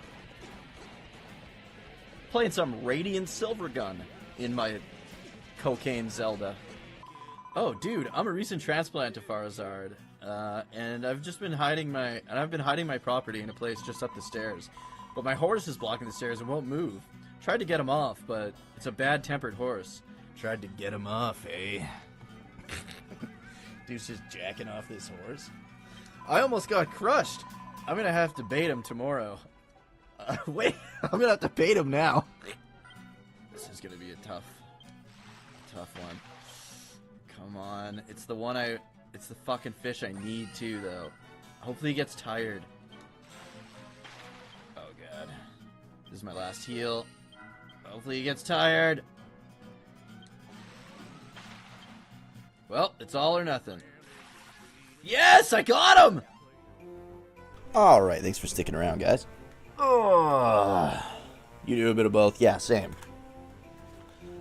[SPEAKER 1] Playing some Radiant Silvergun in my cocaine Zelda. Oh, dude, I'm a recent transplant to Farazard, and I've been hiding my property in a place just up the stairs. But my horse is blocking the stairs and won't move. Tried to get him off, but it's a bad-tempered horse. Tried to get him off, eh? Dude's just jacking off this horse. I almost got crushed. I'm gonna have to bait him tomorrow. Wait, I'm gonna have to bait him now. This is gonna be a tough one. Come on, it's the fucking fish I need too, though. Hopefully he gets tired. Oh god, this is my last heal. Hopefully he gets tired. Well, it's all or nothing. Yes, I got him!
[SPEAKER 3] Alright, thanks for sticking around, guys. You do a bit of both? Yeah, same.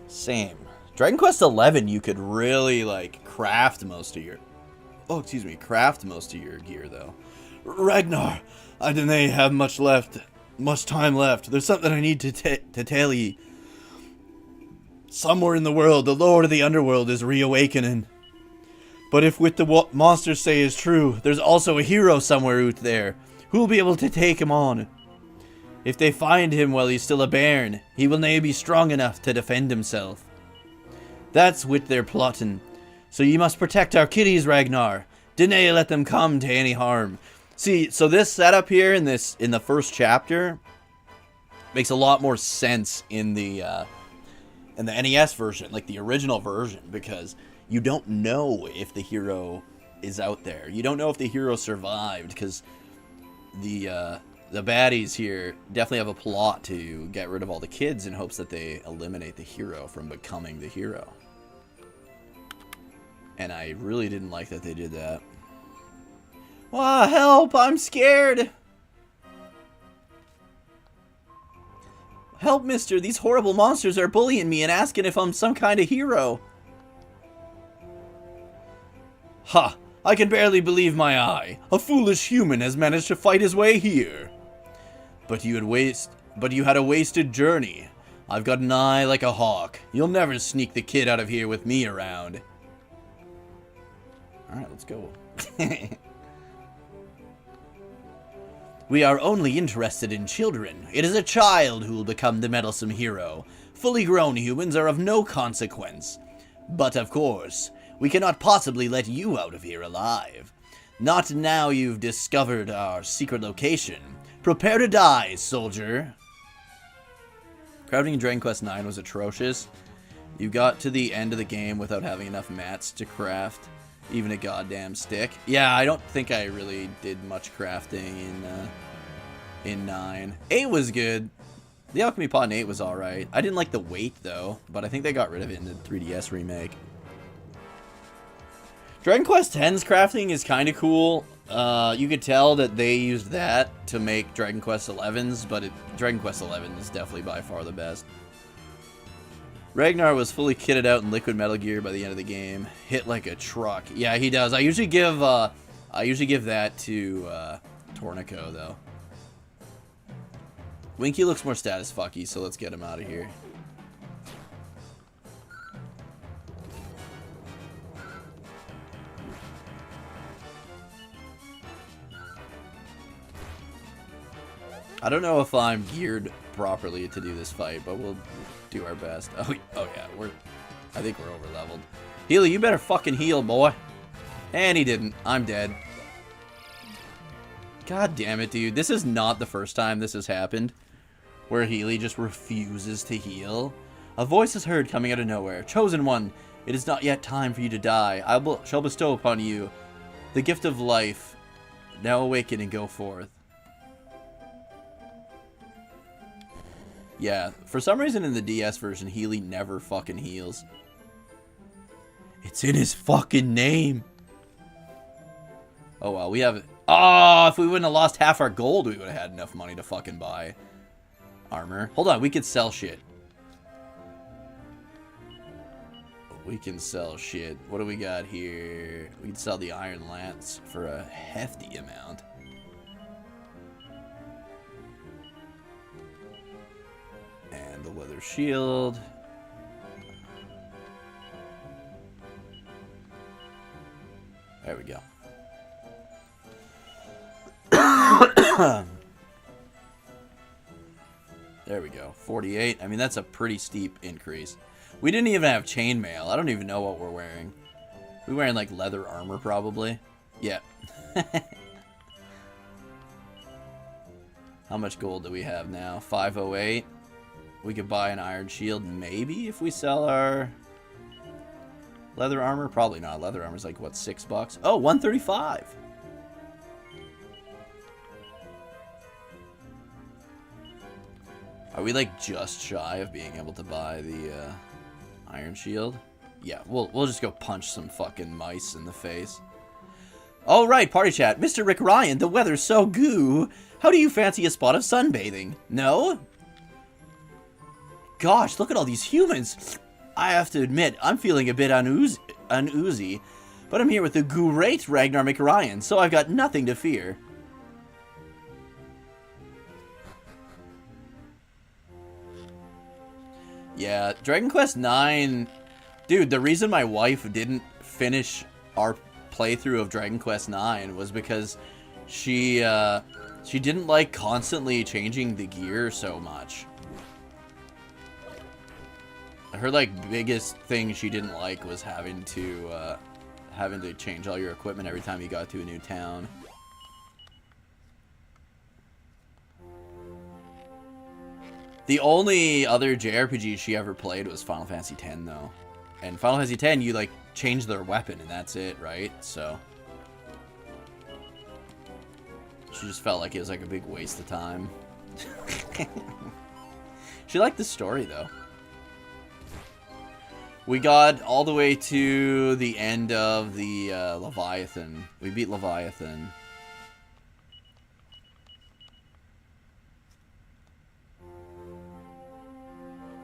[SPEAKER 3] Same. Dragon Quest XI, you could really, like, craft most of your gear, though. Ragnar, I don't have much time left. There's something I need to tell ye. Somewhere in the world, the Lord of the Underworld is reawakening. But if what the monsters say is true, there's also a hero somewhere out there who will be able to take him on. If they find him while he's still a bairn, he will now be strong enough to defend himself. That's what they're plotting. So you must protect our kitties, Ragnar. Dinna let them come to any harm. See, so this setup here in the first chapter makes a lot more sense in the NES version, like the original version, because you don't know if the hero is out there. You don't know if the hero survived, because the baddies here definitely have a plot to get rid of all the kids in hopes that they eliminate the hero from becoming the hero. And I really didn't like that they did that. Ah, help! I'm scared! Help, mister! These horrible monsters are bullying me and asking if I'm some kind of hero. Ha! I can barely believe my eye. A foolish human has managed to fight his way here. But you had a wasted journey. I've got an eye like a hawk. You'll never sneak the kid out of here with me around. Alright, let's go. We are only interested in children. It is a child who will become the meddlesome hero. Fully grown humans are of no consequence. But of course, we cannot possibly let you out of here alive. Not now you've discovered our secret location. Prepare to die, soldier. Crafting in Dragon Quest IX was atrocious. You got to the end of the game without having enough mats to craft even a goddamn stick. Yeah, I don't think I really did much crafting in 9. 8 was good. The Alchemy Pot in 8 was alright. I didn't like the weight, though, but I think they got rid of it in the 3DS remake. Dragon Quest X's crafting is kind of cool. You could tell that they used that to make Dragon Quest XI's, but Dragon Quest XI is definitely by far the best. Ragnar was fully kitted out in liquid metal gear by the end of the game. Hit like a truck. Yeah, he does. I usually give that to Tornico, though. Winky looks more status fucky, so let's get him out of here. I don't know if I'm geared properly to do this fight, but we'll do our best. Oh yeah, I think we're over leveled. Healy, you better fucking heal, boy. And he didn't. I'm dead. God damn it, dude. This is not the first time this has happened, where Healy just refuses to heal. A voice is heard coming out of nowhere. Chosen one, it is not yet time for you to die. I shall bestow upon you the gift of life. Now awaken and go forth. Yeah, for some reason in the DS version, Healy never fucking heals. It's in his fucking name. Oh well, we have... Oh, if we wouldn't have lost half our gold, we would have had enough money to fucking buy armor. Hold on, we could sell shit. We can sell shit. What do we got here? We can sell the Iron Lance for a hefty amount. And the leather shield. There we go. There we go. 48. I mean, that's a pretty steep increase. We didn't even have chainmail. I don't even know what we're wearing. We're wearing, like, leather armor, probably. Yeah. How much gold do we have now? 508. We could buy an iron shield, maybe, if we sell our leather armor. Probably not. Leather armor's like, what, $6? Oh, 135. Are we, like, just shy of being able to buy the iron shield? Yeah, we'll just go punch some fucking mice in the face. All right, party chat. Mr. Rick Ryan, the weather's so goo. How do you fancy a spot of sunbathing? No? Gosh, look at all these humans. I have to admit, I'm feeling a bit uneasy, but I'm here with the great Ragnar McRyan, so I've got nothing to fear. Yeah, Dragon Quest IX... Dude, the reason my wife didn't finish our playthrough of Dragon Quest IX was because she didn't like constantly changing the gear so much. Her, like, biggest thing she didn't like was having to change all your equipment every time you got to a new town. The only other JRPG she ever played was Final Fantasy X, though. And Final Fantasy X, you, like, change their weapon, and that's it, right? So she just felt like it was, like, a big waste of time. She liked the story, though. We got all the way to the end of the Leviathan. We beat Leviathan.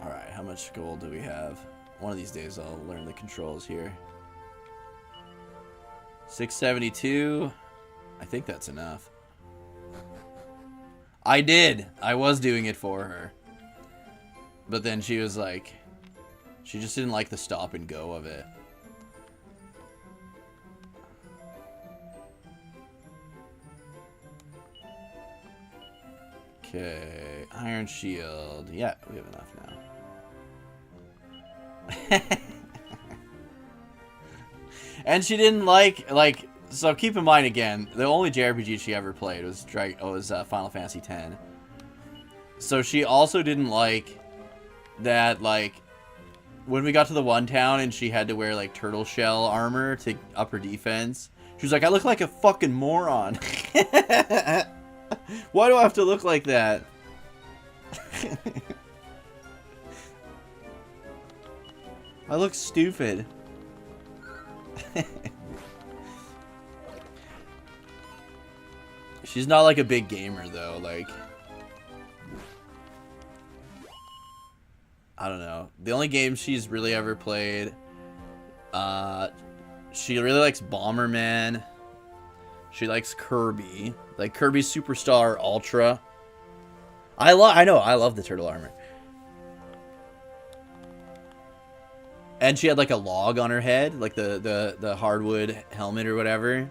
[SPEAKER 3] Alright, how much gold do we have? One of these days I'll learn the controls here. 672. I think that's enough. I did! I was doing it for her. But then she was like... She just didn't like the stop and go of it. Okay, Iron Shield. Yeah, we have enough now. And she didn't like, so keep in mind again, the only JRPG she ever played was Final Fantasy X. So she also didn't like that, like, when we got to the one town and she had to wear, like, turtle shell armor to up her defense, she was like, I look like a fucking moron. Why do I have to look like that? I look stupid. She's not like a big gamer though, like... I don't know. The only game she's really ever played, she really likes Bomberman. She likes Kirby. Like Kirby Superstar Ultra. I love the turtle armor. And she had like a log on her head, like the hardwood helmet or whatever.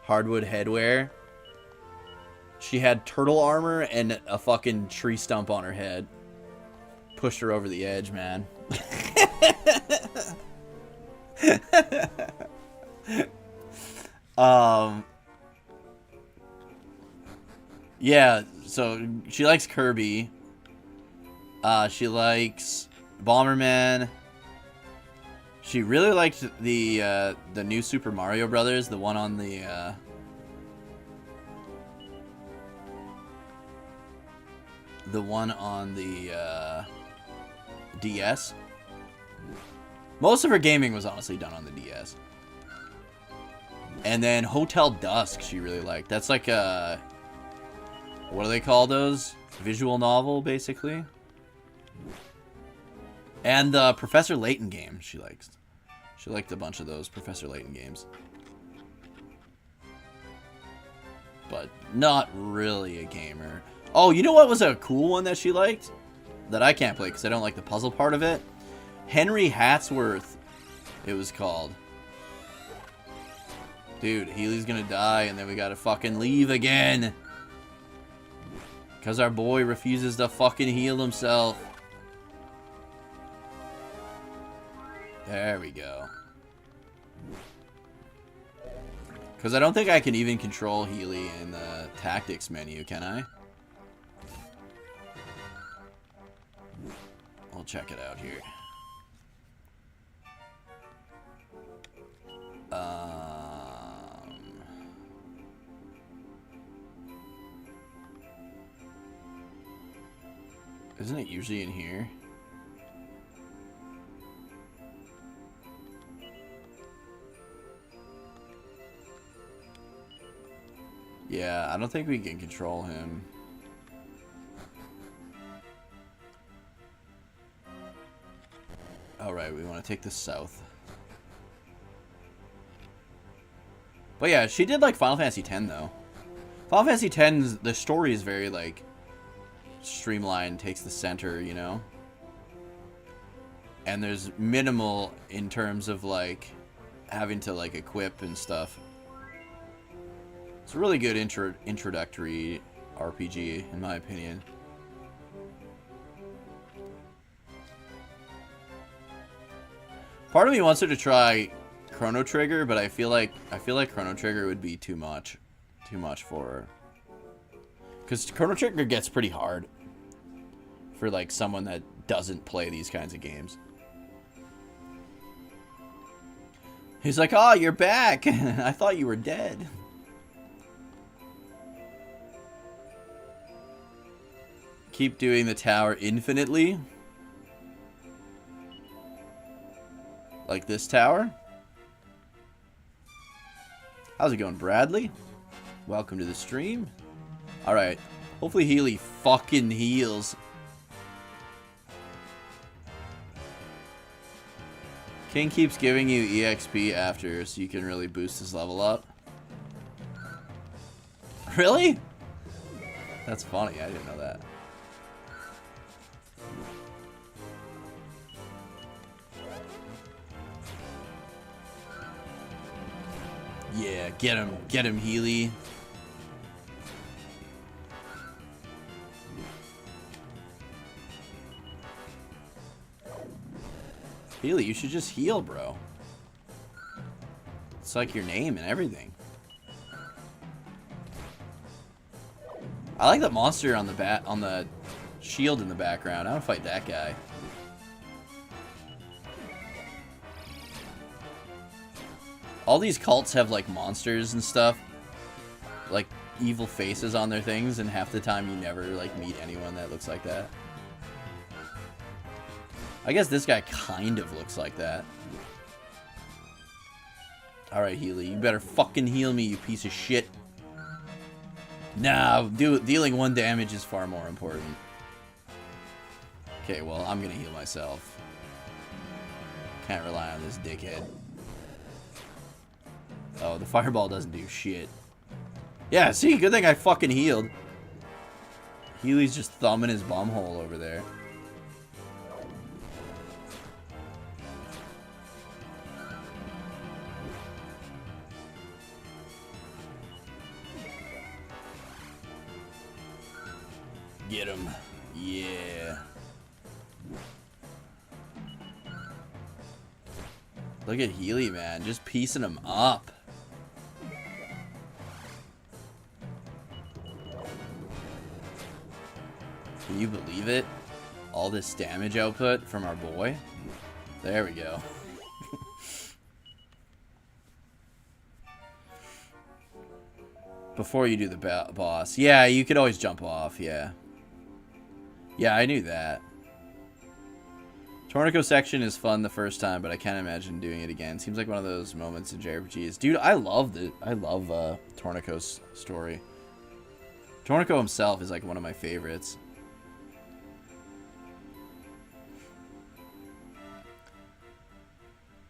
[SPEAKER 3] Hardwood headwear. She had turtle armor and a fucking tree stump on her head. Pushed her over the edge, man. Yeah, so she likes Kirby. She likes Bomberman. She really liked the new Super Mario Brothers, the one on the DS. Most of her gaming was honestly done on the DS. And then Hotel Dusk she really liked. That's like a... What do they call those? Visual novel, basically. And the Professor Layton game she likes. She liked a bunch of those Professor Layton games. But not really a gamer. Oh, you know what was a cool one that she liked? That I can't play because I don't like the puzzle part of it? Henry Hatsworth, it was called. Dude, Healy's gonna die, and then we gotta fucking leave again. Because our boy refuses to fucking heal himself. There we go. Because I don't think I can even control Healy in the tactics menu, can I? We'll check it out here. Isn't it usually in here? Yeah, I don't think we can control him. Alright, we want to take this south. But yeah, she did like Final Fantasy X though. Final Fantasy X, the story is very like streamlined, takes the center, you know? And there's minimal in terms of like having to like equip and stuff. It's a really good introductory RPG, in my opinion. Part of me wants her to try Chrono Trigger, but I feel like Chrono Trigger would be too much for her. Because Chrono Trigger gets pretty hard for like someone that doesn't play these kinds of games. He's like, "Oh, you're back! I thought you were dead." Keep doing the tower infinitely. Like this tower. How's it going, Bradley? Welcome to the stream. Alright. Hopefully Healy fucking heals. King keeps giving you EXP after, so you can really boost his level up. Really? That's funny. I didn't know that. Yeah, get him, Healy. Healy, you should just heal, bro. It's like your name and everything. I like the monster on the shield in the background. I want to fight that guy. All these cults have like monsters and stuff, like evil faces on their things, and half the time you never like meet anyone that looks like that. I guess this guy kind of looks like that. Alright, Healy, you better fucking heal me, you piece of shit. Nah, dealing 1 damage is far more important. Okay, well, I'm gonna heal myself. Can't rely on this dickhead. Oh, the fireball doesn't do shit. Yeah, see, good thing I fucking healed. Healy's just thumbing his bumhole over there. Get him. Yeah. Look at Healy, man. Just piecing him up. Can you believe it? All this damage output from our boy. There we go. Before you do the boss. Yeah, you could always jump off, yeah. Yeah, I knew that. Tornico section is fun the first time, but I can't imagine doing it again. Seems like one of those moments in JRPGs. Dude, I love Tornico's story. Tornico himself is like one of my favorites.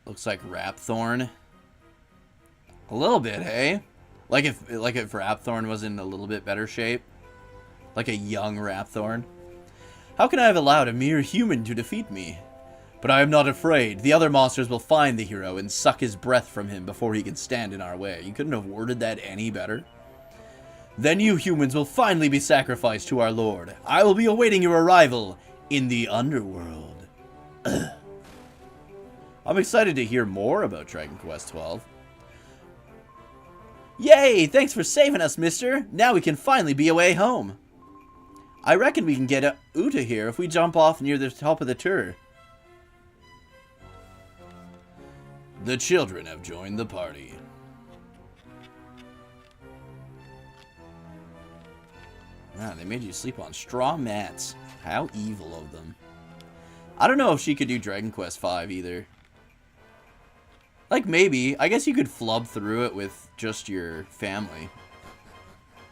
[SPEAKER 3] Looks like Rapthorn. A little bit, hey? Like if Rapthorn was in a little bit better shape. Like a young Rapthorn. How can I have allowed a mere human to defeat me? But I am not afraid. The other monsters will find the hero and suck his breath from him before he can stand in our way. You couldn't have worded that any better. Then you humans will finally be sacrificed to our lord. I will be awaiting your arrival in the underworld. I'm excited to hear more about Dragon Quest XII. Yay! Thanks for saving us, mister. Now we can finally be away home. I reckon we can get Uta here if we jump off near the top of the tour. The children have joined the party. Ah, they made you sleep on straw mats. How evil of them. I don't know if she could do Dragon Quest V either. Like, maybe. I guess you could flub through it with just your family.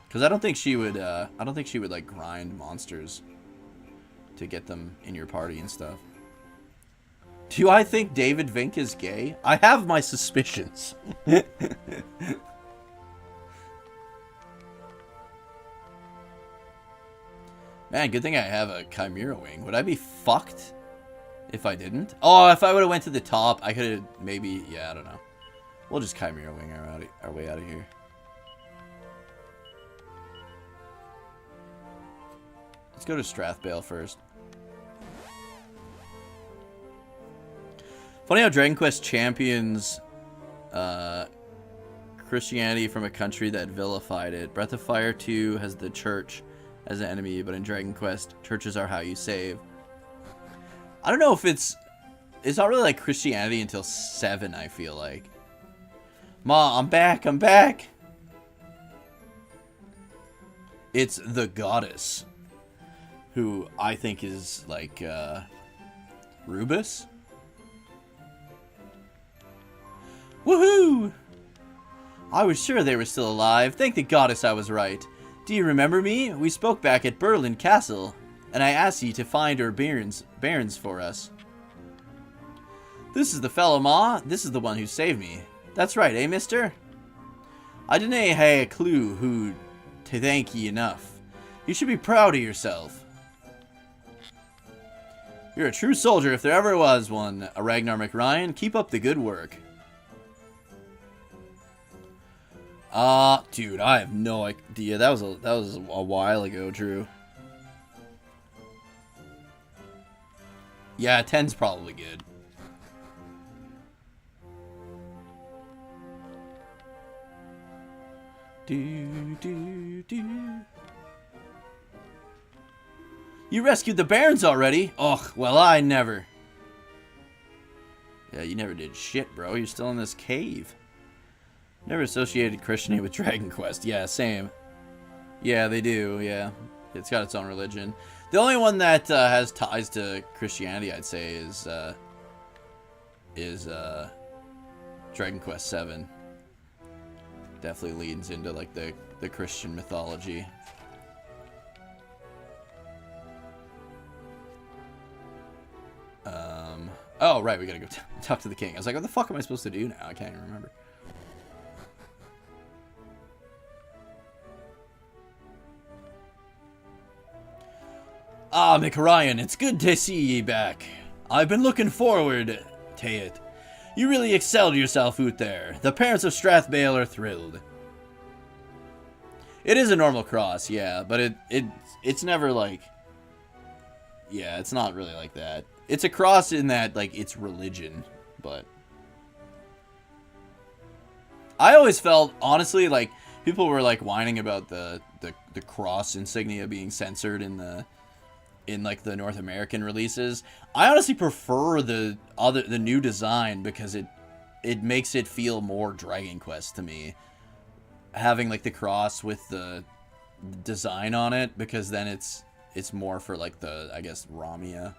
[SPEAKER 3] Because I don't think she would, like, grind monsters to get them in your party and stuff. Do I think David Vink is gay? I have my suspicions. Man, good thing I have a Chimera Wing. Would I be fucked if I didn't? Oh, if I would have went to the top, I could have maybe... Yeah, I don't know. We'll just Chimera Wing our way out of here. Let's go to Strathbale first. Funny how Dragon Quest champions Christianity from a country that vilified it. Breath of Fire 2 has the church as an enemy, but in Dragon Quest, churches are how you save. I don't know if it's not really like Christianity until 7, I feel like. Ma, I'm back, I'm back! It's the goddess, who I think is like, Rubus? Woohoo! I was sure they were still alive. Thank the goddess I was right. Do you remember me? We spoke back at Berlin Castle, and I asked you to find our bairns for us. This is the fellow, Ma. This is the one who saved me. That's right, eh, mister? I didn't have a clue who to thank ye enough. You should be proud of yourself. You're a true soldier if there ever was one, Ragnar McRyan. Keep up the good work. Dude, I have no idea. That was a while ago, Drew. Yeah, 10's probably good. You rescued the Barons already? Ugh, well, I never. Yeah, you never did shit, bro. You're still in this cave. Never associated Christianity with Dragon Quest. Yeah, same. Yeah, they do, yeah. It's got its own religion. The only one that has ties to Christianity, I'd say, is Dragon Quest 7. Definitely leans into, like, the Christian mythology. Oh, right, we gotta go talk to the king. I was like, what the fuck am I supposed to do now? I can't even remember. Ah, McRyan, it's good to see ye back. I've been looking forward to it. You really excelled yourself out there. The parents of Strathbale are thrilled. It is a normal cross, yeah, but it's never like... Yeah, it's not really like that. It's a cross in that, like, it's religion, but... I always felt, honestly, like, people were, like, whining about the cross insignia being censored in like the North American releases. I honestly prefer the new design because it makes it feel more Dragon Quest to me. Having like the cross with the design on it, because then it's more for like the, I guess, Ramia,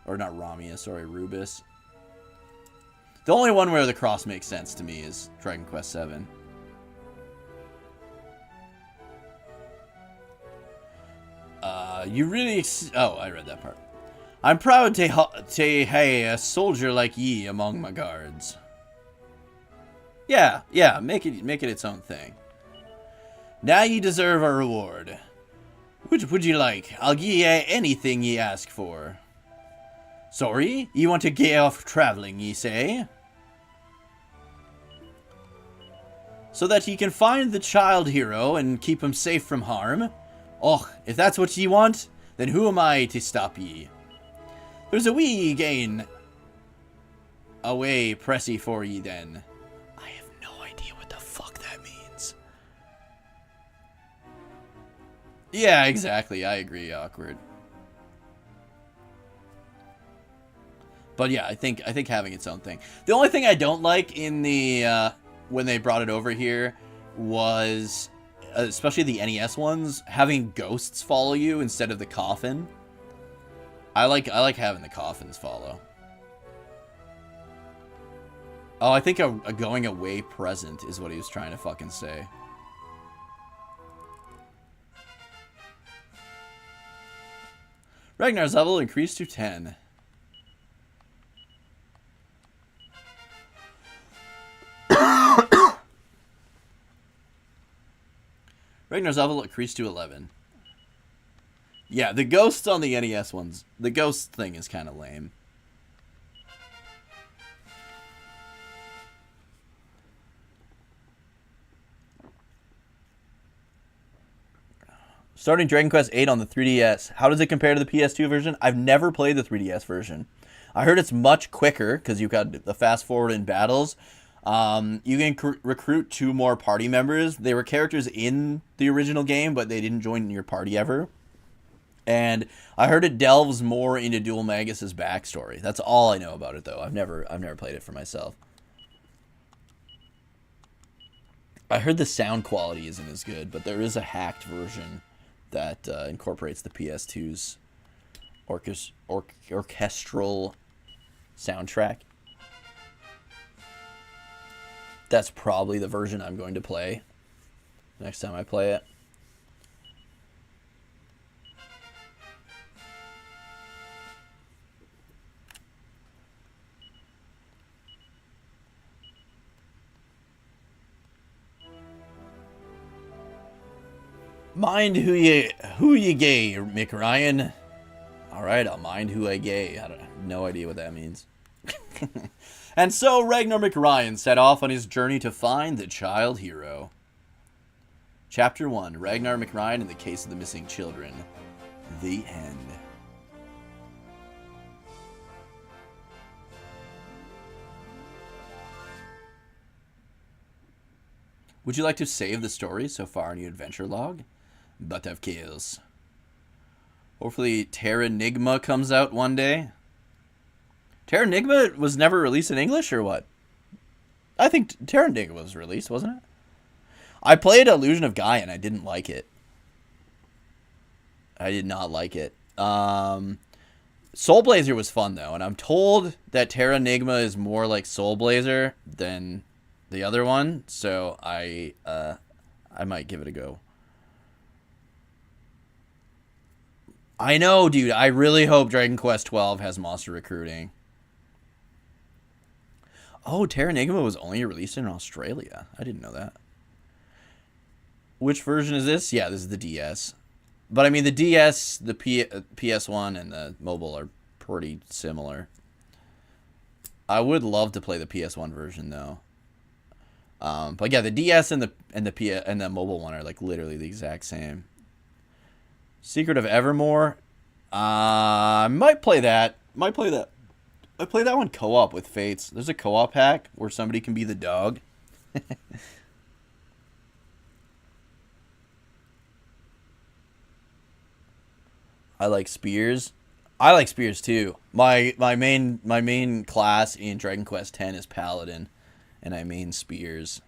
[SPEAKER 3] or not Ramia, sorry, Rubus. The only one where the cross makes sense to me is Dragon Quest 7. You really... Oh, I read that part. I'm proud to have a soldier like ye among my guards. Yeah, make it its own thing. Now ye deserve a reward. Which would you like? I'll give ye anything ye ask for. Sorry, you want to get off traveling, ye say? So that he can find the child hero and keep him safe from harm? Och, if that's what ye want, then who am I to stop ye? There's a wee gain away pressy for ye then. I have no idea what the fuck that means. Yeah, exactly. I agree, awkward. But yeah, I think having its own thing. The only thing I don't like in the when they brought it over here was, especially the NES ones, having ghosts follow you instead of the coffin. I like having the coffins follow. Oh, I think a going away present is what he was trying to fucking say. Ragnar's level increased to 10. Ragnar's level increased to 11. Yeah, the ghosts on the NES ones, the ghost thing is kind of lame. Starting Dragon Quest VIII on the 3DS, how does it compare to the PS2 version? I've never played the 3DS version. I heard it's much quicker because you've got the fast forward in battles. You can recruit 2 more party members. They were characters in the original game, but they didn't join your party ever. And I heard it delves more into Dual Magus's backstory. That's all I know about it, though. I've never played it for myself. I heard the sound quality isn't as good, but there is a hacked version that incorporates the PS2's orchestral soundtrack. That's probably the version I'm going to play next time I play it. Mind who you gay, Mick Ryan. Alright, I'll mind who I gay. I have no idea what that means. And so Ragnar McRyan set off on his journey to find the child hero. Chapter 1, Ragnar McRyan in the Case of the Missing Children. The end. Would you like to save the story so far in your adventure log? But of kills. Hopefully Terranigma comes out one day. Terranigma was never released in English or what? I think Terranigma was released, wasn't it? I played Illusion of Gaia and I didn't like it. I did not like it. Soul Blazer was fun though, and I'm told that Terranigma is more like Soul Blazer than the other one, so I might give it a go. I know, dude. I really hope Dragon Quest XII has monster recruiting. Oh, Terranigma was only released in Australia. I didn't know that. Which version is this? Yeah, this is the DS. But I mean, the DS, the PS1, and the mobile are pretty similar. I would love to play the PS1 version though. But yeah, the DS and the mobile one are like literally the exact same. Secret of Evermore. I might play that. I play that one co-op with Fates. There's a co-op hack where somebody can be the dog. I like spears. I like spears too. My main class in Dragon Quest X is Paladin, and I main spears.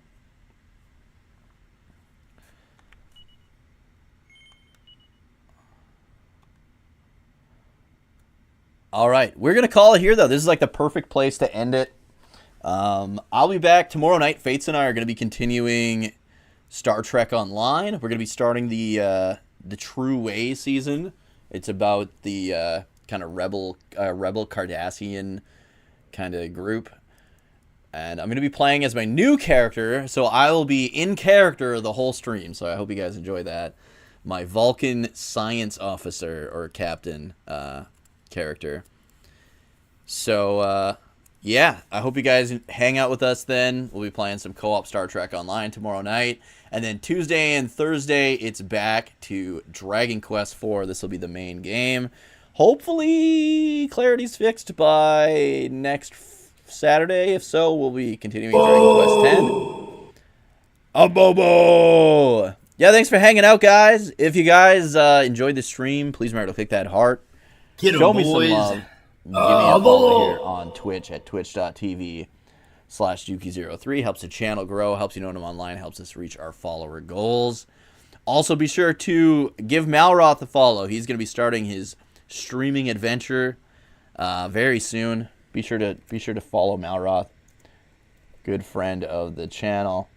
[SPEAKER 3] All right, we're gonna call it here though. This is like the perfect place to end it. I'll be back tomorrow night. Fates and I are gonna be continuing Star Trek Online. We're gonna be starting the True Way season. It's about the kind of rebel Cardassian kind of group, and I'm gonna be playing as my new character. So I will be in character the whole stream. So I hope you guys enjoy that. My Vulcan science officer or captain character. So, yeah, I hope you guys hang out with us then. We'll be playing some co-op Star Trek Online tomorrow night. And then Tuesday and Thursday, it's back to Dragon Quest IV. This will be the main game. Hopefully, clarity's fixed by next Saturday. If so, we'll be continuing Dragon Quest X. A bobo! Yeah, thanks for hanging out, guys. If you guys enjoyed the stream, please remember to click that heart. Show me some love. Give me a follow here on Twitch at twitch.tv/Yuki03. Helps the channel grow, helps you know when I'm online, helps us reach our follower goals. Also, be sure to give Malroth a follow. He's going to be starting his streaming adventure very soon. Be sure to follow Malroth. Good friend of the channel.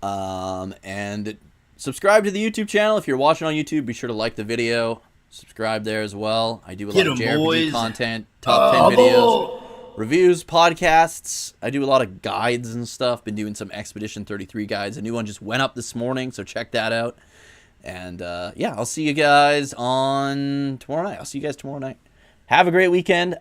[SPEAKER 3] And subscribe to the YouTube channel. If you're watching on YouTube, be sure to like the video. Subscribe there as well. I do a lot of JRPG content, top 10 videos, reviews, podcasts. I do a lot of guides and stuff. Been doing some Expedition 33 guides. A new one just went up this morning, so check that out. And yeah, I'll see you guys on tomorrow night. Have a great weekend.